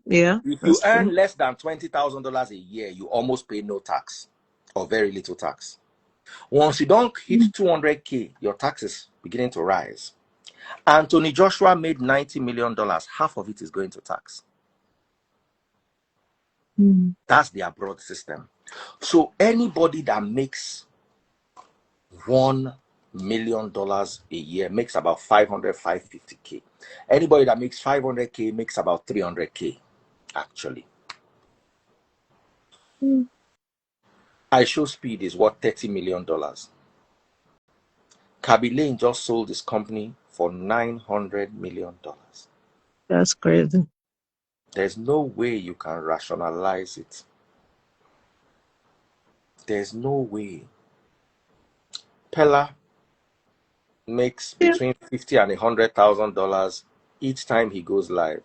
Yeah, If you that's true. earn less than $20,000 a year, you almost pay no tax or very little tax. Once you don't hit 200K, your tax is beginning to rise. Anthony Joshua made $90 million. Half of it is going to tax. Mm. That's the abroad system. So anybody that makes $1 million a year makes about 550K. Anybody that makes 500K makes about 300K, actually. Mm. iShowSpeed is worth $30 million. Kaby Lane just sold his company for $900 million. That's crazy. There's no way you can rationalize it. There's no way. Pella makes Yeah. between $50,000 and $100,000 each time he goes live.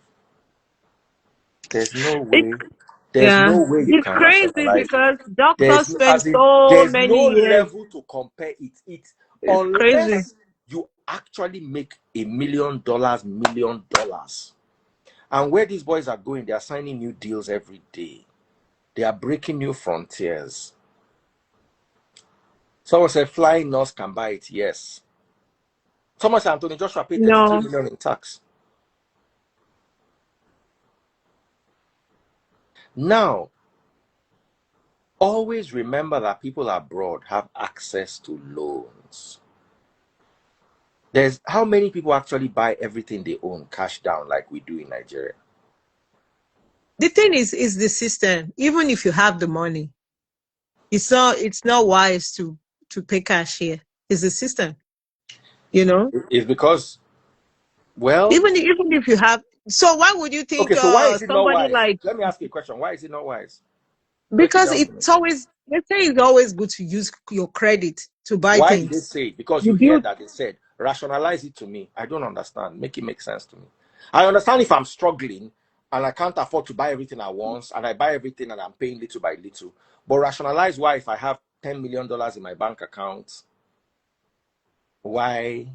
There's no It, way. There's yeah. no way you It's can crazy rationalize it. because doctors spend so There's many no years. level to compare it. It's crazy. Unless you actually make $1 million. And where these boys are going, they are signing new deals every day. They are breaking new frontiers. Someone said flying nurse can buy it. Yes. Someone said Anthony Joshua paid 33 No. million in tax. Now, always remember that people abroad have access to loans. There's how many people actually buy everything they own cash down like we do in Nigeria? The thing is the system. Even if you have the money, it's not wise to pay cash here. It's the system, you know. It's because, well, Even if you have, so why would you think okay, so why is it not somebody wise? like, Let me ask you a question. Why is it not wise? Break it because down to me. it's always, they say it's always good to use your credit to buy Why did they things. say it? Because You you hear build, that they said, rationalize it to me. I don't understand. Make it make sense to me. I understand if I'm struggling and I can't afford to buy everything at once and I buy everything and I'm paying little by little. But rationalize why, if I have $10 million in my bank account, why,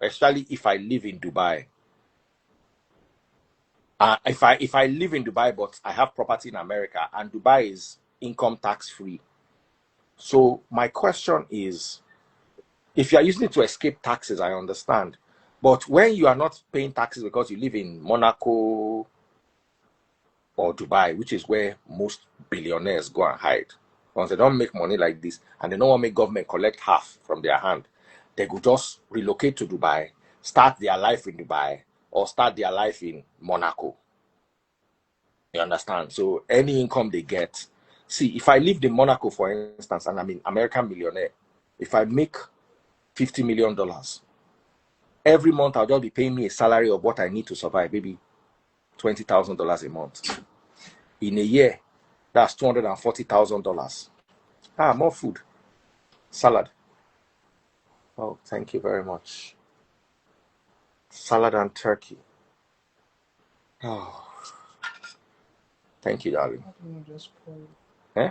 especially if I live in Dubai. If I live in Dubai, but I have property in America, and Dubai is income tax free. So my question is, if you are using it to escape taxes, I understand. But when you are not paying taxes because you live in Monaco or Dubai, which is where most billionaires go and hide, once they don't make money like this and they don't want to make government collect half from their hand, they could just relocate to Dubai, start their life in Dubai, or start their life in Monaco. You understand? So any income they get, see, if I lived in Monaco, for instance, and I'm an American millionaire, if I make $50 million, every month I'll just be paying me a salary of what I need to survive, maybe $20,000 a month. In a year, that's $240,000. More food, salad. Oh, thank you very much. Salad and turkey. Oh, thank you, darling. How do you just pour it? Eh?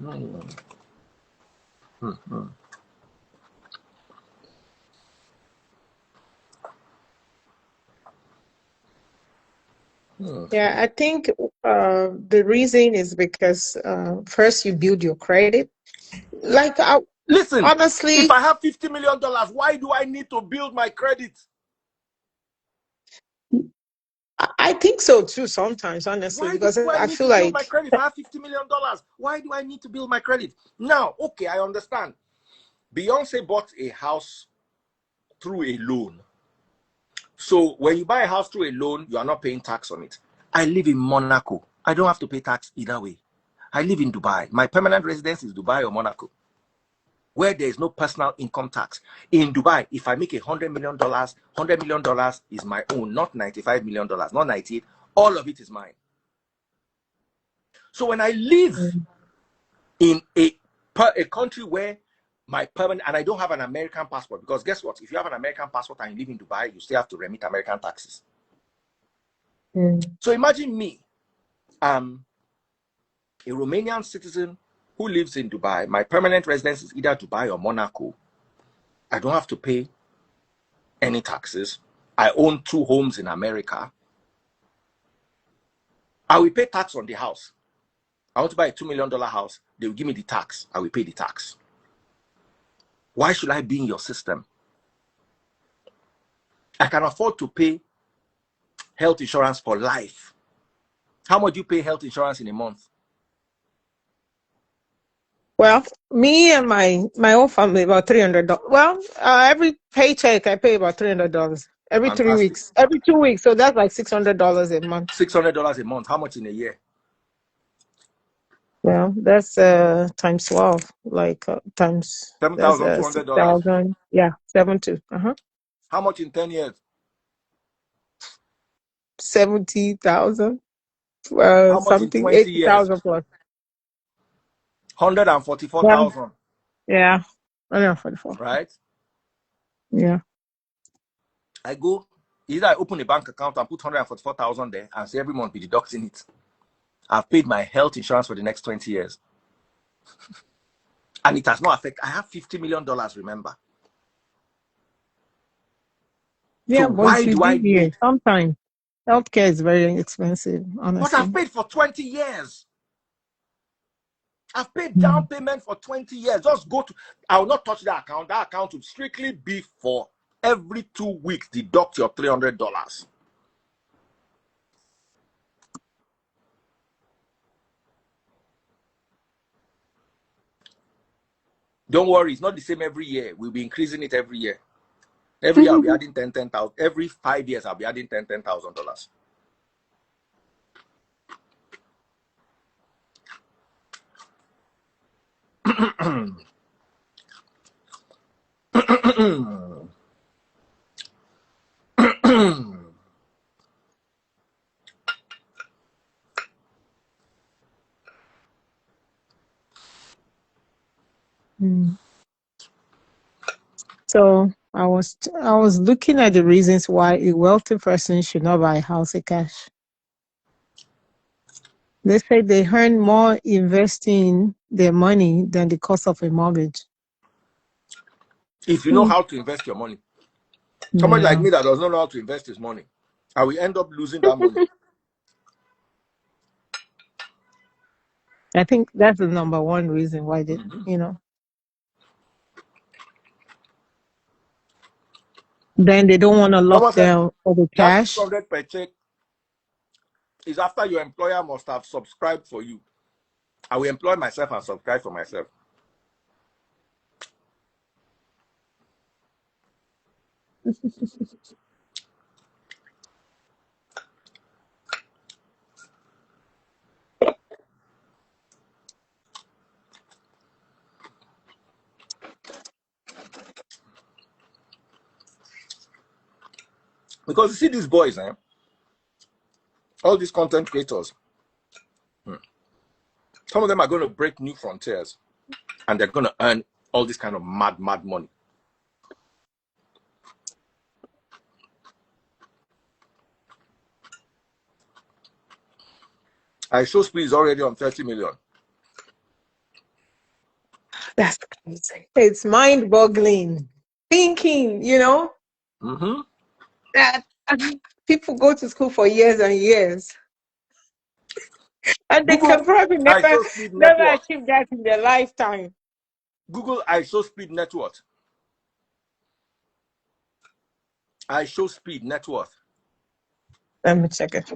Hmm. Hmm. Hmm. Yeah, I think the reason is because first you build your credit. Like, Listen, if honestly, I have $50 million, why do I need to build my credit? I think so too sometimes, honestly, Why do because I I need feel to build my like, credit if I have $50 million? Why do I need to build my credit? Now, okay, I understand. Beyonce bought a house through a loan. So when you buy a house through a loan, you are not paying tax on it. I live in Monaco. I don't have to pay tax either way. I live in Dubai. My permanent residence is Dubai or Monaco, where there is no personal income tax. In Dubai, if I make $100 million, $100 million is my own, not $95 million, not 98. All of it is mine. So when I live mm, in a country where my permanent, and I don't have an American passport, because guess what? If you have an American passport and you live in Dubai, you still have to remit American taxes. mm, So imagine me, a Romanian citizen who lives in Dubai. My permanent residence is either Dubai or Monaco. I don't have to pay any taxes. I own 2 homes in America. I will pay tax on the house. I want to buy a $2 million house. They will give me the tax. I will pay the tax. Why should I be in your system? I can afford to pay health insurance for life. How much do you pay health insurance in a month? well, me and my whole family about $300. Well, every paycheck I pay about $300 every three Fantastic. weeks, every 2 weeks. So that's like $600 a month. $600 a month. How much in a year? Well, that's times 12, like times that's $7,200. 6,000. Yeah, 7 2. How much in 10 years? 70,000. How much in Something 20 years? 80,000 plus. Yeah, 144,000. yeah, 144. Right? Yeah. I go, either I open a bank account and put 144,000 there and say every month be deducting it. I've paid my health insurance for the next 20 years. And it has no effect. I have $50 million, remember. So Yeah, but why it will do I be here. need? Sometimes healthcare is very expensive, But I've honestly. paid for 20 years. I've paid down Mm. payment for 20 years. Just go to, I will not touch that account. That account will strictly be for every 2 weeks, deduct your $300. Don't worry, it's not the same every year. We'll be increasing it every year. Every year I'll be adding 10,000. Every 5 years I'll be adding $10,000. Mm. So I was looking at the reasons why a wealthy person should not buy a house in cash. They say they earn more investing their money than the cost of a mortgage. If you know Hmm. how to invest your money, somebody like Yeah, me that does not know how to invest his money, I will end up losing that money. I think that's the number one reason why they, Mhm. you know, then they don't want to lock Someone said down for the that cash. 600 per check is after your employer must have subscribed for you. I will employ myself and subscribe for myself. Because you see these boys, all these content creators, some of them are going to break new frontiers and they're going to earn all this kind of mad money. I show speed is already on 30 million. That's crazy. It's mind-boggling. Thinking, Mm-hmm. that people go to school for years and years, and they can Google probably never, ISO speed net never worth. achieve that in their lifetime. Google ISO speed net worth. ISO speed net worth. Let me check it.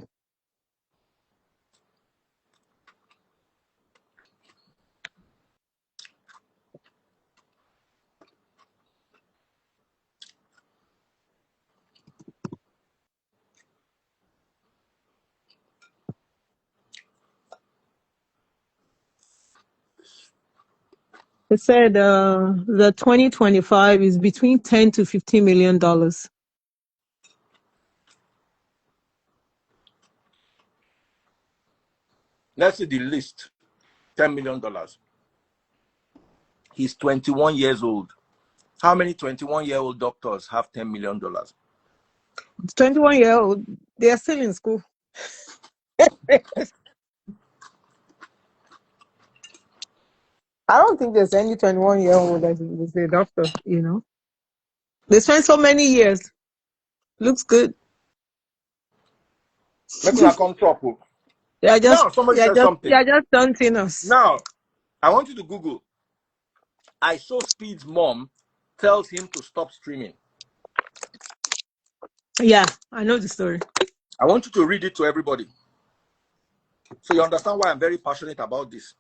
It said the 2025 is between 10 to 15 million dollars. Let's see the list. $10 million. He's 21 years old. How many 21-year-old doctors have $10 million? 21-year-old, they are still in school. I don't think there's any 21-year-old that is a doctor. They spent so many years. Looks good. Make una come chop. Now, somebody said They something. are just daunting us. Now, I want you to Google. ISO Speed's mom tells him to stop streaming. Yeah, I know the story. I want you to read it to everybody, so you understand why I'm very passionate about this.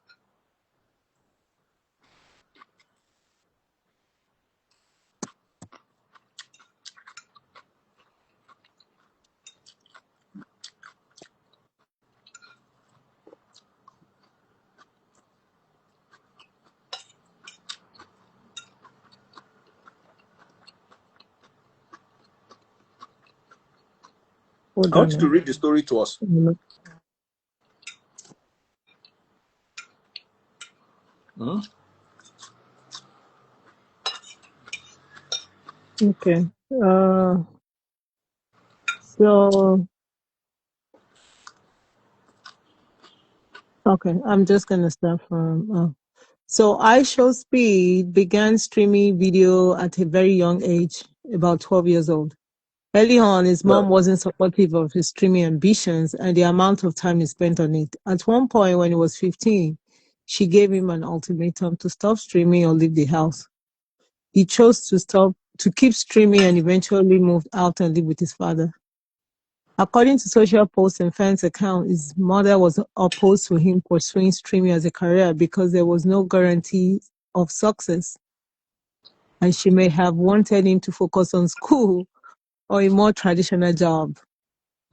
Hold I want you to on. read the story to us. Hmm? Okay. So okay, I'm just gonna start from. So iShowSpeed began streaming video at a very young age, about 12 years old. Early on, his Yeah. mom wasn't supportive of his streaming ambitions and the amount of time he spent on it. At one point, when he was 15, she gave him an ultimatum to stop streaming or leave the house. He chose to keep streaming and eventually moved out and lived with his father. According to social posts and fans' accounts, his mother was opposed to him pursuing streaming as a career because there was no guarantee of success, and she may have wanted him to focus on school or a more traditional job.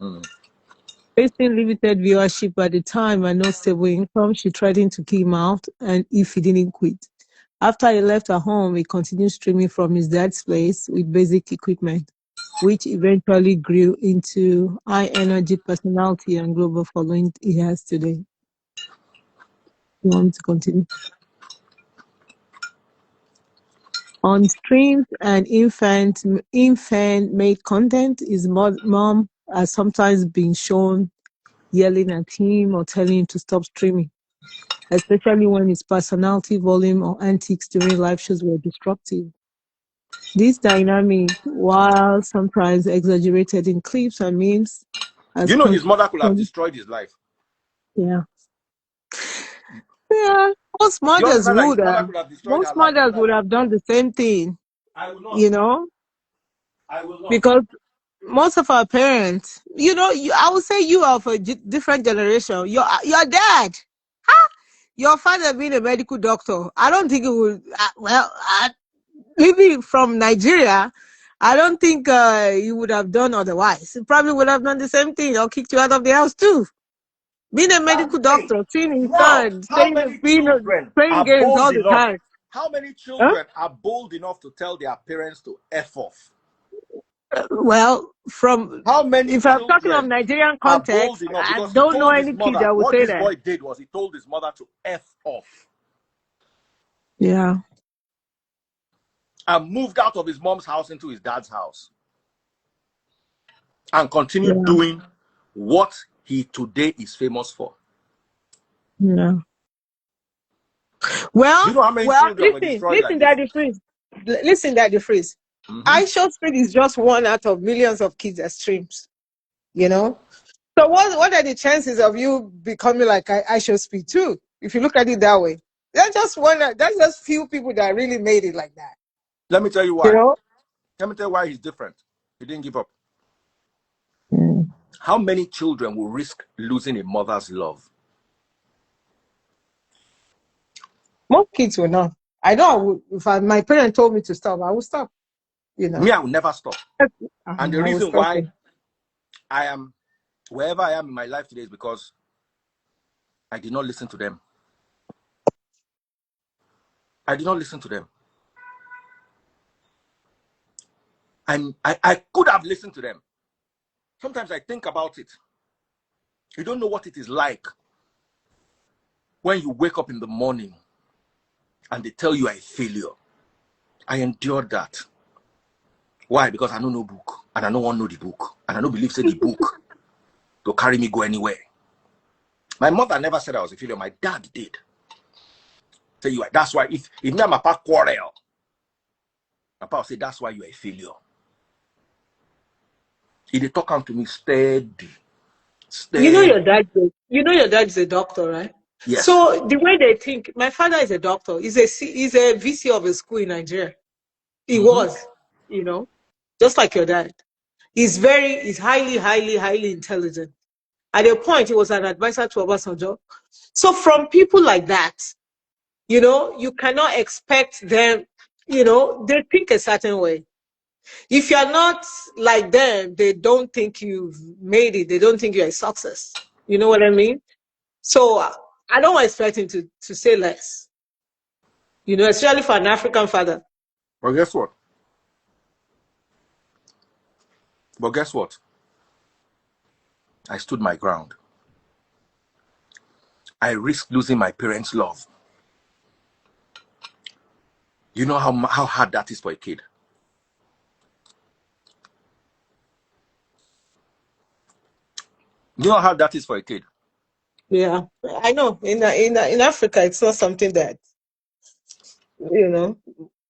Mm. Facing limited viewership at the time and no stable income, she threatened to kick him out and if he didn't quit. After he left her home, he continued streaming from his dad's place with basic equipment, which eventually grew into high energy personality and global following he has today. You want me to continue? On streams and infant made content, his mom has sometimes been shown yelling at him or telling him to stop streaming, especially when his personality, volume, or antics during live shows were disruptive. This dynamic, while sometimes exaggerated in clips and memes, has You know, his mother could have consistently, destroyed his life. yeah, yeah. Most Do you mothers understand that his would mother have, could have destroyed her most life over mothers that would thing? have done the same thing, I will not. you know, I will not. because most of our parents, I would say you are of a different generation. Your dad, your father being a medical doctor, I don't think it would. Living from Nigeria, I don't think you would have done otherwise. You probably would have done the same thing or kicked you out of the house too. Being a That's medical the thing. doctor, seeing his Now, son, how many children playing are games bold all the enough? time. How many Huh? children are bold enough to tell their parents to F off? Well, How many if I'm talking of children Nigerian are bold context, enough? I Because he don't know told his any kid mother, that would what say this that. boy did was he told his mother to F off Yeah. and moved out of his mom's house into his dad's house and continued Yeah. doing what he today is famous for. Yeah. Do you know how many children were destroyed like Listen, this? Daddy Freeze. Listen, Daddy Freeze. Mm-hmm. I Short Speed is just one out of millions of kids that streams. You know. So what are the chances of you becoming like I Short Speed too? If you look at it that way, that's just one. That's just few people that really made it like that. Let me tell you You why. know. Let me tell you why he's different. He didn't give up. Mm. How many children will risk losing a mother's love? Most kids will not. I know. If my parents told me to stop, I will stop. You know. Me, I will never stop. And the I will reason stop. why I am wherever I am in my life today is because I did not listen to them. I did not listen to them. I could have listened to them. Sometimes I think about it. You don't know what it is like when you wake up in the morning and they tell you are a failure. I endured that. Why? Because I don't know book. And I don't want to know the book. And I don't believe say the book to carry me go anywhere. My mother never said I was a failure. My dad did. Tell you, that's why if me and my papa quarrel, my papa say that's why you're a failure. He dey talk to me steady. You know your dad. You know your dad is a doctor, right? Yes. So the way they think, my father is a doctor. He's a VC of a school in Nigeria. He was, you know, just like your dad. He's highly, highly, highly intelligent. At a point, he was an advisor to Obasanjo. So from people like that, you know, you cannot expect them, you know, they think a certain way. If you're not like them, they don't think you've made it. They don't think you're a success. You know what I mean? So I don't expect him to say less, you know, especially for an African father. But guess what? I stood my ground. I risked losing my parents' love. You know how hard that is for a kid. You know how hard that is for a kid. Yeah, I know. In Africa, it's not something that, you know,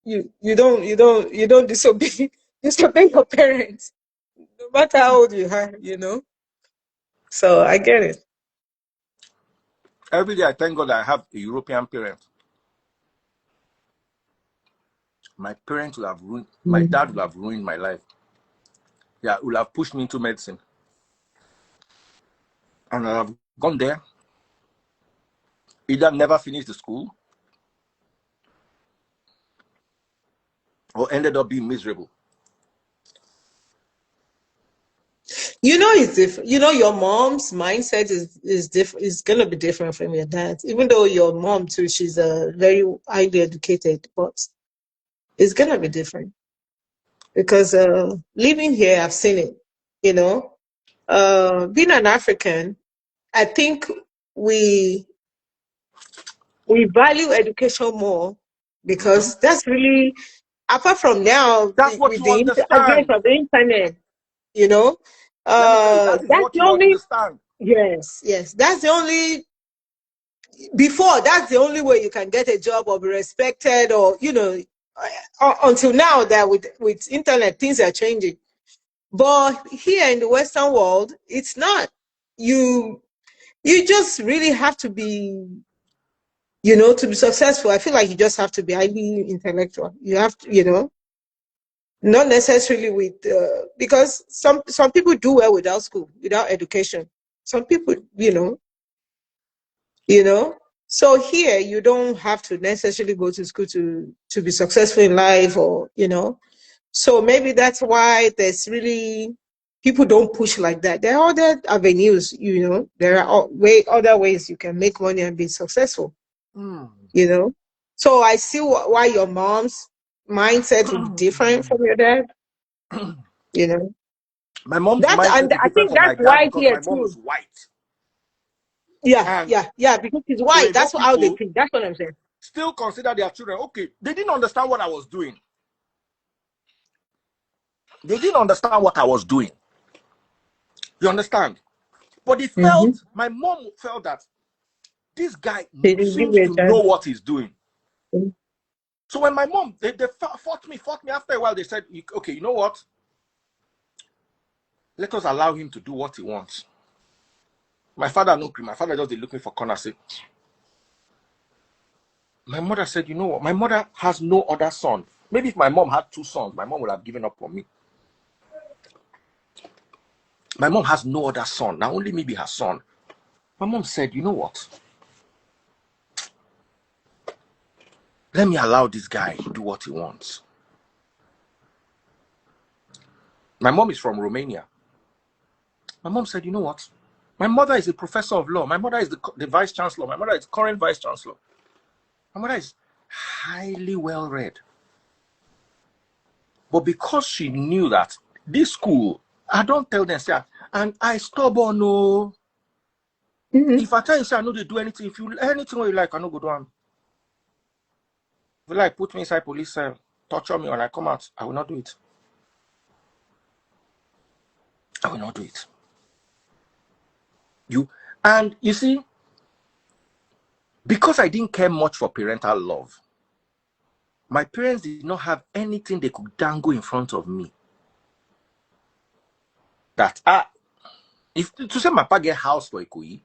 you don't disobey disobey your parents, no matter how old you are, you know. So I get it. Every day I thank God I have a European parent. My parents will have ruined, my Mm. dad will have ruined my life. Yeah, will have pushed me into medicine. And I have gone there, either never finished the school or ended up being miserable. You know, it's different. You know, your mom's mindset is different. Is gonna be different from your dad's. Even though your mom too, she's a very highly educated, but it's gonna be different because living here, I've seen it. You know, being an African, I think we we value education more because that's really apart from now That's what with you the advent understand. of the internet. You know, Let me tell you, that is that's what the you only. understand. Yes, that's the only. Before, that's the only way you can get a job or be respected, or you know, until now that with internet things are changing. But here in the Western world, it's not. You you just really have to be, you know, to be successful. I feel like you just have to be highly intellectual. You have to, you know, not necessarily with because some people do well without school, without education. Some people, you know. So here you don't have to necessarily go to school to be successful in life, or you know. So maybe that's why there's really people don't push like that. There are other avenues, you know. There are other ways you can make money and be successful, you know. So I see why your mom's mindset would be different from your dad, you know. My mom's That and mindset is I different think from my that's dad why because here my mom is too. white. Yeah, And yeah, yeah. Because it's to white. Igbo That's how they people, think. That's what I'm saying. still consider their children. Okay, they didn't understand what I was doing. They didn't understand what I was doing. You understand? But they Mm-hmm. felt, my mom felt that this guy Did you give seems it a to know chance? what he's doing. So when my mom, they fought me. After a while, they said, okay, you know what? Let us allow him to do what he wants. My father no agree. My father just look me for corner. Say, my mother said, you know what? My mother has no other son. Maybe if my mom had 2 sons, my mom would have given up on me. My mom has no other son. Now only maybe her son. My mom said, you know what? Let me allow this guy to do what he wants. My mom is from Romania. My mom said, you know what? My mother is a professor of law. My mother is the vice chancellor. My mother is current vice chancellor. My mother is highly well read. But because she knew that this school, I don't tell them, say, and I stubborn, no. If I tell you, say, I know they do anything, if you anything what you like, I know go do them. If you like, put me inside police cell, torture me, when I come out, I will not do it. I will not do it. And you see, because I didn't care much for parental love, my parents did not have anything they could dangle in front of me. That if to say my papa get house for Ikoyi,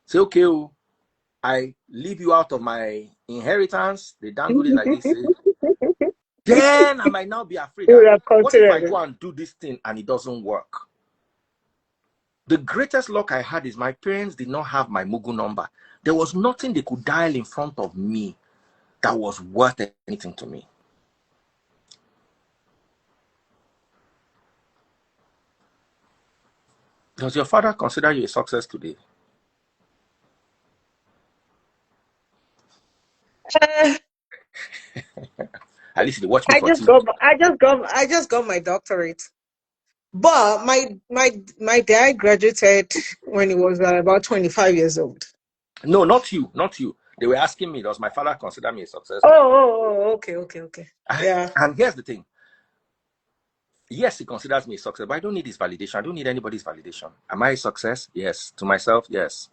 say okay, I leave you out of my inheritance. They dangle it like this. Then I might now be afraid You would that have what if I considered go it. and do this thing and it doesn't work? The greatest luck I had is my parents did not have my Mugu number. There was nothing they could dial in front of me that was worth anything to me. Does your father consider you a success today? At least they watch me for TV. I just got my doctorate. But my dad graduated when he was about 25 years old. No, not you, not you. They were asking me, does my father consider me a success today? Okay. Yeah. And here's the thing. Yes, he considers me a success, but I don't need his validation. I don't need anybody's validation. Am I a success? Yes. To myself, yes.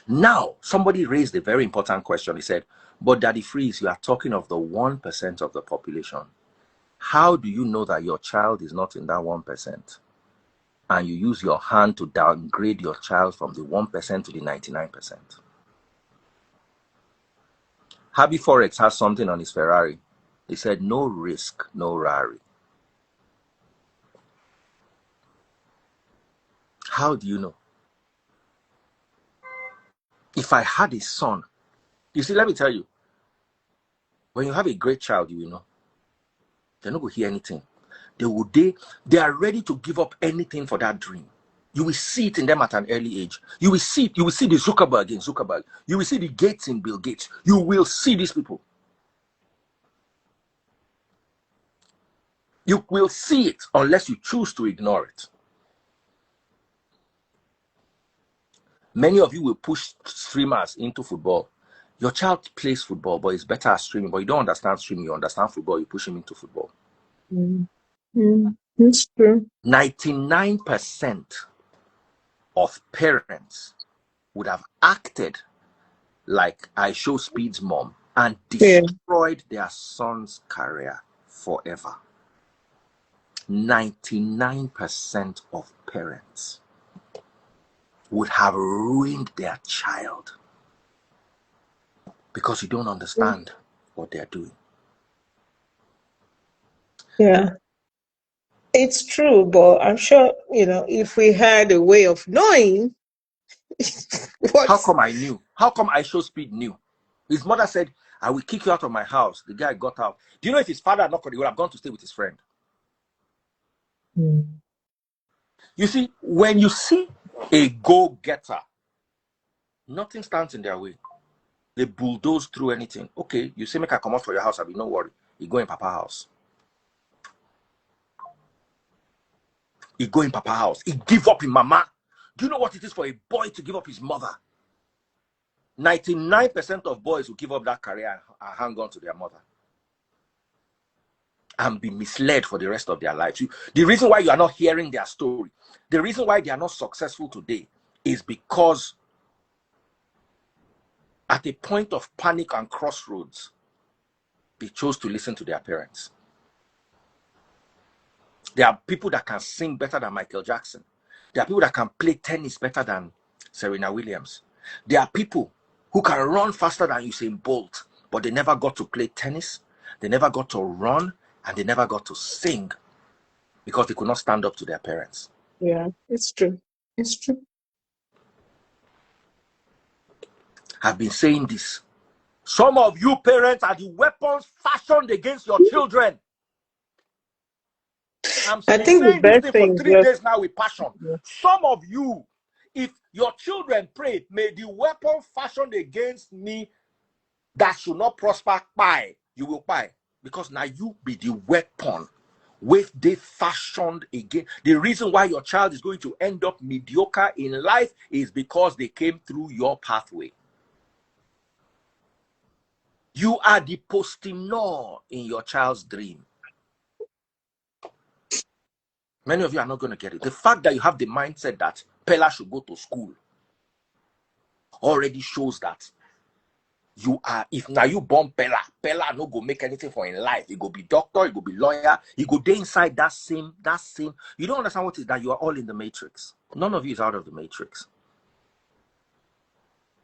Now, somebody raised a very important question. He said, but Daddy Freeze, you are talking of the 1% of the population. How do you know that your child is not in that 1%? And you use your hand to downgrade your child from the 1% to the 99%. Happy Forex has something on his Ferrari. He said, no risk, no Rari. How do you know? If I had a son, you see, let me tell you, when you have a great child, you will know. They're not going to hear anything. They are ready to give up anything for that dream. You will see it in them at an early age. You will see it. You will see the Zuckerberg in Zuckerberg. You will see the Gates in Bill Gates. You will see these people. You will see it unless you choose to ignore it. Many of you will push streamers into football. Your child plays football, but is better at streaming, but you don't understand streaming. You understand football, you push him into football. It's true. 99% of parents would have acted like I Show Speed's mom and Yeah. destroyed their son's career forever. 99% of parents would have ruined their child because you don't understand what they're doing. Yeah. It's true, but I'm sure, if we had a way of knowing How what's come I knew? How come I Show Speed knew? His mother said, I will kick you out of my house. The guy got out. Do you know if his father had not, he would have gone to stay with his friend? You see, when you see a go-getter, nothing stands in their way. They bulldoze through anything. Okay, you say, make I come out for your house, I be no worry. You go in Papa's house. He go in Papa's house. He give up his mama. Do you know what it is for a boy to give up his mother? 99% of boys will give up that career and hang on to their mother and be misled for the rest of their lives. The reason why you are not hearing their story, the reason why they are not successful today is because At a point of panic and crossroads, they chose to listen to their parents. There are people that can sing better than Michael Jackson. There are people that can play tennis better than Serena Williams. There are people who can run faster than Usain Bolt, but they never got to play tennis, they never got to run, and they never got to sing because they could not stand up to their parents. Yeah, it's true. It's true. I've been saying this. Some of you parents are the weapons fashioned against your children. I've I been think the saying this best thing for thing 3 just days now with passion. Some of you, if your children pray, may the weapon fashioned against me that should not prosper, buy, you will buy. Because now you be the weapon with they fashioned again. The reason why your child is going to end up mediocre in life is because they came through your pathway. You are the postimor in your child's dream. Many of you are not going to get it. The fact that you have the mindset that Pella should go to school already shows that you are, if now you born Pella no go make anything for in life. He go be doctor, he go be lawyer, he go day inside that same. You don't understand what is that you are all in the matrix. None of you is out of the matrix.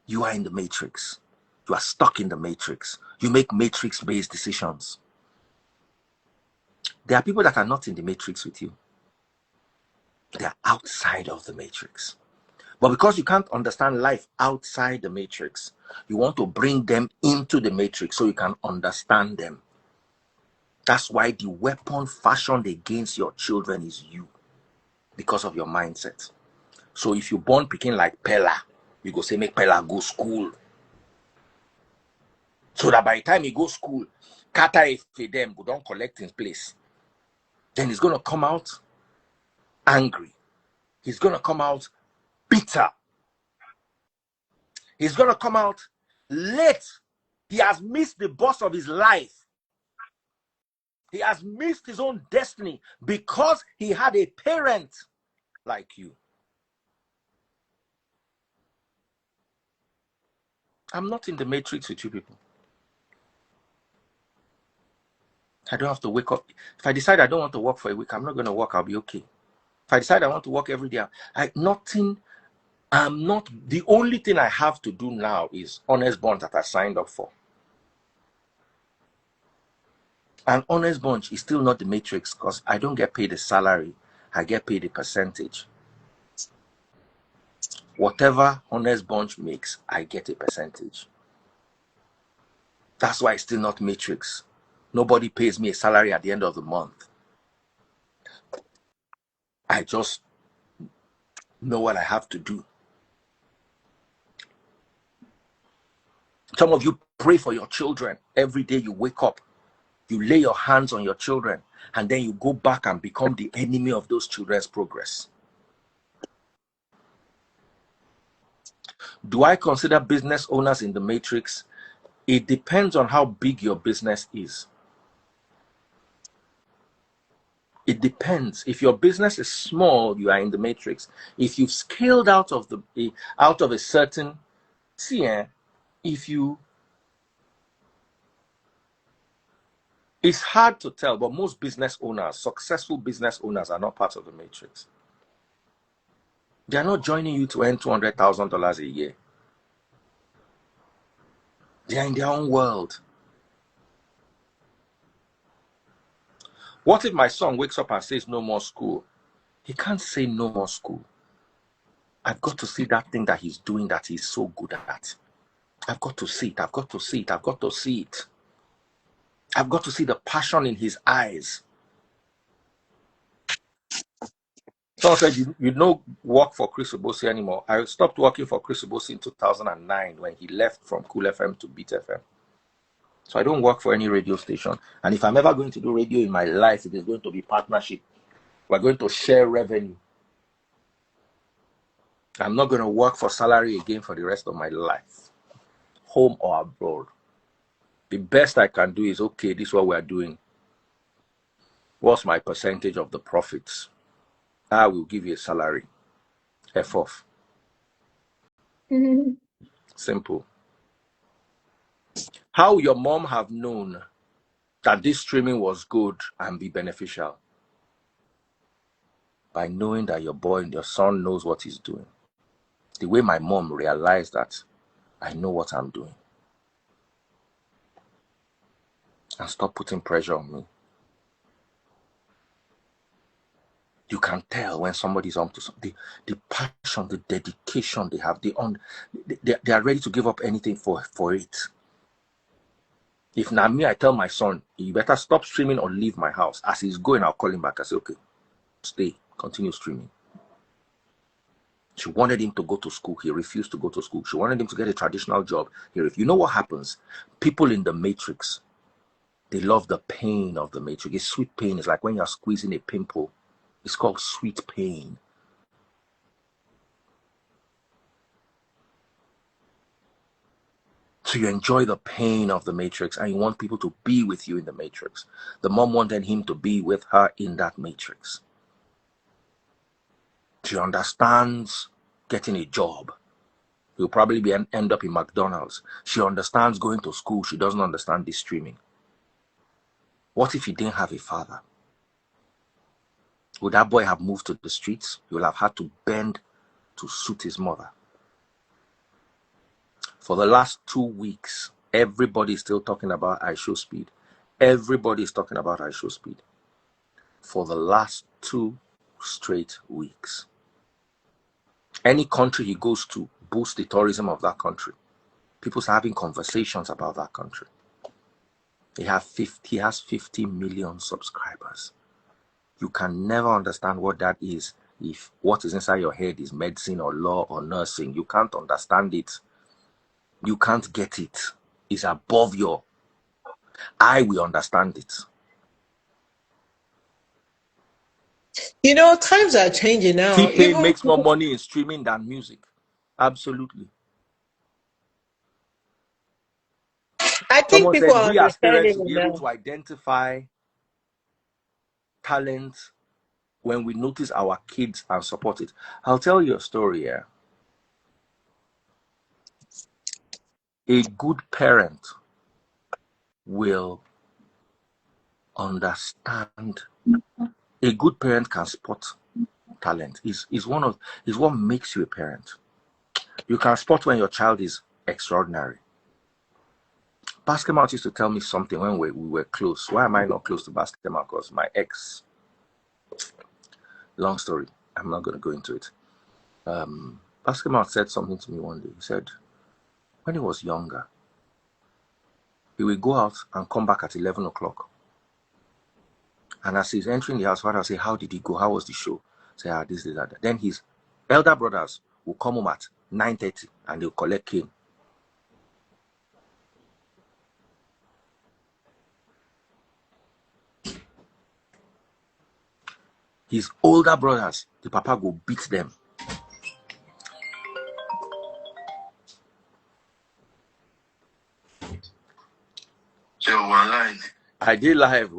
You are in the matrix. You are stuck in the matrix. You make matrix-based decisions. There are people that are not in the matrix with you. They are outside of the matrix. But because you can't understand life outside the matrix, you want to bring them into the matrix so you can understand them. That's why the weapon fashioned against your children is you, because of your mindset. So if you born picking like Pella, you go say make Pella go school. So that by the time he go school, Kata if them go don't collect his place. Then he's gonna come out angry. He's gonna come out bitter. He's gonna come out late. He has missed the boss of his life. He has missed his own destiny because he had a parent like you. I'm not in the matrix with you people. I don't have to wake up. If I decide I don't want to work for a week, I'm not going to work. I'll be okay. If I decide I want to work every day, I'm not, the only thing I have to do now is honest bond that I signed up for. And honest bunch is still not the matrix because I don't get paid a salary. I get paid a percentage. Whatever honest bunch makes, I get a percentage. That's why it's still not matrix. Nobody pays me a salary at the end of the month. I just know what I have to do. Some of you pray for your children. Every day you wake up, you lay your hands on your children, and then you go back and become the enemy of those children's progress. Do I consider business owners in the matrix? It depends on how big your business is. It depends. If your business is small, you are in the matrix. If you've scaled out of a certain, it's hard to tell, but most business owners, successful business owners, are not part of the matrix. They are not joining you to earn $200,000 a year. They are in their own world. What if my son wakes up and says no more school? He can't say no more school. I've got to see that thing that he's doing that he's so good at. I've got to see it. I've got to see it. I've got to see it. I've got to see the passion in his eyes. Someone said, you don't work for Chris Obosi anymore. I stopped working for Chris Obosi in 2009 when he left from Cool FM to Beat FM. So I don't work for any radio station. And if I'm ever going to do radio in my life, it is going to be partnership. We're going to share revenue. I'm not going to work for salary again for the rest of my life, home or abroad. The best I can do is, okay, this is what we're doing. What's my percentage of the profits? I will give you a salary. F off. Mhm. Simple. How would your mom have known that this streaming was good and be beneficial? By knowing that your son knows what he's doing. The way my mom realized that I know what I'm doing. And stop putting pressure on me. You can tell when somebody's on to something. The passion, the dedication they have, they are ready to give up anything for it. If now me, I tell my son, you better stop streaming or leave my house. As he's going, I'll call him back. I say, okay, stay, continue streaming. She wanted him to go to school. He refused to go to school. She wanted him to get a traditional job. You know what happens? People in the matrix, they love the pain of the matrix. It's sweet pain. It's like when you're squeezing a pimple. It's called sweet pain. So you enjoy the pain of the matrix and you want people to be with you in the matrix. The mom wanted him to be with her in that matrix. She understands getting a job. He'll probably end up in McDonald's. She understands going to school. She doesn't understand this streaming. What if he didn't have a father? Would that boy have moved to the streets? He would have had to bend to suit his mother. For the last 2 weeks, everybody is still talking about I Show Speed. Everybody is talking about I Show Speed. For the last 2 straight weeks. Any country he goes to boosts the tourism of that country. People's having conversations about that country. He has 50 million subscribers. You can never understand what that is if what is inside your head is medicine or law or nursing. You can't understand it. You can't get it. It's above your... I will understand it. You know, times are changing now. T-Pain makes more money in streaming than music. Absolutely. I think Someone people said are we as parents understanding should it be able now. to identify talent when we notice our kids and support it. I'll tell you a story here. A good parent will understand. A good parent can spot talent. Is what makes you a parent. You can spot when your child is extraordinary. Basketball used to tell me something when we were close. Why am I not close to basketball? Because my ex, long story, I'm not going to go into it. Basketball said something to me one day. He said, when he was younger, he would go out and come back at 11 o'clock. And as he's entering the house, father will say, how did he go? How was the show? Say, this, that. Then his elder brothers will come home at 9:30 and they'll collect cane. His older brothers, the papa will beat them. So online. I did live.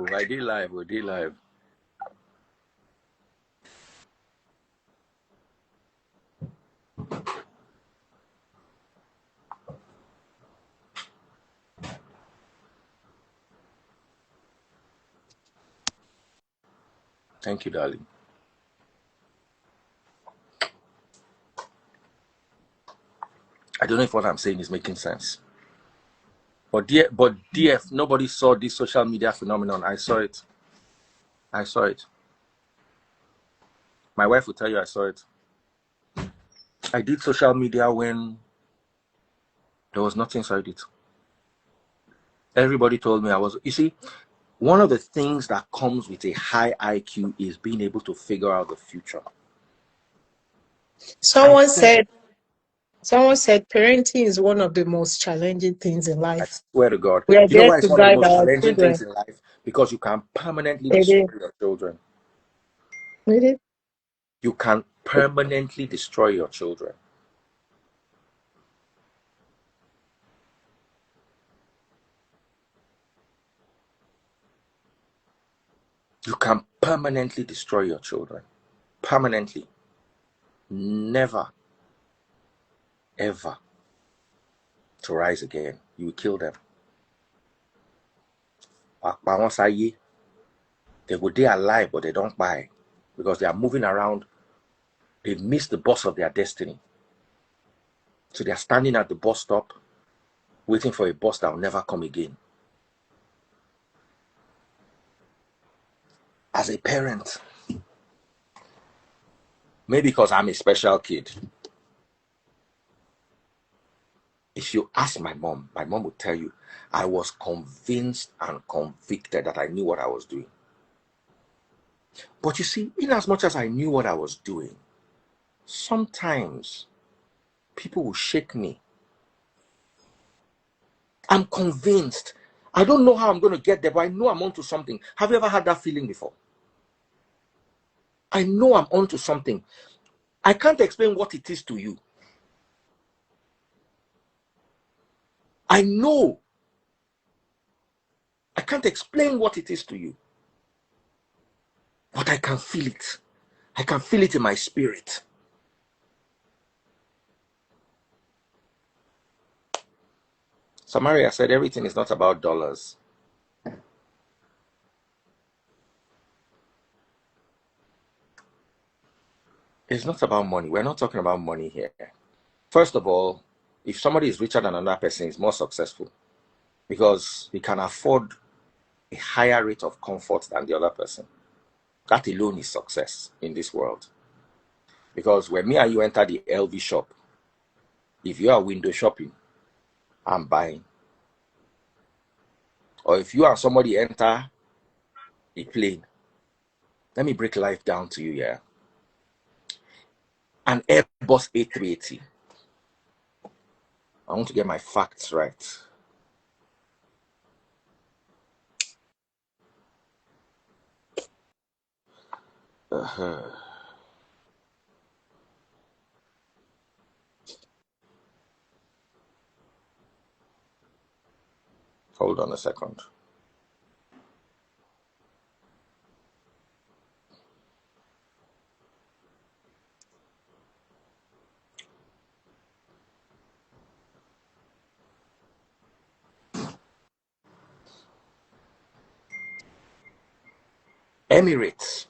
Thank you, darling. I don't know if what I'm saying is making sense. But DF, nobody saw this social media phenomenon. I saw it. My wife will tell you I saw it. I did social media when there was nothing inside it. Everybody told me I was... You see, one of the things that comes with a high IQ is being able to figure out the future. Someone said parenting is one of the most challenging things in I life. swear to God. We are You know there why it's to one of the guide most our challenging children. things in life? Because you can permanently It destroy is. your children. It is. You can permanently destroy your children. You can permanently destroy your children. Permanently. Never, ever to rise again. You will kill them. They go there alive, but they don't buy because they are moving around. They miss the bus of their destiny. So they are standing at the bus stop, waiting for a bus that will never come again. As a parent, maybe because I'm a special kid, if you ask my mom would tell you, I was convinced and convicted that I knew what I was doing. But you see, in as much as I knew what I was doing, sometimes people will shake me. I'm convinced. I don't know how I'm going to get there, but I know I'm onto something. Have you ever had that feeling before? I know I'm onto something. I can't explain what it is to you. I know. I can't explain what it is to you. But I can feel it. I can feel it in my spirit. Samaria said everything is not about dollars. It's not about money. We're not talking about money here. First of all, if somebody is richer than another person, is more successful because he can afford a higher rate of comfort than the other person. That alone is success in this world. Because when me and you enter the LV shop, if you are window shopping, I'm buying. Or if you and somebody enter a plane, let me break life down to you here. An Airbus A380. I want to get my facts right. Hold on a second. Emirates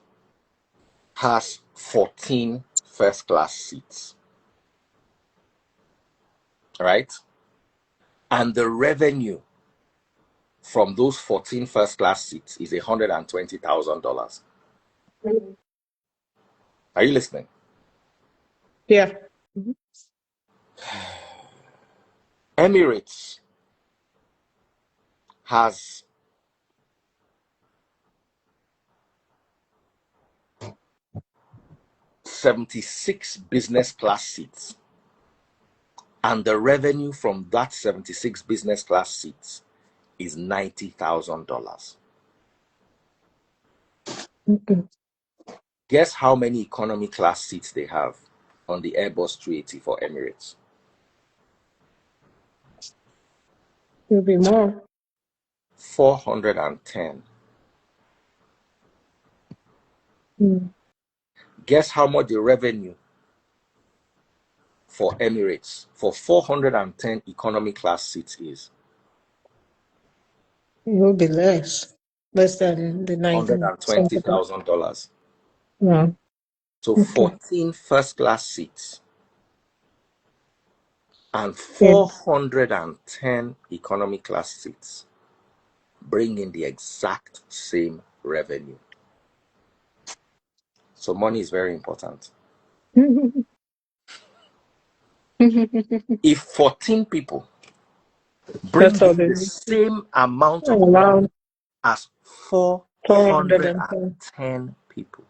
has 14 first class seats. Right? And the revenue from those 14 first class seats is $120,000. Are you listening? Yeah. Emirates has 76 business class seats, and the revenue from that 76 business class seats is $90,000. Guess how many economy class seats they have on the Airbus 380 for Emirates? It'll be more. 410. Mm. Guess how much the revenue for Emirates for 410 economy class seats is? It will be less. Less than the 19 something. $120,000. Yeah. So Okay. 14 first class seats and Yeah. 410 economy class seats bring in the exact same revenue. So money is very important. If 14 people bring That's all in they the need. same amount of money Around as 410. 410 people,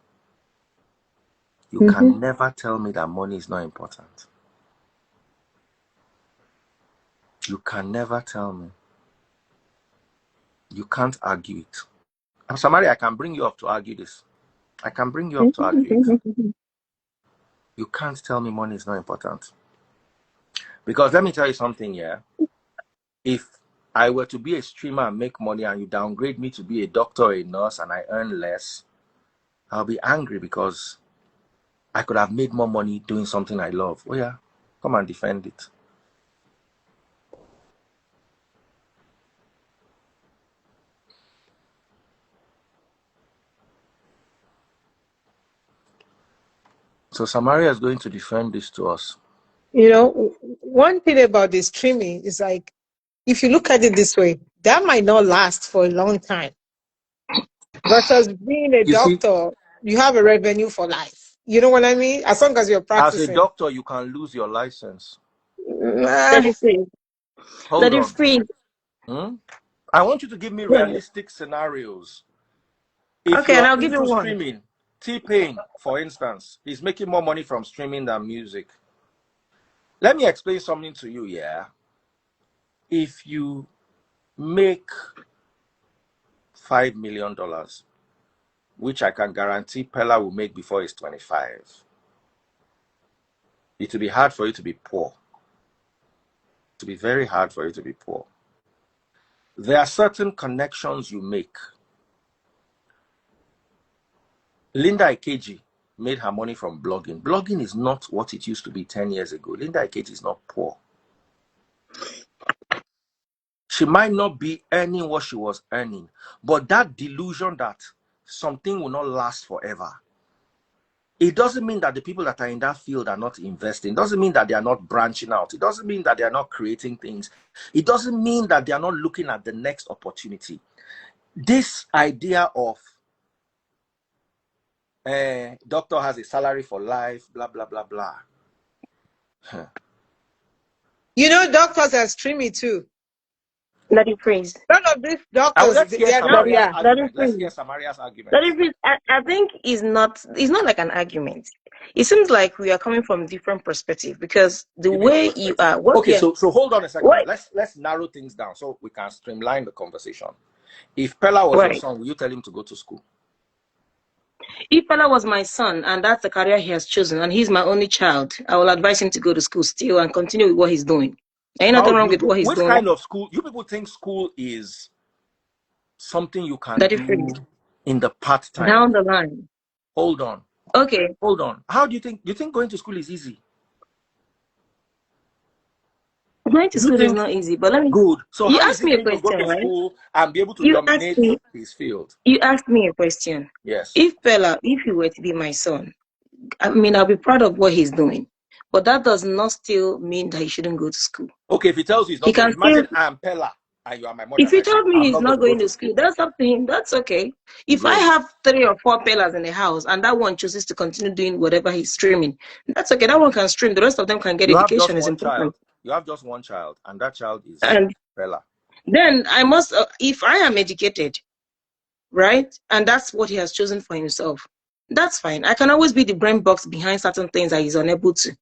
you Mm-hmm. can never tell me that money is not important. You can never tell me. You can't argue it. Samari, I can bring you up to argue this. I can bring you up to argue it. You can't tell me money is not important. Because let me tell you something here. If I were to be a streamer and make money and you downgrade me to be a doctor or a nurse and I earn less, I'll be angry because I could have made more money doing something I love. Oh yeah, come and defend it. So Samaria is going to defend this to us. You know, one thing about the streaming is like, if you look at it this way, that might not last for a long time. Versus being a You see, doctor, you have a revenue for life. You know what I mean? As long as you're as a practicing. doctor, you can lose your license. Nah, Daddy Freeze. Hold Daddy on. Freeze. Hmm? I want you to give me realistic scenarios. If Okay, you and are I'll give you into one. streaming, T-Pain, for instance, is making more money from streaming than music. Let me explain something to you, yeah? If you make $5 million, which I can guarantee Pella will make before he's 25, it will be hard for you to be poor. It will be very hard for you to be poor. There are certain connections you make. Linda Ikeji made her money from blogging. Blogging is not what it used to be 10 years ago. Linda Ikeji is not poor. She might not be earning what she was earning, but that delusion that something will not last forever, it doesn't mean that the people that are in that field are not investing. It doesn't mean that they are not branching out. It doesn't mean that they are not creating things. It doesn't mean that they are not looking at the next opportunity. This idea of doctor has a salary for life, blah, blah, blah, blah. you know, doctors are streaming too. Daddy Freeze. None of these And doctors, let's hear they are not, Samaria's yeah. Daddy argument. Let's hear Freeze. Samaria's argument. Daddy Freeze, I think it's not like an argument. It seems like we are coming from different perspective because the Give me your way you perspective. are, what Okay, we are, so hold on a second. what, Let's narrow things down so we can streamline the conversation. If Pella was your right. son, will you tell him to go to school? If Fela was my son and that's the career he has chosen and he's my only child, I will advise him to go to school still and continue with what he's doing. Ain't How nothing do wrong you with do? what he's Which doing. kind of school? You people think school is something you can Daddy do Freeze. in the part-time. Down the line. Hold on. Okay. Hold on. How do you think going to school is easy? Going to You school is think not easy, but let me, good. So you how is asked he me a going to go question, to right? school and be able to You asked dominate me, his field? you asked me a question. Yes. If Fela, if he were to be my son, I mean, I'll be proud of what he's doing, but that does not still mean that he shouldn't go to school. Okay, if he tells you he's He not going, can still, imagine I'm Pella and you are my mother if and he I say told me I'm he's not going not to go going to to school. school, that's up to him. That's okay. If I Good. have 3 or 4 pillars in the house and that one chooses to continue doing whatever he's streaming, that's okay. That one can stream. The rest of them can get You have just education. Is one important. child. You have just one child, and that child is And Pella. then I must, if I am educated, right, and that's what he has chosen for himself, that's fine. I can always be the brain box behind certain things that he's unable to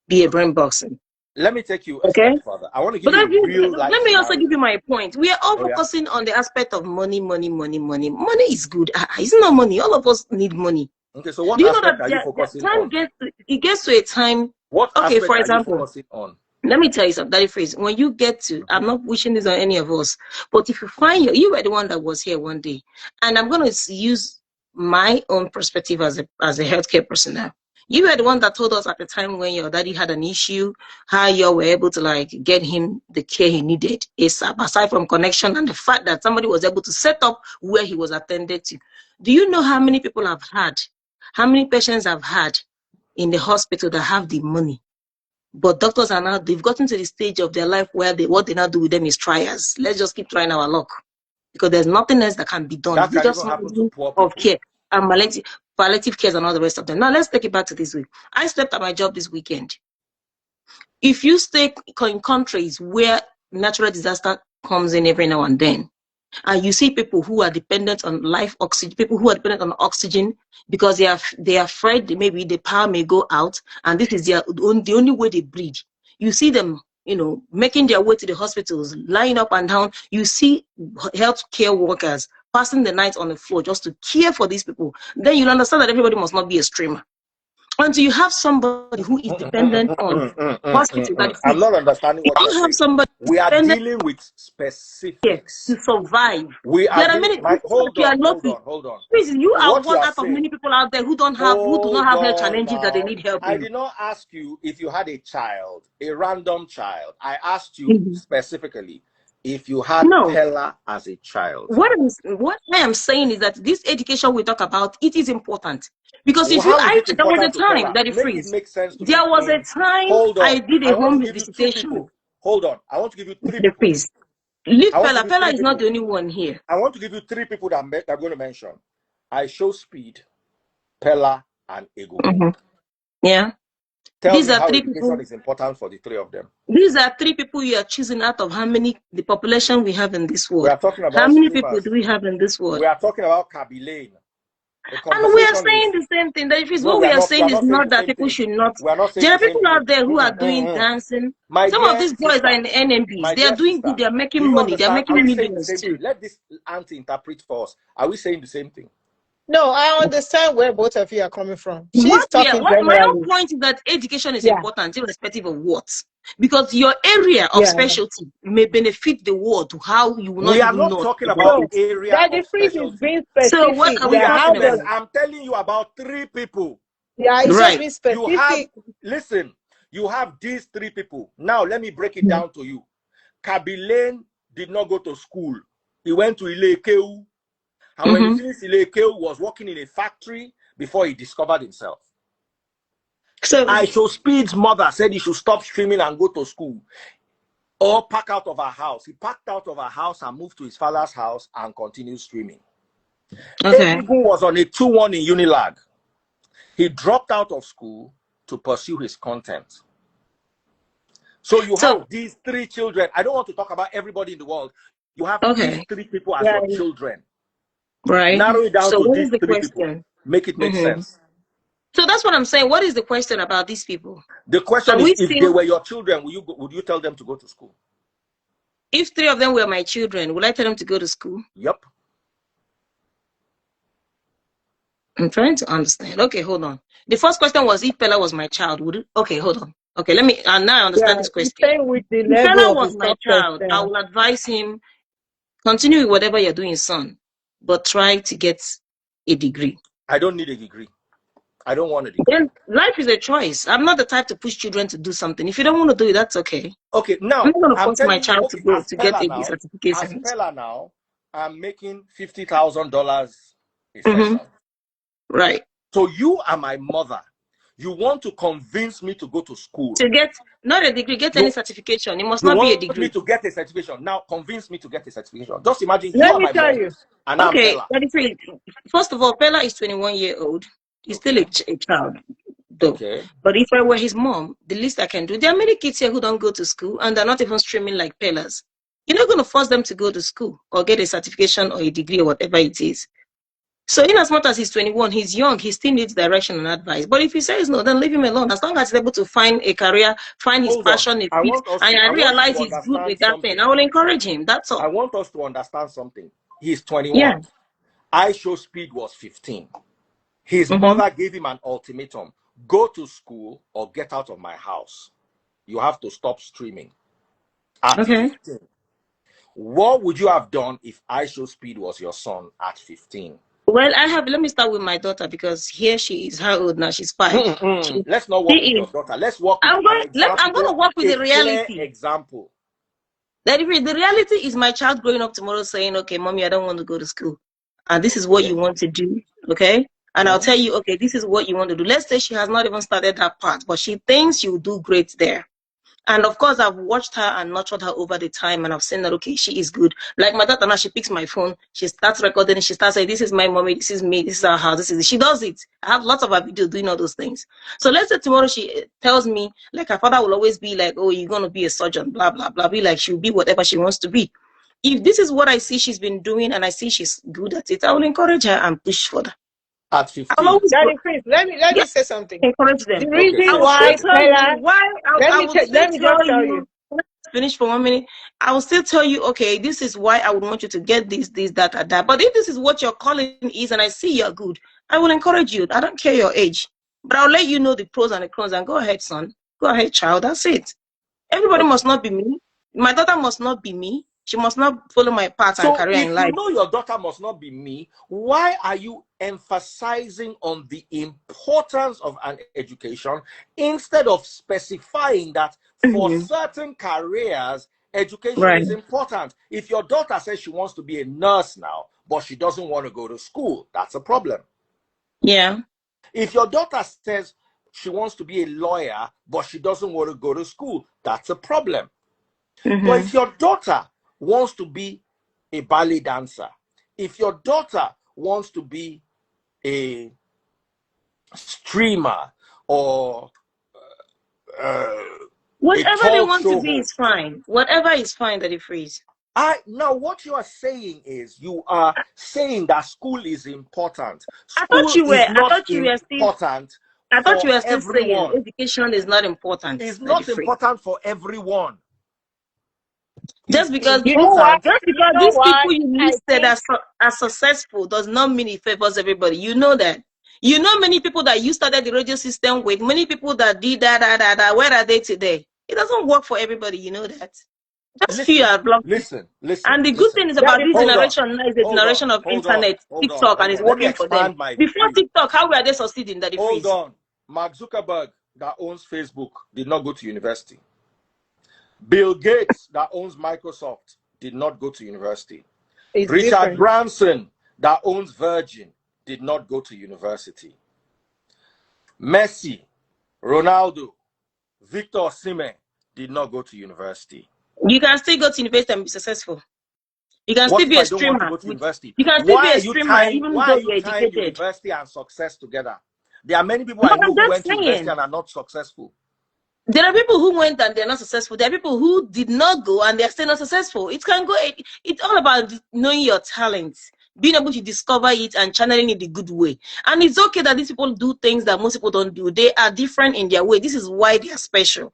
be a brain box in. Let me take you a Okay. step further. I want to give But you a real life let me also give scenario. you my point. We are all Oh yeah. focusing on the aspect of money, money, money, money. Money is good. It's not money. All of us need money. Okay, so what Do you know aspect that are you focusing time on? gets it gets to a time? What Okay, aspect for are you example, focusing on? let me tell you something. That phrase. When you get to, I'm not wishing this on any of us, but if you find you were the one that was here one day, and I'm going to use my own perspective as a healthcare personnel. You were the one that told us at the time when your daddy had an issue, how you were able to like get him the care he needed ASAP, aside from connection and the fact that somebody was able to set up where he was attended to. Do you know how many people have had, how many patients have had in the hospital that have the money? But doctors are now, they've gotten to the stage of their life where what they now do with them is trials. Let's just keep trying our luck because there's nothing else that can be done. That It's can just even happen to management poor of people. care and palliative cares and all the rest of them. Now, let's take it back to this week. I slept at my job this weekend. If you stay in countries where natural disaster comes in every now and then, and you see people who are dependent on life oxygen, people who are dependent on oxygen because they are afraid that maybe the power may go out, and this is the only way they breathe. You see them, making their way to the hospitals, lying up and down. You see healthcare workers passing the night on the floor just to care for these people. Then you'll understand that everybody must not be a streamer. Until you have somebody who is dependent on hospital, that is I'm free. not understanding If what you're you have saying. somebody We are dependent dealing with here specifics. to survive. We are There are dealing. many, if Hold you are on, hold lucky, on, hold on. please, you are What you one are out of saying. many people out there who do not Hold have health on challenges that they now. need help I in. did not ask you if you had a child, a random child. I asked you Mhm. specifically if you had No. Pella as a child. What I am saying is that this education we talk about, it is important. Because if you, How is it there was a important to time Pella? that it Make it freeze. make sense to me. There was a time Hold I on. did I a want home to give you 2 visitation. people. Hold on. I want to give you 3 The people. freeze. Leave I want to Pella. give you Pella 3 is not people. the only one here. I want to give you 3 people that I'm going to mention. I show Speed, Pella, and Ego. Mm-hmm. Yeah. Tell These me are how 3 education people. is important for the 3 of them. These are 3 people you are choosing out of how many, the population we have in this We world. are talking How about many people streamers. do we have in this world? We are talking about Kaby Lane. The And we are conversation saying is the same thing. That is no, what we we are are not. We saying are is not saying not the that same people thing. should not. We are not saying There are the same people out thing. there who are doing dancing. My Some of dear these boys sister, are in NMBs. my They are dear doing sister, good. They are do making you money. They are understand? Are making we saying the millions same too. thing? Let this auntie interpret for us. Are we saying the same thing? No, I understand where both of you are coming from. She's What talking my own generally. point is that education is Yeah, important, irrespective of what. Because your area of yeah. specialty may benefit the world to how you will not We are even not know talking about about So it. area Daddy of Freeze is specialty. being So what specific. are we We That are how talking does yes, about? I'm telling you about 3 people. yeah, it's just Right. being You have specific. listen, you have these 3 people. Now let me break it Mhm. down to you. Kaby Lane did not go to school. He went to Ilekeu. And when he finished Ilekeu, was working in a factory before he discovered himself. So I Show Speed's mother said he should stop streaming and go to school or pack out of her house. He packed out of her house and moved to his father's house and continued streaming. okay. Egungun was on a 2-1 in Unilag. He dropped out of school to pursue his content. So you So have these 3 children. I don't want to talk about everybody in the world. You have these okay. 3 people as Yeah. your children. Right. Narrow it down So to what these is the 3 people. question? Make it make sense. So that's what I'm saying. What is the question about these people? The question Are is, we if they still, were your children, would you tell them to go to school? if 3 of them were my children, would I tell them to go to school? Yep. I'm trying to understand. Okay, hold on. The first question was if Pella was my child, would it? Okay, hold on. Okay, let me, and now I understand Yeah, this he's question. saying with the If level Pella of was his my success. child, I will advise him, continue with whatever you're doing, son, but try to get a degree. I don't need a degree. I don't want a degree. Then life is a choice. I'm not the type to push children to do something. If you don't want to do it, that's okay. Okay, I'm now not going to I'm force my telling you, child to okay, go to get a as certification. Pella now, I'm making $50,000 a Mm-hmm. session. Right. So you are my mother. You want to convince me to go to school. To get not a degree, get any certification. It must You not be a want degree. me to get a certification. Now convince me to get a certification. Just imagine Let you are me my tell mom you. and I'm Okay, Pella. first of all, Pella is 21-year-old. He's still Okay. a child, though. Okay. But if I were his mom, the least I can do. There are many kids here who don't go to school and they're not even streaming like Pella's. You're not going to force them to go to school or get a certification or a degree or whatever it is. So in as much as he's 21, he's young, he still needs direction and advice. But if he says no, then leave him alone. As long as he's able to find a career, find his Hold on. passion, a I fit, want and I you realize to he's good understand with that thing, something. I will encourage him. That's all. I want us to understand something. He's 21. Yeah. I Show Speed was 15. His mother gave him an ultimatum. Go to school or get out of my house. You have to stop streaming. At 15. What would you have done if I Show Speed was your son at 15? Well, let me start with my daughter because here she is. How old now? She's 5. Let's not work with your daughter. Let's work with an example. I'm going to work with A the clear reality. example. The reality is my child growing up tomorrow saying, okay, mommy, I don't want to go to school. And this is what you want to do. Okay. And I'll tell you, okay, this is what you want to do. Let's say she has not even started that part, but she thinks you'll do great there. And of course, I've watched her and nurtured her over the time, and I've seen that, okay, she is good. Like my daughter now, she picks my phone, she starts recording, she starts saying, this is my mommy, this is me, this is our house, this is it. She does it. I have lots of her videos doing all those things. So let's say tomorrow she tells me, like her father will always be like, oh, you're going to be a surgeon, blah, blah, blah. Be like, she'll be whatever she wants to be. If this is what I see she's been doing and I see she's good at it, I will encourage her and push for that. At I'll 15. always Daddy Chris, let me say something. encourage them. The reason I will why still tell Pella, you why. I will still let me just tell tell you. you. Let's finish for 1 minute. I will still tell you, okay, this is why I would want you to get this, that, and that. But if this is what your calling is, and I see you're good, I will encourage you. I don't care your age, but I'll let you know the pros and the cons. And go ahead, son. Go ahead, child. That's it. Everybody must not be me. My daughter must not be me. She must not follow my path and So career in if life. you know your daughter must not be me, why are you emphasizing on the importance of an education instead of specifying that for certain careers, Education Right. is important. If your daughter says she wants to be a nurse now, but she doesn't want to go to school, that's a problem. Yeah. If your daughter says she wants to be a lawyer, but she doesn't want to go to school, that's a problem. But if your daughter wants to be a ballet dancer, if your daughter wants to be a streamer or a Whatever they talk want to show be is host, fine. Whatever is fine, Daddy Freeze. now what you are saying is you are saying that school is important. I thought School you were. is I not thought you were still. important I thought for you were still saying everyone. education is not important, It's Daddy not Freeze. important for everyone. Just It's because You know why? important. just You because know these why? people you I listed think are successful does not mean it favors everybody. You know that. You know many people that you started the radio system with, many people that did that. Where are they today? It doesn't work for everybody. You know that. Just few Listen, are blocked. listen, listen, And the good listen. thing is about this Hold on, generation now is the hold on, generation of hold on, internet, hold on, TikTok, and hold it's on. Let me working for them. expand my Before view. TikTok, how were they succeeding, Daddy Hold Freeze? on. Mark Zuckerberg, that owns Facebook, did not go to university. Bill Gates, that owns Microsoft, did not go to university. it's Richard different. Branson, that owns Virgin, did not go to university. Messi, Ronaldo, Victor Osimhen did not go to university. You can still go to university and be successful. You can What still if be a I don't want to streamer. go to university? You can still be Why a are you streamer tying even though you're educated. university and success together? There are many people I But know I'm who just went to university saying, and are not successful. there are people who went and they're not successful. There are people who did not go and they're still not successful. It can go. It's all about knowing your talents, being able to discover it and channeling it the good way. And it's okay that these people do things that most people don't do. They are different in their way. This is why they are special.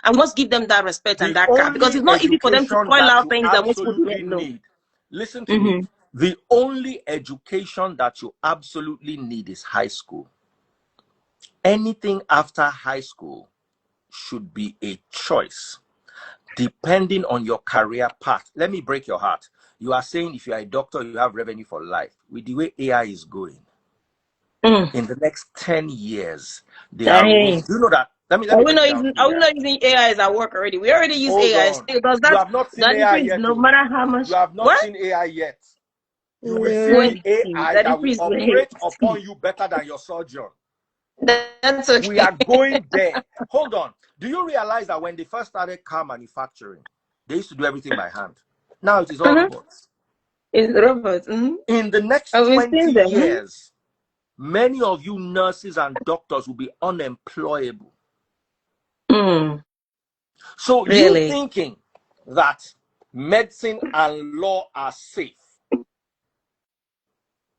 And we must give them that respect and The that care because only it's not easy for them to education call that out you things that most people do not absolutely know. need, listen to me, the only education that you absolutely need is high school. Anything after high school should be a choice depending on your career path. Let me break your heart. You are saying if you are a doctor, you have revenue for life. With the way AI is going, in the next 10 years, there are Hey. rooms. Do you know that? Let me Are we break it not down using to you. AI as at work already? We already use Hold AI. on. Still, does You that have not seen that AI increase yet, no though. matter how much? You have not What? seen AI yet. You will see Yeah. the Wait, AI that that will increase operate upon you better than your surgeon. That's We okay. are going there. Hold on. Do you realize that when they first started car manufacturing, they used to do everything by hand? Now it is all robots. It's robots. In the next I've been 20 seeing them. years, many of you nurses and doctors will be unemployable. So you Really? thinking that medicine and law are safe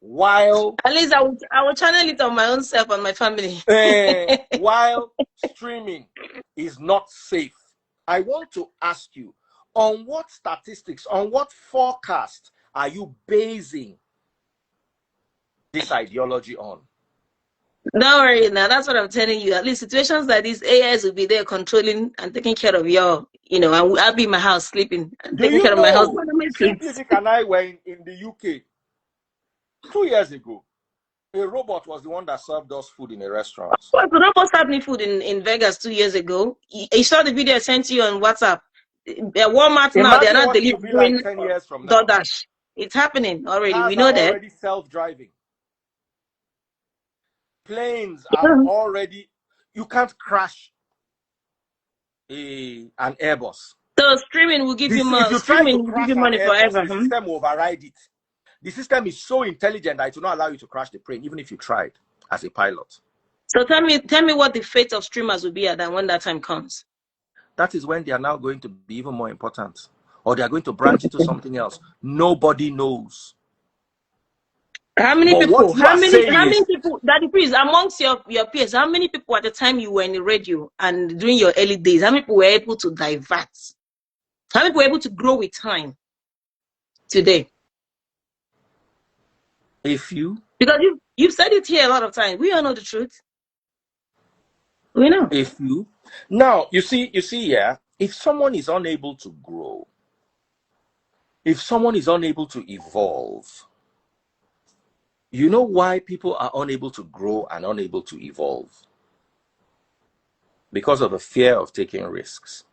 while At least I will channel it on my own self and my family. while streaming is not safe. I want to ask you, on what statistics, on what forecast are you basing this ideology on? Don't worry now. That's what I'm telling you. At least situations like these, AIs will be there controlling and taking care of your, and I'll be in my house sleeping and Do taking care you of my know husband and my Simply kids. Dick and I were in the UK 2 years ago? A robot was the one that served us food in a restaurant. Well, the robot served me food in Vegas 2 years ago. You saw the video I sent you on WhatsApp. Walmart now, they're Imagine not what it will be like delivering 10 years from now. DoorDash. It's happening already. We Cars are know that. already self-driving. Planes are already, you can't crash an Airbus. So streaming will give you If more. you try to Streaming will give crash you an money Airbus, forever. the system will override it. The system is so intelligent that it will not allow you to crash the plane, even if you tried as a pilot. So tell me what the fate of streamers will be at when that time comes. That is when they are now going to be even more important, or they are going to branch into something else. Nobody knows. How many But people? what you are saying How many is, people? That is amongst your peers. How many people at the time you were in the radio and during your early days? How many people were able to divert? How many people were able to grow with time today? if you, Because you've said it here a lot of times. We all know the truth. We know. if you, now you see, yeah, if someone is unable to grow, if someone is unable to evolve, you know why people are unable to grow and unable to evolve? Because of the fear of taking risks.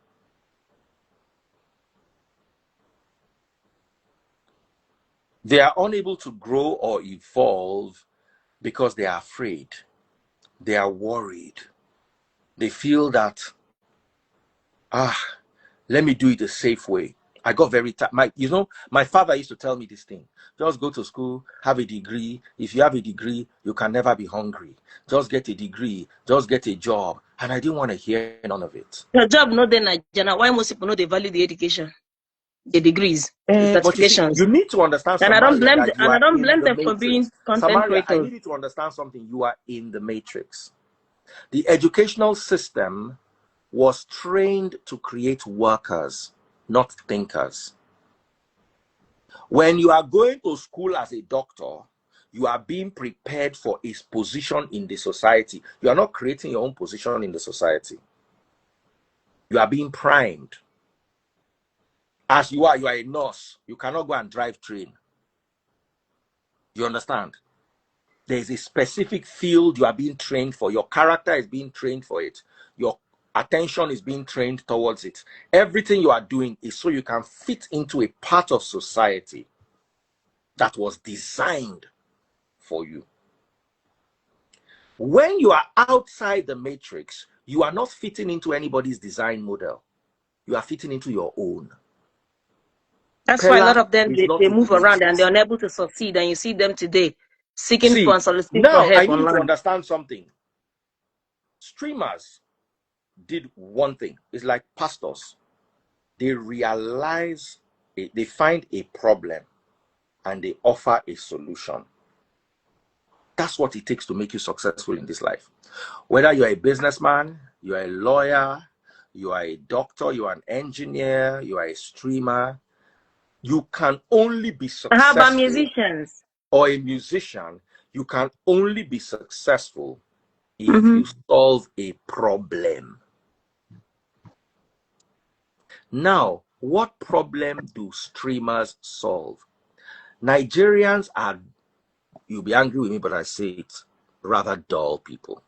They are unable to grow or evolve because they are afraid. They are worried. They feel that, let me do it a safe way. I got very my father used to tell me this thing. Just go to school, have a degree. If you have a degree, you can never be hungry. Just get a degree, just get a job. And I didn't want to hear none of it. Your job not then Nigeria. Why most people know they value the education, the degrees, the But you see, certifications. you need to understand, And I don't Samaria, blame that you and I are don't in blame the them for being matrix. content Samaria, I creators. need you to understand something. You are in the matrix. The educational system was trained to create workers, not thinkers. When you are going to school as a doctor, you are being prepared for his position in the society. You are not creating your own position in the society. You are being primed. As you are a nurse. You cannot go and drive train. You understand? There is a specific field you are being trained for. Your character is being trained for it. Your attention is being trained towards it. Everything you are doing is so you can fit into a part of society that was designed for you. When you are outside the matrix, you are not fitting into anybody's design model. You are fitting into your own. That's why a lot Pella of them is not they in the move around and matrix. they're unable to succeed. And you see them today seeking for See, and soliciting for now I help need you to online. understand something. Streamers did one thing. It's like pastors. They realize, they find a problem and they offer a solution. That's what it takes to make you successful in this life. Whether you're a businessman, you're a lawyer, you are a doctor, you are an engineer, you are a streamer, you can only be successful. How about musicians? Or a musician, you can only be successful if you solve a problem. Now, what problem do streamers solve? Nigerians are, you'll be angry with me, but I say it, rather dull people.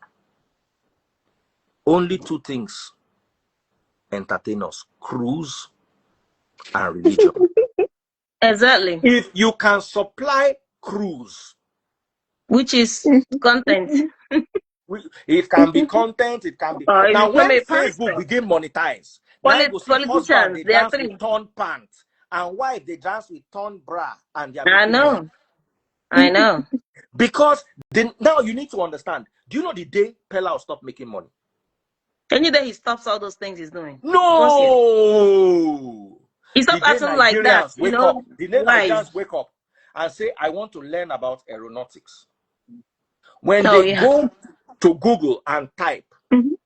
Only two things entertain us: cruise and religion. Exactly. If you can supply cruise, Which is content. it can be content, it can be. Or you Now, become when a Facebook pastor. begin monetize, now you go see husband, Politicians, they they are dance with three. torn pants, and wife, they dance with torn bra, and they are I making money. know. I know. Because now you need to understand, do you know the day Pella will stop making money? Any day he stops all those things he's doing. Of course, yes. No! He The stopped day acting like that, Nigerians wake up, the day wise. Nigerians wake up and say, I want to learn about aeronautics. When Oh, they yeah. go to Google and type, Mhm.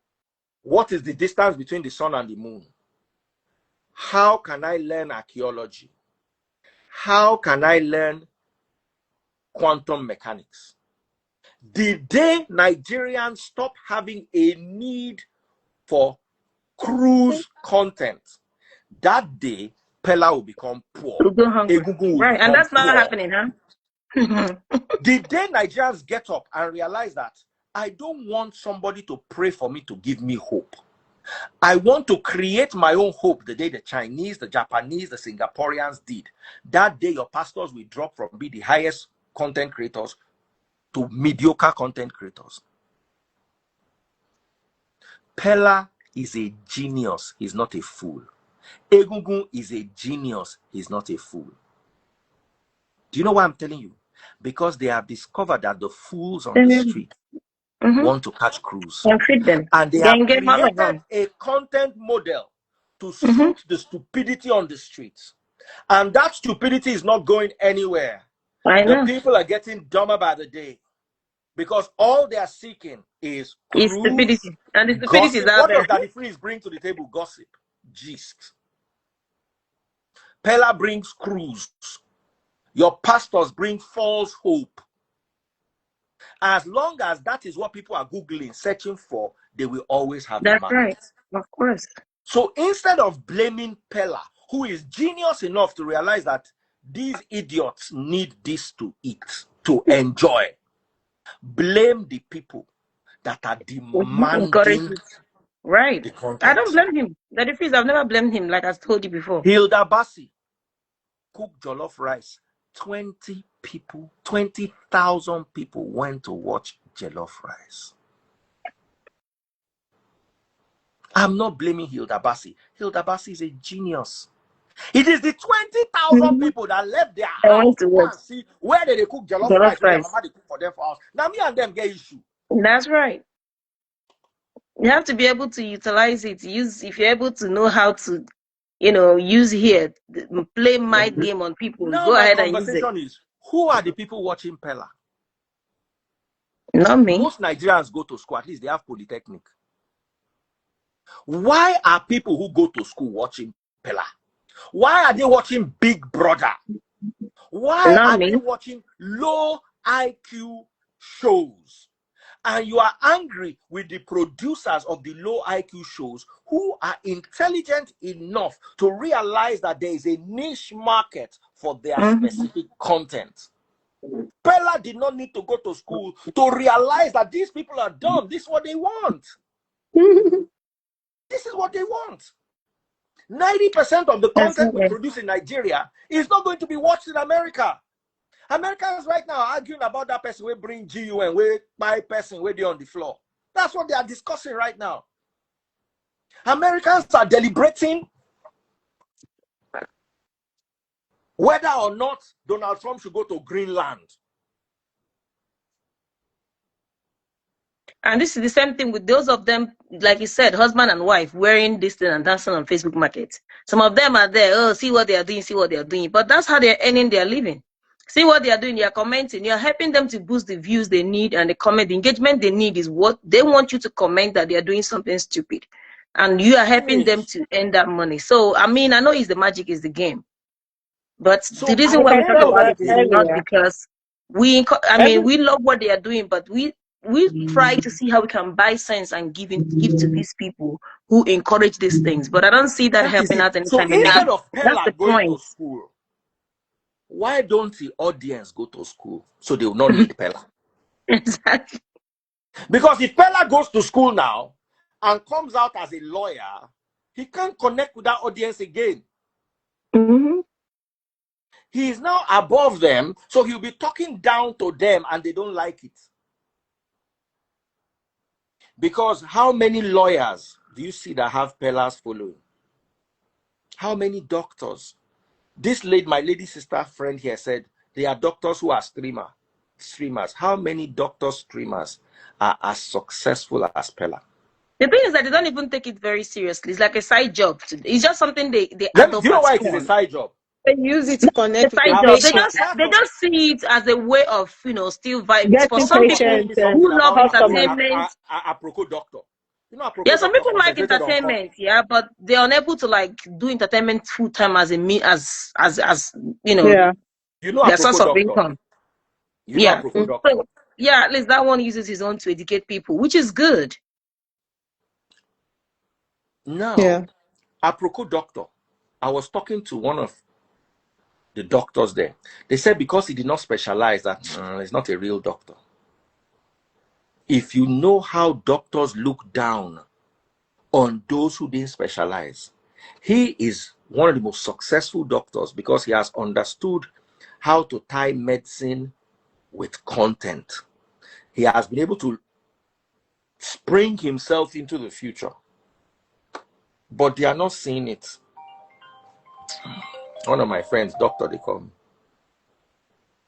what is the distance between the sun and the moon? How can I learn archaeology? How can I learn quantum mechanics? The day Nigerians stop having a need for cruise content, that day Pella will become poor. To go hungry. Egungun will Right. And become that's not poor. happening, huh? The day Nigerians get up and realize that I don't want somebody to pray for me to give me hope. I want to create my own hope the day the Chinese, the Japanese, the Singaporeans did. That day, your pastors will drop from being the highest content creators to mediocre content creators. Pella is a genius. He's not a fool. Egungun is a genius. He's not a fool. Do you know why I'm telling you? Because they have discovered that the fools on the street want to catch cruise. And feed them. And they have created a content model to suit the stupidity on the streets. And that stupidity is not going anywhere. I know. The people are getting dumber by the day. Because all they are seeking is cruise, stupidity. And the stupidity gossip. is out What there. does Daddy Freeze bring to the table? Gossip. Gist. Pella brings cruise. Your pastors bring false hope. As long as that is what people are Googling, searching for, they will always have the market. Right. Of course. So instead of blaming Pella, who is genius enough to realize that these idiots need this to eat, to enjoy, blame the people that are demanding right. the content. I don't blame him. Daddy Freeze, I've never blamed him, like I told you before. Hilda Bassi cook jollof rice 20 people, 20,000 people went to watch Jollof Rice. I'm not blaming Hilda Bassi. Hilda Bassi is a genius. It is the 20,000 people that left their I house want to to go watch and see where they cook jollof jollof rice with their rice. mama they cook for them for house. Now me and them get issue. That's right. You have to be able to utilize it. Use if you're able to know how to, use here, play mind game on people. Now Go my ahead and use it. conversation is, who are the people watching Pella? Not me. Most Nigerians go to school, at least they have polytechnic. Why are people who go to school watching Pella? Why are they watching Big Brother? Why Not are they me. watching low IQ shows? And you are angry with the producers of the low IQ shows who are intelligent enough to realize that there is a niche market for their specific content. Pella did not need to go to school to realize that these people are dumb. This is what they want. This is what they want. 90% of the content we produce in Nigeria is not going to be watched in America. Americans right now are arguing about that person will bring GUN, will buy person where they're on the floor. That's what they are discussing right now. Americans are deliberating whether or not Donald Trump should go to Greenland. And this is the same thing with those of them, like you said, husband and wife wearing this thing and dancing on Facebook Market. Some of them are there, oh, see what they are doing, see what they are doing. But that's how they're earning their living. See what they are doing, you're commenting, you're helping them to boost the views they need and the comment, the engagement they need is what they want you to comment that they are doing something stupid. And you are helping them to earn that money. So, I mean, I know the magic is the game. But the reason why we talk about it is not because we love what they are doing, but we try to see how we can buy sense and give to these people who encourage these things. But I don't see that helping out So anytime. instead of That's Pella the going point. to school, why don't the audience go to school so they will not need Pella? Exactly. Because if Pella goes to school now and comes out as a lawyer, he can't connect with that audience again. He is now above them, so he'll be talking down to them and they don't like it. Because how many lawyers do you see that have Pella's following? How many doctors? My lady sister friend here said they are doctors who are streamers. How many doctors streamers are as successful as Pella? The thing is that they don't even take it very seriously. It's like a side job. It's just something they add up Do you know as why it is a fun. side job? They use it to The connect with side their job. patients. They just see it as a way of still vibes. For Getting some Someone people told me patients and something who love about customers. entertainment. a Proco doctor. You know, a Yeah, Proco some doctor people like concentrated on entertainment, yeah, but they're unable to do entertainment full time as Yeah. You know a their source Proco of doctor. income. You know a Yeah. Proco doctor. So yeah, at least that one uses his own to educate people, which is good. Now, a Proco doctor, I was talking to one of the doctors there. They said because he did not specialize, that he's not a real doctor. If you know how doctors look down on those who didn't specialize, he is one of the most successful doctors because he has understood how to tie medicine with content. He has been able to spring himself into the future, but they are not seeing it. One of my friends, doctor, they call me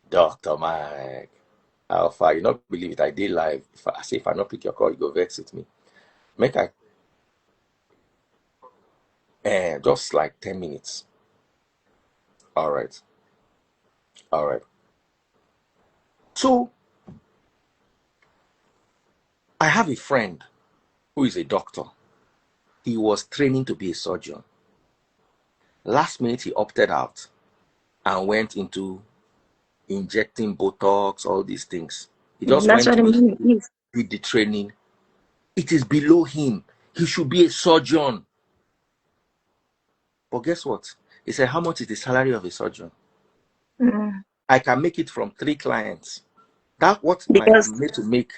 Dr. Mike Alpha. You not believe it? I did live. If I not pick your call, you go vex with me. Make I just like 10 minutes. All right. So I have a friend who is a doctor. He was training to be a surgeon. Last minute, he opted out and went into injecting Botox, all these things. He just That's went what to I it, mean. did the training. It is below him. He should be a surgeon. But guess what? He said, how much is the salary of a surgeon? I can make it from 3 clients. That's what I'm made to make.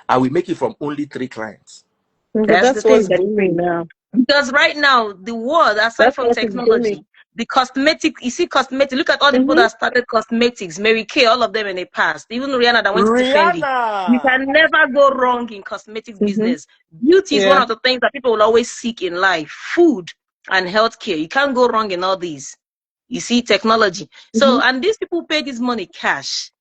I will make it from only 3 clients. That's the That's what's thing. booming now. Because right now, the world, aside That's from what is booming. technology, The cosmetic, you see, cosmetic. Look at all the people that started cosmetics. Mary Kay, all of them in the past. Even Rihanna that went to Fendi. You Rihanna. can never go wrong in cosmetics business. Beauty is one Yeah. of the things that people will always seek in life. Food and healthcare. You can't go wrong in all these. You see, technology. So, and these people pay this money cash.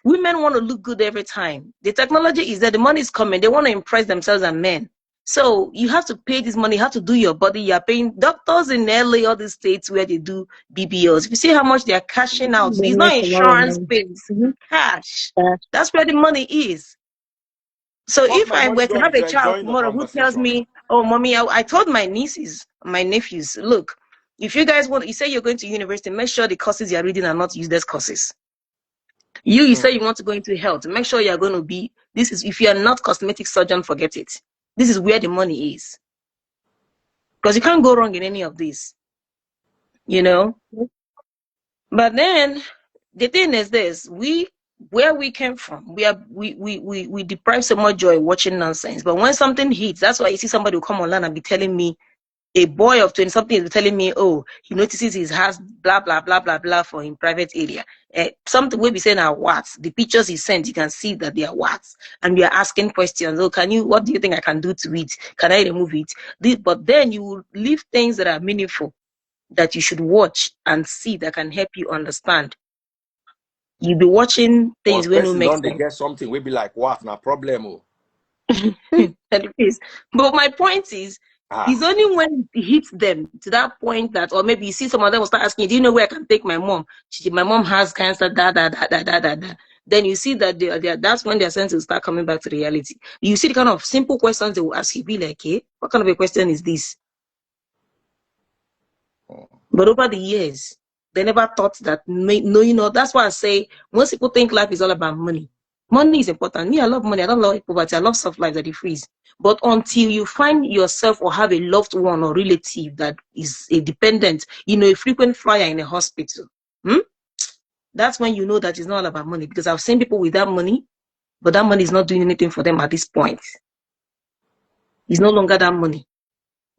Women want to look good every time. The technology is there. The money is coming. They want to impress themselves and men. So you have to pay this money. You have to do your body. You're paying doctors in LA, all these states where they do BBLs. If you see how much they are cashing out, They it's not make a lot of insurance money. pays, cash. Yeah. That's where the money is. So Fuck if my I money were to gun have is a child enjoying the tomorrow who tells conversation. me, oh, mommy, I told my nieces, my nephews, look, if you guys want, you say you're going to university, make sure the courses you're reading are not useless courses. You say you want to go into health, make sure you're going to be, this is, if you're not cosmetic surgeon, forget it. This is where the money is. Because you can't go wrong in any of this, you know? But then the thing is this, where we came from, we deprive so much joy watching nonsense. But when something hits, that's why you see somebody will come online and be telling me, a boy of 20 something is telling me, oh, he notices he has blah blah blah blah blah for in private area. Something we be saying are what the pictures he sent, you can see that they are what, and we are asking questions. Oh, what do you think I can do to it? Can I remove it? But then you will leave things that are meaningful that you should watch and see that can help you understand. You'll be watching things Because when it person makes don't they sense. get something, we be like, what? No problem. Oh. But my point is, Ah. it's only when it hits them to that point that, or maybe you see some of them will start asking, do you know where I can take my mom? My mom has cancer, da. Then you see that that's when their senses will start coming back to reality. You see the kind of simple questions they will ask you, be like, hey, what kind of a question is this? But over the years, they never thought that, that's why I say, most people think life is all about money. Money is important. Me, I love money. I don't love poverty. I love soft life that it frees. But until you find yourself or have a loved one or relative that is a dependent, a frequent flyer in a hospital, that's when you know that it's not all about money. Because I've seen people with that money, but that money is not doing anything for them at this point. It's no longer that money.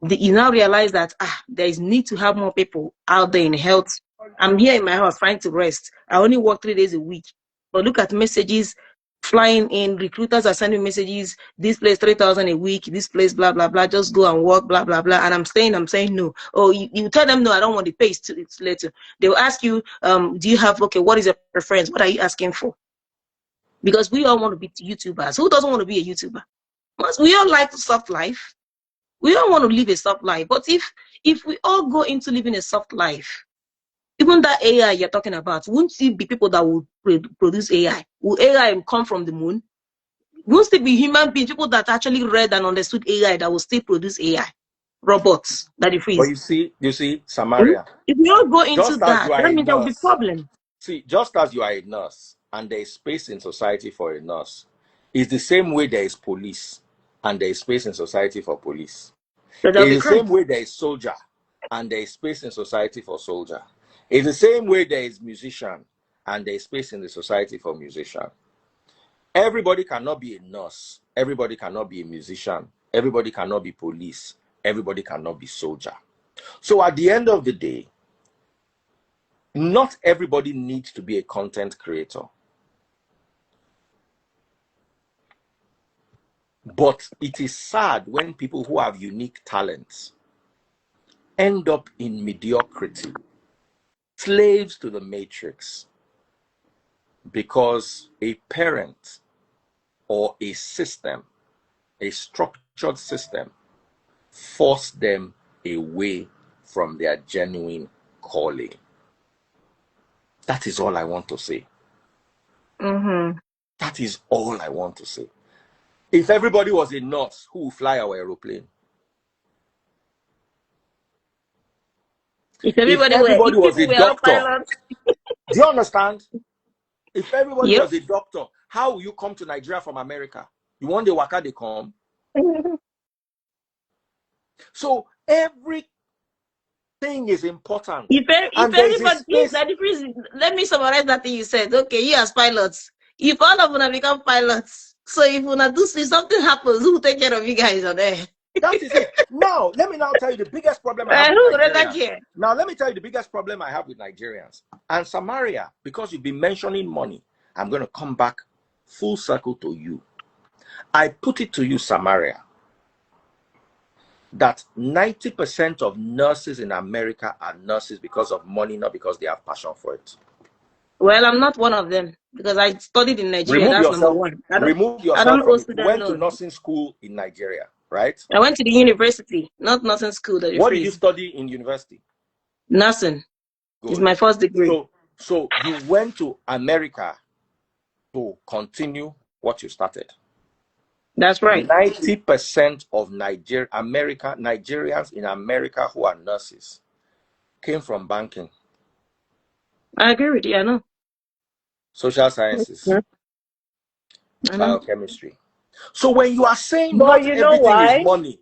You now realize that there is need to have more people out there in health. I'm here in my house trying to rest. I only work 3 days a week. But look at messages flying in. Recruiters are sending messages. This place 3,000 a week. This place blah blah blah. Just go and work blah blah blah. And I'm saying no. Oh, you tell them no. I don't want the pay. It's later. They will ask you, do you have what is your preference? What are you asking for? Because we all want to be YouTubers. Who doesn't want to be a YouTuber? We all like soft life. We don't want to live a soft life. But if we all go into living a soft life, even that AI you're talking about, won't it be people that will produce AI? Will AI come from the moon? Won't it be human beings, people that actually read and understood AI that will still produce AI? Robots that it But frees. you see, Samaria, If we all go into just as you that, are that a means there will be nurse, problem. see, just as you are a nurse and there is space in society for a nurse, it's the same way there is police and there is space in society for police. So there'll be It's the crime. same way there is soldier and there is space in society for soldier. It's the same way there is musician and there is space in the society for musician. Everybody cannot be a nurse. Everybody cannot be a musician. Everybody cannot be police. Everybody cannot be soldier. So at the end of the day, not everybody needs to be a content creator. But it is sad when people who have unique talents end up in mediocrity, slaves to the matrix, because a parent or a system, a structured system, forced them away from their genuine calling. That is all I want to say. That is all I want to say. If everybody was a nurse, who would fly our aeroplane? If If was people a were all doctor, pilots. do you understand? If everybody Yep. was a doctor, how will you come to Nigeria from America? You want the waka, they come. So everything is important. If And there is a everybody, space. let me summarize that thing you said. Okay, you as pilots, if all of them become pilots, so if something happens, who will take care of you guys on there? That is it. Now, let me now tell you the biggest problem I have with Who would rather Nigerians. care? Now, let me tell you the biggest problem I have with Nigerians. And Samaria, because you've been mentioning money, I'm going to come back full circle to you. I put it to you, Samaria, that 90% of nurses in America are nurses because of money, not because they have passion for it. Well, I'm not one of them because I studied in Nigeria. Remove That's number yourself, one. remove I don't yourself from owe it. You student went to loan. nursing school in Nigeria, right? I went to the university, not nursing school. That What did you phrase. study in university? Nursing is Good. my first degree. So you went to America to continue what you started. That's right. 90% of Nigerians in America who are nurses came from banking, I agree with you. I know. social sciences, Yeah. I know. biochemistry. So when you are saying But not you know everything is why? money,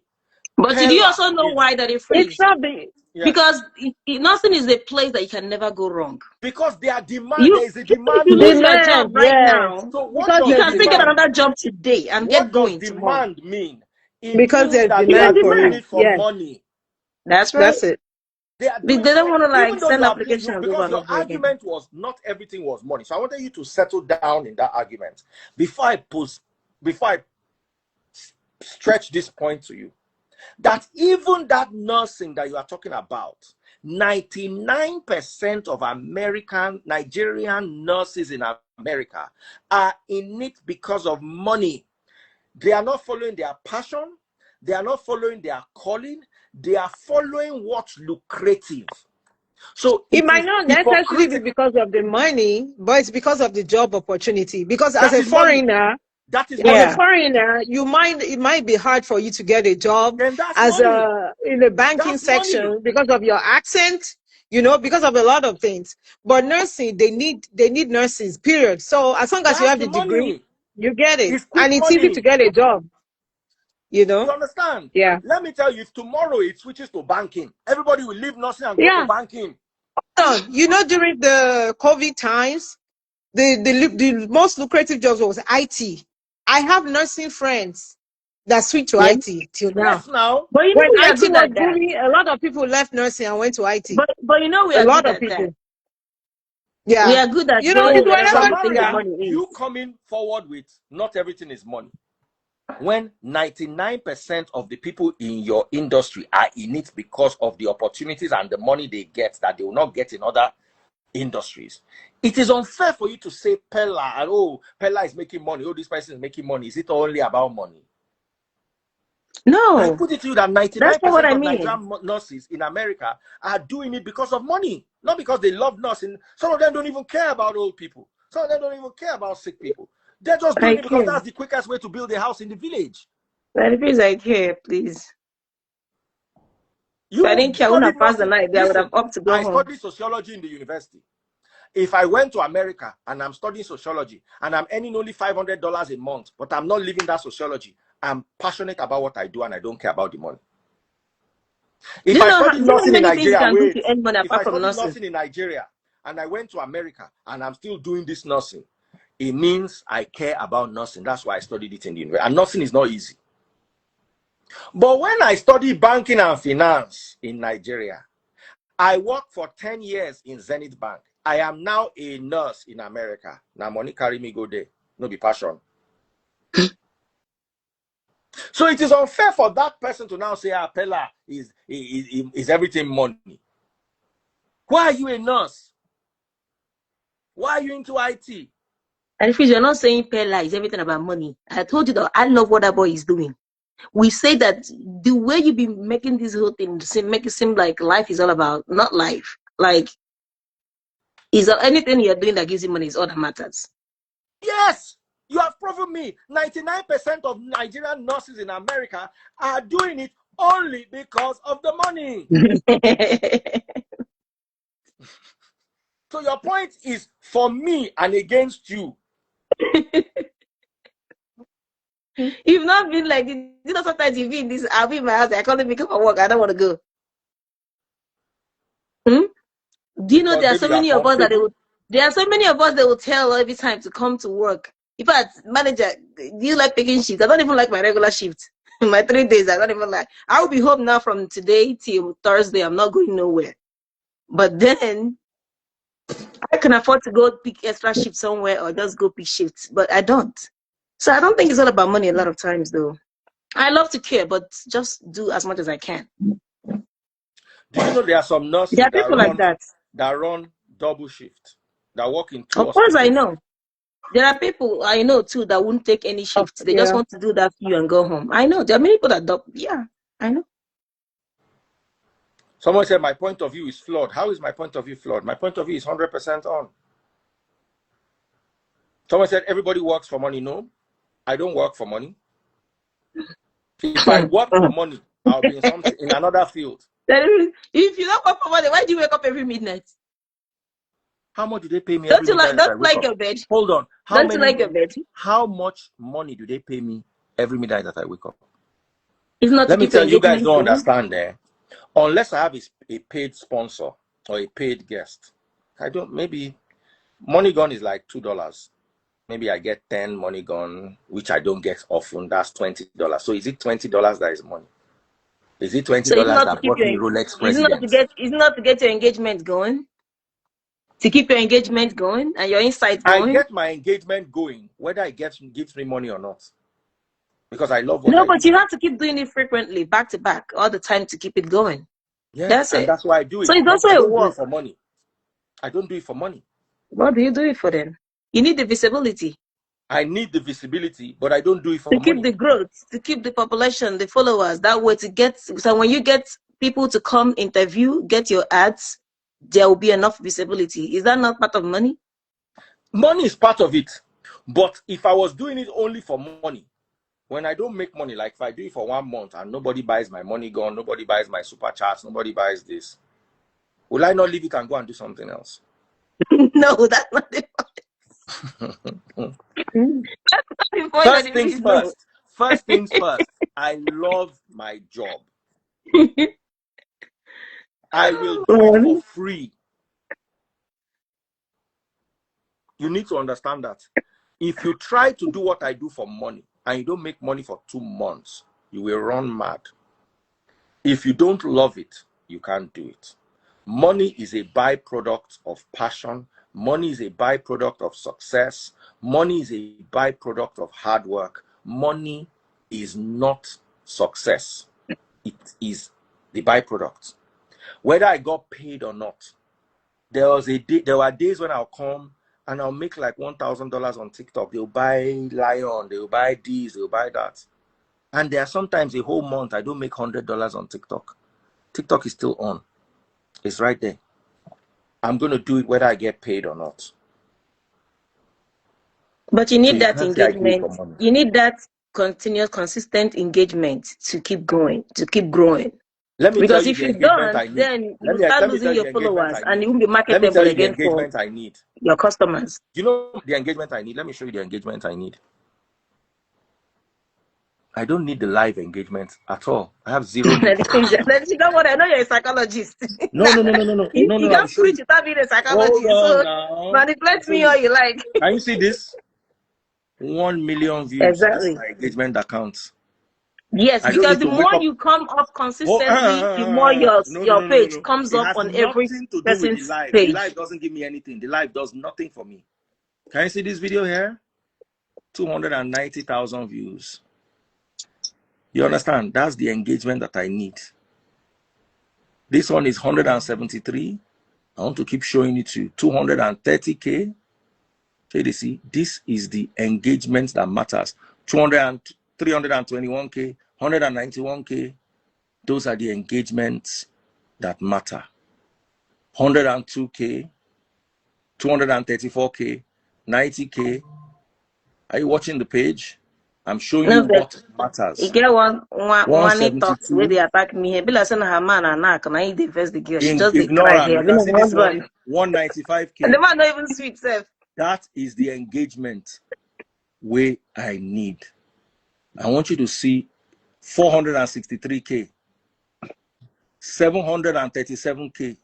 But did you Pella also know is, why that it It's freeze? not the yes, Because nothing is a place that you can never go wrong. because there are demand. You, There is a if demand you for lose it. your demand, job right yes. now, So what Because you does there's can still get demand? demand. another job today and get What does going tomorrow. demand mean? It Because means there's that they It's a are demand for doing it. demand. it for Yes, money. That's right. that's it. They are They doing don't so. want to Even like though send you have applications over because and your over again. argument was not everything was money. So I wanted you to settle down in that argument before I stretch this point to you. That even that nursing that you are talking about, 99% of Nigerian nurses in America are in it because of money. They are not following their passion. They are not following their calling. They are following what's lucrative. So It it might is not necessarily be hypocritical. because of the money, but it's because of the job opportunity. Because as That a is money. foreigner, That is as a money. Yeah. foreigner, it might be hard for you to get a job Then that's as money. in the banking That's money. section because of your accent, because of a lot of things. But nursing, they need nurses, period. So as long as you That's have the the degree, money. you get it. It's quick And it's easy to money. get a job, You understand? Yeah. Let me tell you, if tomorrow it switches to banking, everybody will leave nursing and go to Yeah. banking. During the COVID times, the most lucrative jobs was IT. I have nursing friends that switch to Yeah. IT till now. Yes, now. But you know When we are IT good was at that. booming, a lot of people left nursing and went to IT. But you know we A are lot good of at that. people. We Yeah. are good at It's getting whatever whenever, we think the Samaria, yeah. money is. you coming forward with not everything is money. When 99% of the people in your industry are in it because of the opportunities and the money they get that they will not get in other industries, it is unfair for you to say Pella and Pella is making money, this person is making money. Is it only about money? No, I put it to you that that's not what 99% I of mean. Nigerian nurses in America are doing it because of money, not because they love nursing. Some of them don't even care about old people. Some of them don't even care about sick people. They're just doing I it because care. that's the quickest way to build a house in the village. But if I care, please. If I You didn't care, I wouldn't studied have passed the nursing. night. I would Listen, have up to go I home. studied sociology in the university. If I went to America and I'm studying sociology and I'm earning only $500 a month, but I'm not living that sociology, I'm passionate about what I do and I don't care about the money. If I studied Do you know how nursing in many things you Nigeria, can do to earn money if I apart from studied nursing? nursing in Nigeria and I went to America and I'm still doing this nursing, it means I care about nursing. That's why I studied it in the university. And nursing is not easy. But when I studied banking and finance in Nigeria, I worked for 10 years in Zenith Bank. I am now a nurse in America. Now money carry me go there. No be passion. So it is unfair for that person to now say, Pella is everything money. Why are you a nurse? Why are you into IT? And if you're not saying Pella is everything about money, I told you that I love what that boy is doing. We say that the way you've been making this whole thing make it seem like life is all about not life. Like is anything you're doing that gives you money is all that matters. Yes, you have proven me. 99% of Nigerian nurses in America are doing it only because of the money. So your point is for me and against you. You've not been like, sometimes you be in this, I'll be in my house, I can't come for work, I don't want to go. Do you know Because there are maybe so you are many of us comfortable. there are so many of us that will tell every time to come to work. In fact, manager, do you like picking shifts? I don't even like my regular shift. My 3 days, I don't even like. I will be home now from today till Thursday. I'm not going nowhere. But then I can afford to go pick extra shift somewhere or just go pick shifts, but I don't. So I don't think it's all about money a lot of times, though. I love to care, but just do as much as I can. Do you know there are some There nurses are people like that. that run double shift, that work in 2 Of course, I hospitals? know. There are people I know too that won't take any shifts. They just Yeah. want to do that few and go home. I know. There are many people that don't. Yeah, I know. Someone said my point of view is flawed. How is my point of view flawed? My point of view is 100% on. Someone said everybody works for money. No, I don't work for money. If I work for money, I'll be in another field. If you don't work for money, why do you wake up every midnight? How much do they pay me Don't every you midnight like? that I Don't wake like up? your bed? Hold on. Don't you like your bed? How much money do they pay me every midnight that I wake up? It's not to Let me keep your tell you, guys engagement don't going. understand there. Unless I have a paid sponsor or a paid guest, I don't. Maybe money gone is like $2. Maybe I get 10 money gone, which I don't get often. That's $20. So is it $20 that is money? Is it $20 So it's not to that keep bought your. me Rolex It's not to Presidents? get. It's not to get your engagement going. To keep your engagement going and your insight I going. get my engagement going, whether it gives me money or not, because I love what No, I but do. you have to keep doing it frequently, back to back, all the time to keep it going. Yeah, That's and it. that's why I do So it. it's But also I a don't do it work. for money. I don't do it for money. What do you do it for then? You need the visibility I need the visibility, but I don't do it for to keep money. the growth, to keep the population, the followers. That way to get. So when you get people to come interview, get your ads, there will be enough visibility. Is that not part of money? Money is part of it. But if I was doing it only for money, when I don't make money, like if I do it for 1 month and nobody buys my money gone, nobody buys my super chats, nobody buys this, will I not leave it and go and do something else? No, that's not the point. That's not the point of First the things video. first. First things first. I love my job. I will do it for free. You need to understand that. If you try to do what I do for money and you don't make money for 2 months, you will run mad. If you don't love it, you can't do it. Money is a byproduct of passion. Money is a byproduct of success. Money is a byproduct of hard work. Money is not success. It is the byproduct. Whether I got paid or not, there were days when I'll come and I'll make like $1,000 on TikTok. They'll buy Lion, they'll buy this, they'll buy that. And there are sometimes a whole month I don't make $100 on TikTok. TikTok is still on. It's right there. I'm going to do it whether I get paid or not. But you So need you that can't say I do it for engagement. money. You need that continuous, consistent engagement to keep going, to keep growing. Let me tell Because you if the you engagement don't, I need. then you Let will me start let me losing tell you your the engagement followers I and need. it won't be Let me tell marketable you the again for engagement I need. your customers. You know the engagement I need? Let me show you the engagement I need. I don't need the live engagement at all. I have zero need for it. Then you don't want to know you're a psychologist. No, no, no, no, no, no, you, no, you no. I'll can't show preach you. without being a Hold psychologist. on So now. I'll manipulate show me all you. you like. Can you see this? 1 million views. This is Exactly. my engagement that counts. Yes, I don't because need the to wake more up. you come up Oh, consistently, the more no, no, your no, no, no, page no. comes It up has on every nothing to do with the person's live. The page. live doesn't give me anything. The live does nothing for me. Can you see this video here? 290,000 views. You understand? That's the engagement that I need. This one is 173. I want to keep showing it to you. 230K. See, this is the engagement that matters. 321K, 191K. Those are the engagements that matter. 102K, 234K, 90K. Are you watching the page? I'm showing you No, but what matters. you get one talk where 172. they attack me here. Be like saying her man and knock and I the first the girl. She just they Ignore cry them. here. You I mean can see my this one, husband. And the 195K. man not even sweet self. That is the engagement way I need. I want you to see 463K, 737K,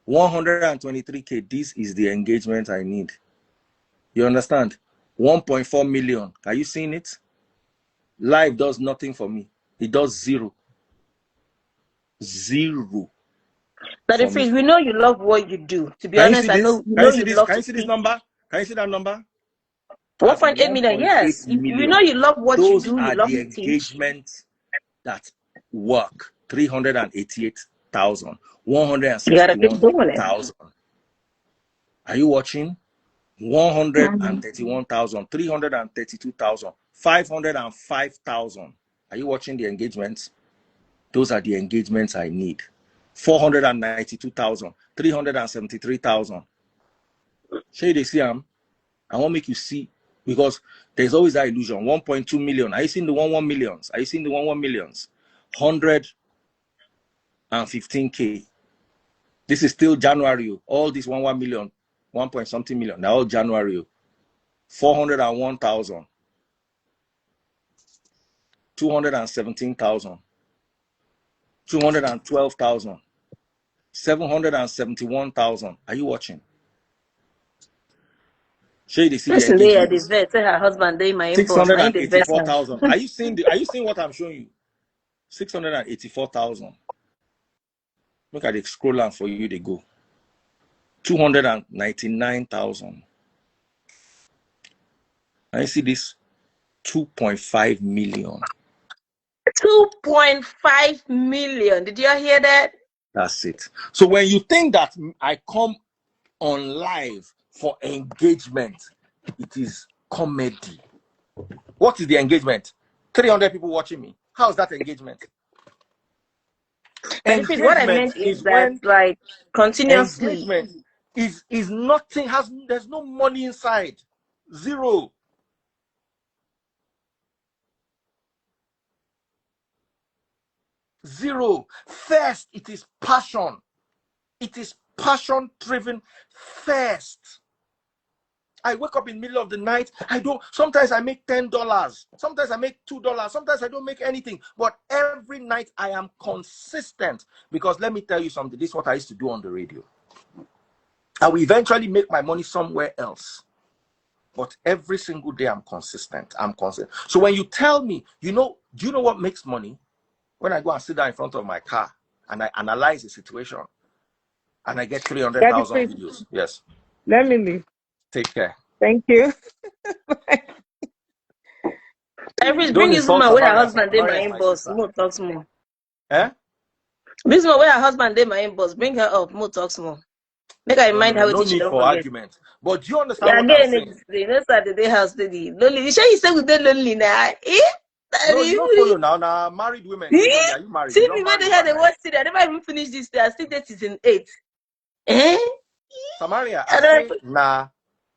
123K. This is the engagement I need. You understand? 1.4 million. Are you seeing it? Live does nothing for me. It does zero. Zero. Daddy For me. Freeze, we know you love what you do. To be Can you honest, see I this? know you Can know you see you this? love Can to you see this speak. number? Can you see that number? That's 1.8 million, 1.8 yes. We know million. you love what you Those do, you are love the to teach. engagements that work. 388,000, You gotta keep doing it. 161,000. Are you watching? 131,000, 332,000, 505,000. Are you watching the engagements? Those are the engagements I need. 492,000, 373,000. Show you the see I won't make you see, because there's always that illusion. 1.2 million. Are you seeing the 1 millions? Are you seeing the 1 millions? 115K. This is still January. All these 1 million, 1 point something million. They're all January. 401,000. 217,000. 212,000. 771,000. Are you watching? Show you see the Listen, they are the engagements. vet. Say her husband, they my inbox. I ain't the best now. 684,000. Are you seeing what I'm showing you? 684,000. Look at the scroll line for you. They go 299,000. Now you see this 2.5 million. 2.5 million. Did you hear that? That's it. So when you think that I come on live for engagement, it is comedy. What is the engagement? 300 people watching me. How is that engagement? What I Engagement meant is is that, when like, continuously. engagement is nothing, there's no money inside. Zero. Zero. First, it is passion. It is passion driven first. I wake up in the middle of the night. Sometimes I make $10. Sometimes I make $2. Sometimes I don't make anything. But every night I am consistent. Because let me tell you something. This is what I used to do on the radio. I will eventually make my money somewhere else. But every single day I'm consistent. So when you tell me, do you know what makes money? When I go and sit down in front of my car and I analyze the situation and I get 300,000 videos. Yes. Let me leave. Take care. Thank you. Every Don't bring this insult woman with her Samaria. husband, they my Samaria is my inbox. sister. More talks more. Eh? This woman with her husband, they my inbox. Bring her up. More talks more. Make her remind her No what she need don't for forget. argument. But do you understand Yeah, what I'm again, saying? you know, Saturday house lady. Lonely. You sure you say we dey lonely now? Eh? No, you don't follow now. Now married women, they lonely. Are you married? See You me don't when marry they had the overnight. watch today. I never even finished this day. I still date season 8. Eh? Samaria, I say, nah,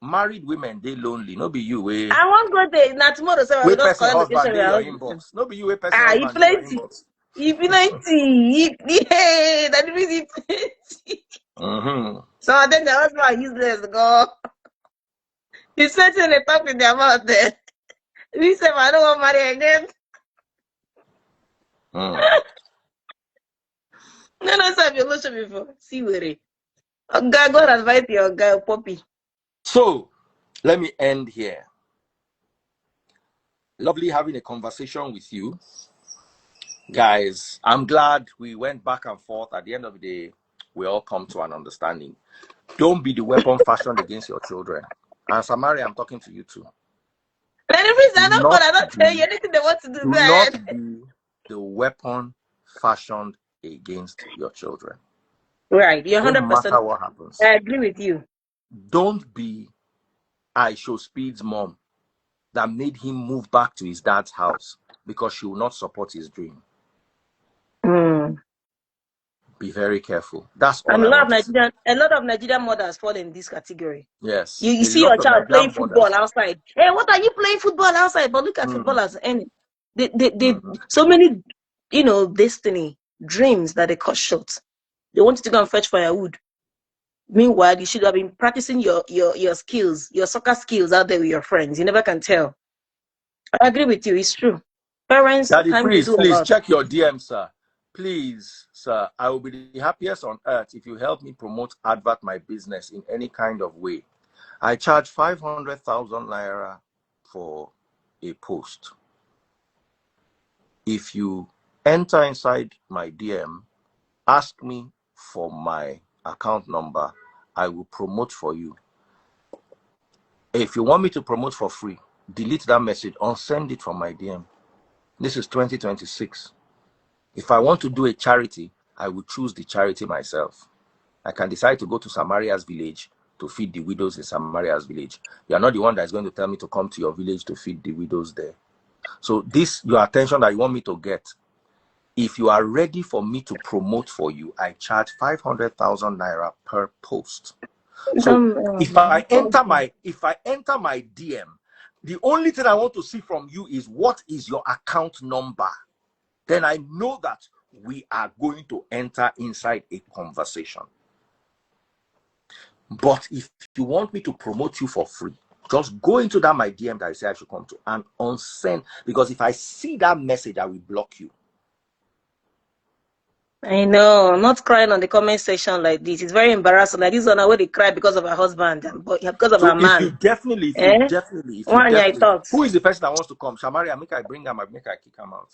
married women, they lonely. No be you, I won't go there. Now tomorrow, so I will we just person collect location husband, with they her your husband. inbox. No be you, we person You husband, they your plenty. inbox. You plenty. Yeah, that means you plenty. Mm-hmm. So then the husband useless go. He's sweating the top in their mouth there. We say, I don't want to marry again. No, sir, you lost before. See where it. God, God advise your guy, Poppy. So, let me end here. Lovely having a conversation with you. Guys, I'm glad we went back and forth. At the end of the day, we all come to an understanding. Don't be the weapon fashioned against your children. And Samaria, I'm talking to you too. Let the reason I Do don't, but not I don't tell you anything they want to do that. be the weapon fashioned against your children. Right, you're No 100%. matter what happens. I agree with you. Don't be Aisho Speed's mom that made him move back to his dad's house because she will not support his dream. Be very careful. That's all And I want to say. a lot of Nigerian mothers fall in this category. Yes. You A see lot your of child playing Nigerian football mothers. outside. Hey, what are you playing football outside? But look at footballers and they so many, destiny, dreams that they cut short. They want you to go and fetch firewood. Meanwhile, you should have been practicing your skills, your soccer skills out there with your friends. You never can tell. I agree with you. It's true. Parents Daddy can't Freeze, do a please lot. check your DM, sir. Please, sir. I will be the happiest on earth if you help me promote advert my business in any kind of way. I charge 500,000 naira for a post. if you enter inside my DM, ask me for my account number, I will promote for you. If you want me to promote for free, delete that message, unsend it from my DM. This is 2026. If I want to do a charity, I will choose the charity myself. I can decide to go to Samaria's village to feed the widows in Samaria's village. You are not the one that is going to tell me to come to your village to feed the widows there. So this, your attention that you want me to get, if you are ready for me to promote for you, I charge 500,000 naira per post. So if I enter my DM, the only thing I want to see from you is what is your account number. Then I know that we are going to enter inside a conversation. But if you want me to promote you for free, just go into that my DM that I say I should come to and unsend, because if I see that message, I will block you. I know, not crying on the comment section like this. It's very embarrassing. Like this one, where they cry because of her husband and because of So her man. if you definitely, who is the person that wants to come? Shamaria, make I bring her, make I kick him out.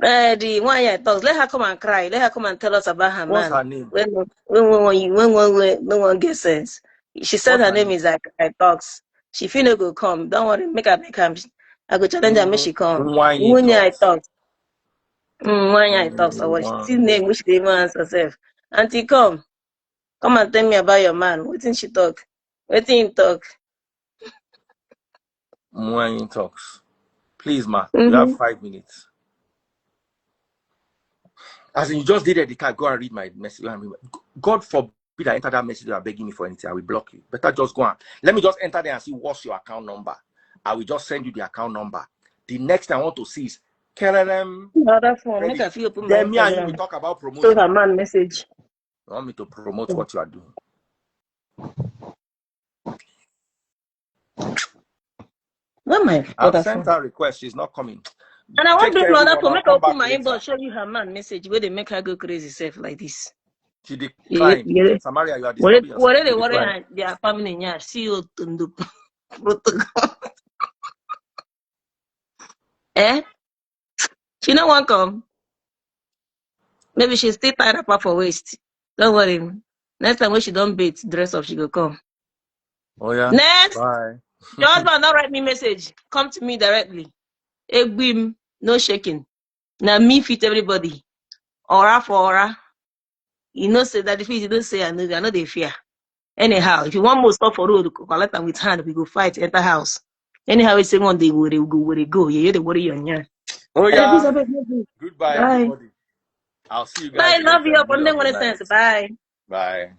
The one year talks. Let her come and cry. Let her come and tell us about her What's man. her name? When no one gets sense. She said her name is like I talks. She feel no go come. Don't worry, make her. I go challenge her, make she come. When I talks. When I talks, or what she name which they even answer herself. Auntie, come and tell me about your man. What did she talk? What did he talk? When talks. Please, ma, you have 5 minutes. As in, you just did the card, go and read my message. God forbid I enter that message, you are begging me for anything, I will block you. Better just go on. Let me just enter there and see what's your account number. I will just send you the account number. The next thing I want to see is KLM. Then me and you will talk about promotion. So her man message. You want me to promote what you are doing? I've sent her a request. She's not coming. And I want to do another phone. Make her open my inbox, show you her man message where they make her go crazy self like this. She declined. Samaria, you are disturbing yourself. What they worry their family in see you to protocol. She no want come. Maybe she's still tied up for waist. Don't worry. Next time when she don't bait, dress up, she go come. Oh yeah. Next. Bye. Your husband not write me message. Come to me directly. Egbim, no shaking. Now me fit everybody. Aura for aura. You know say that if you don't say I know they fear. Anyhow, if you want more stuff for road, collect them with hand, we go fight, enter house. Anyhow, it's say one day where they go. Yeah, they worry on you. Oh yeah. Goodbye, bye. everybody. I'll see you guys. Bye, love you. Bye. Bye.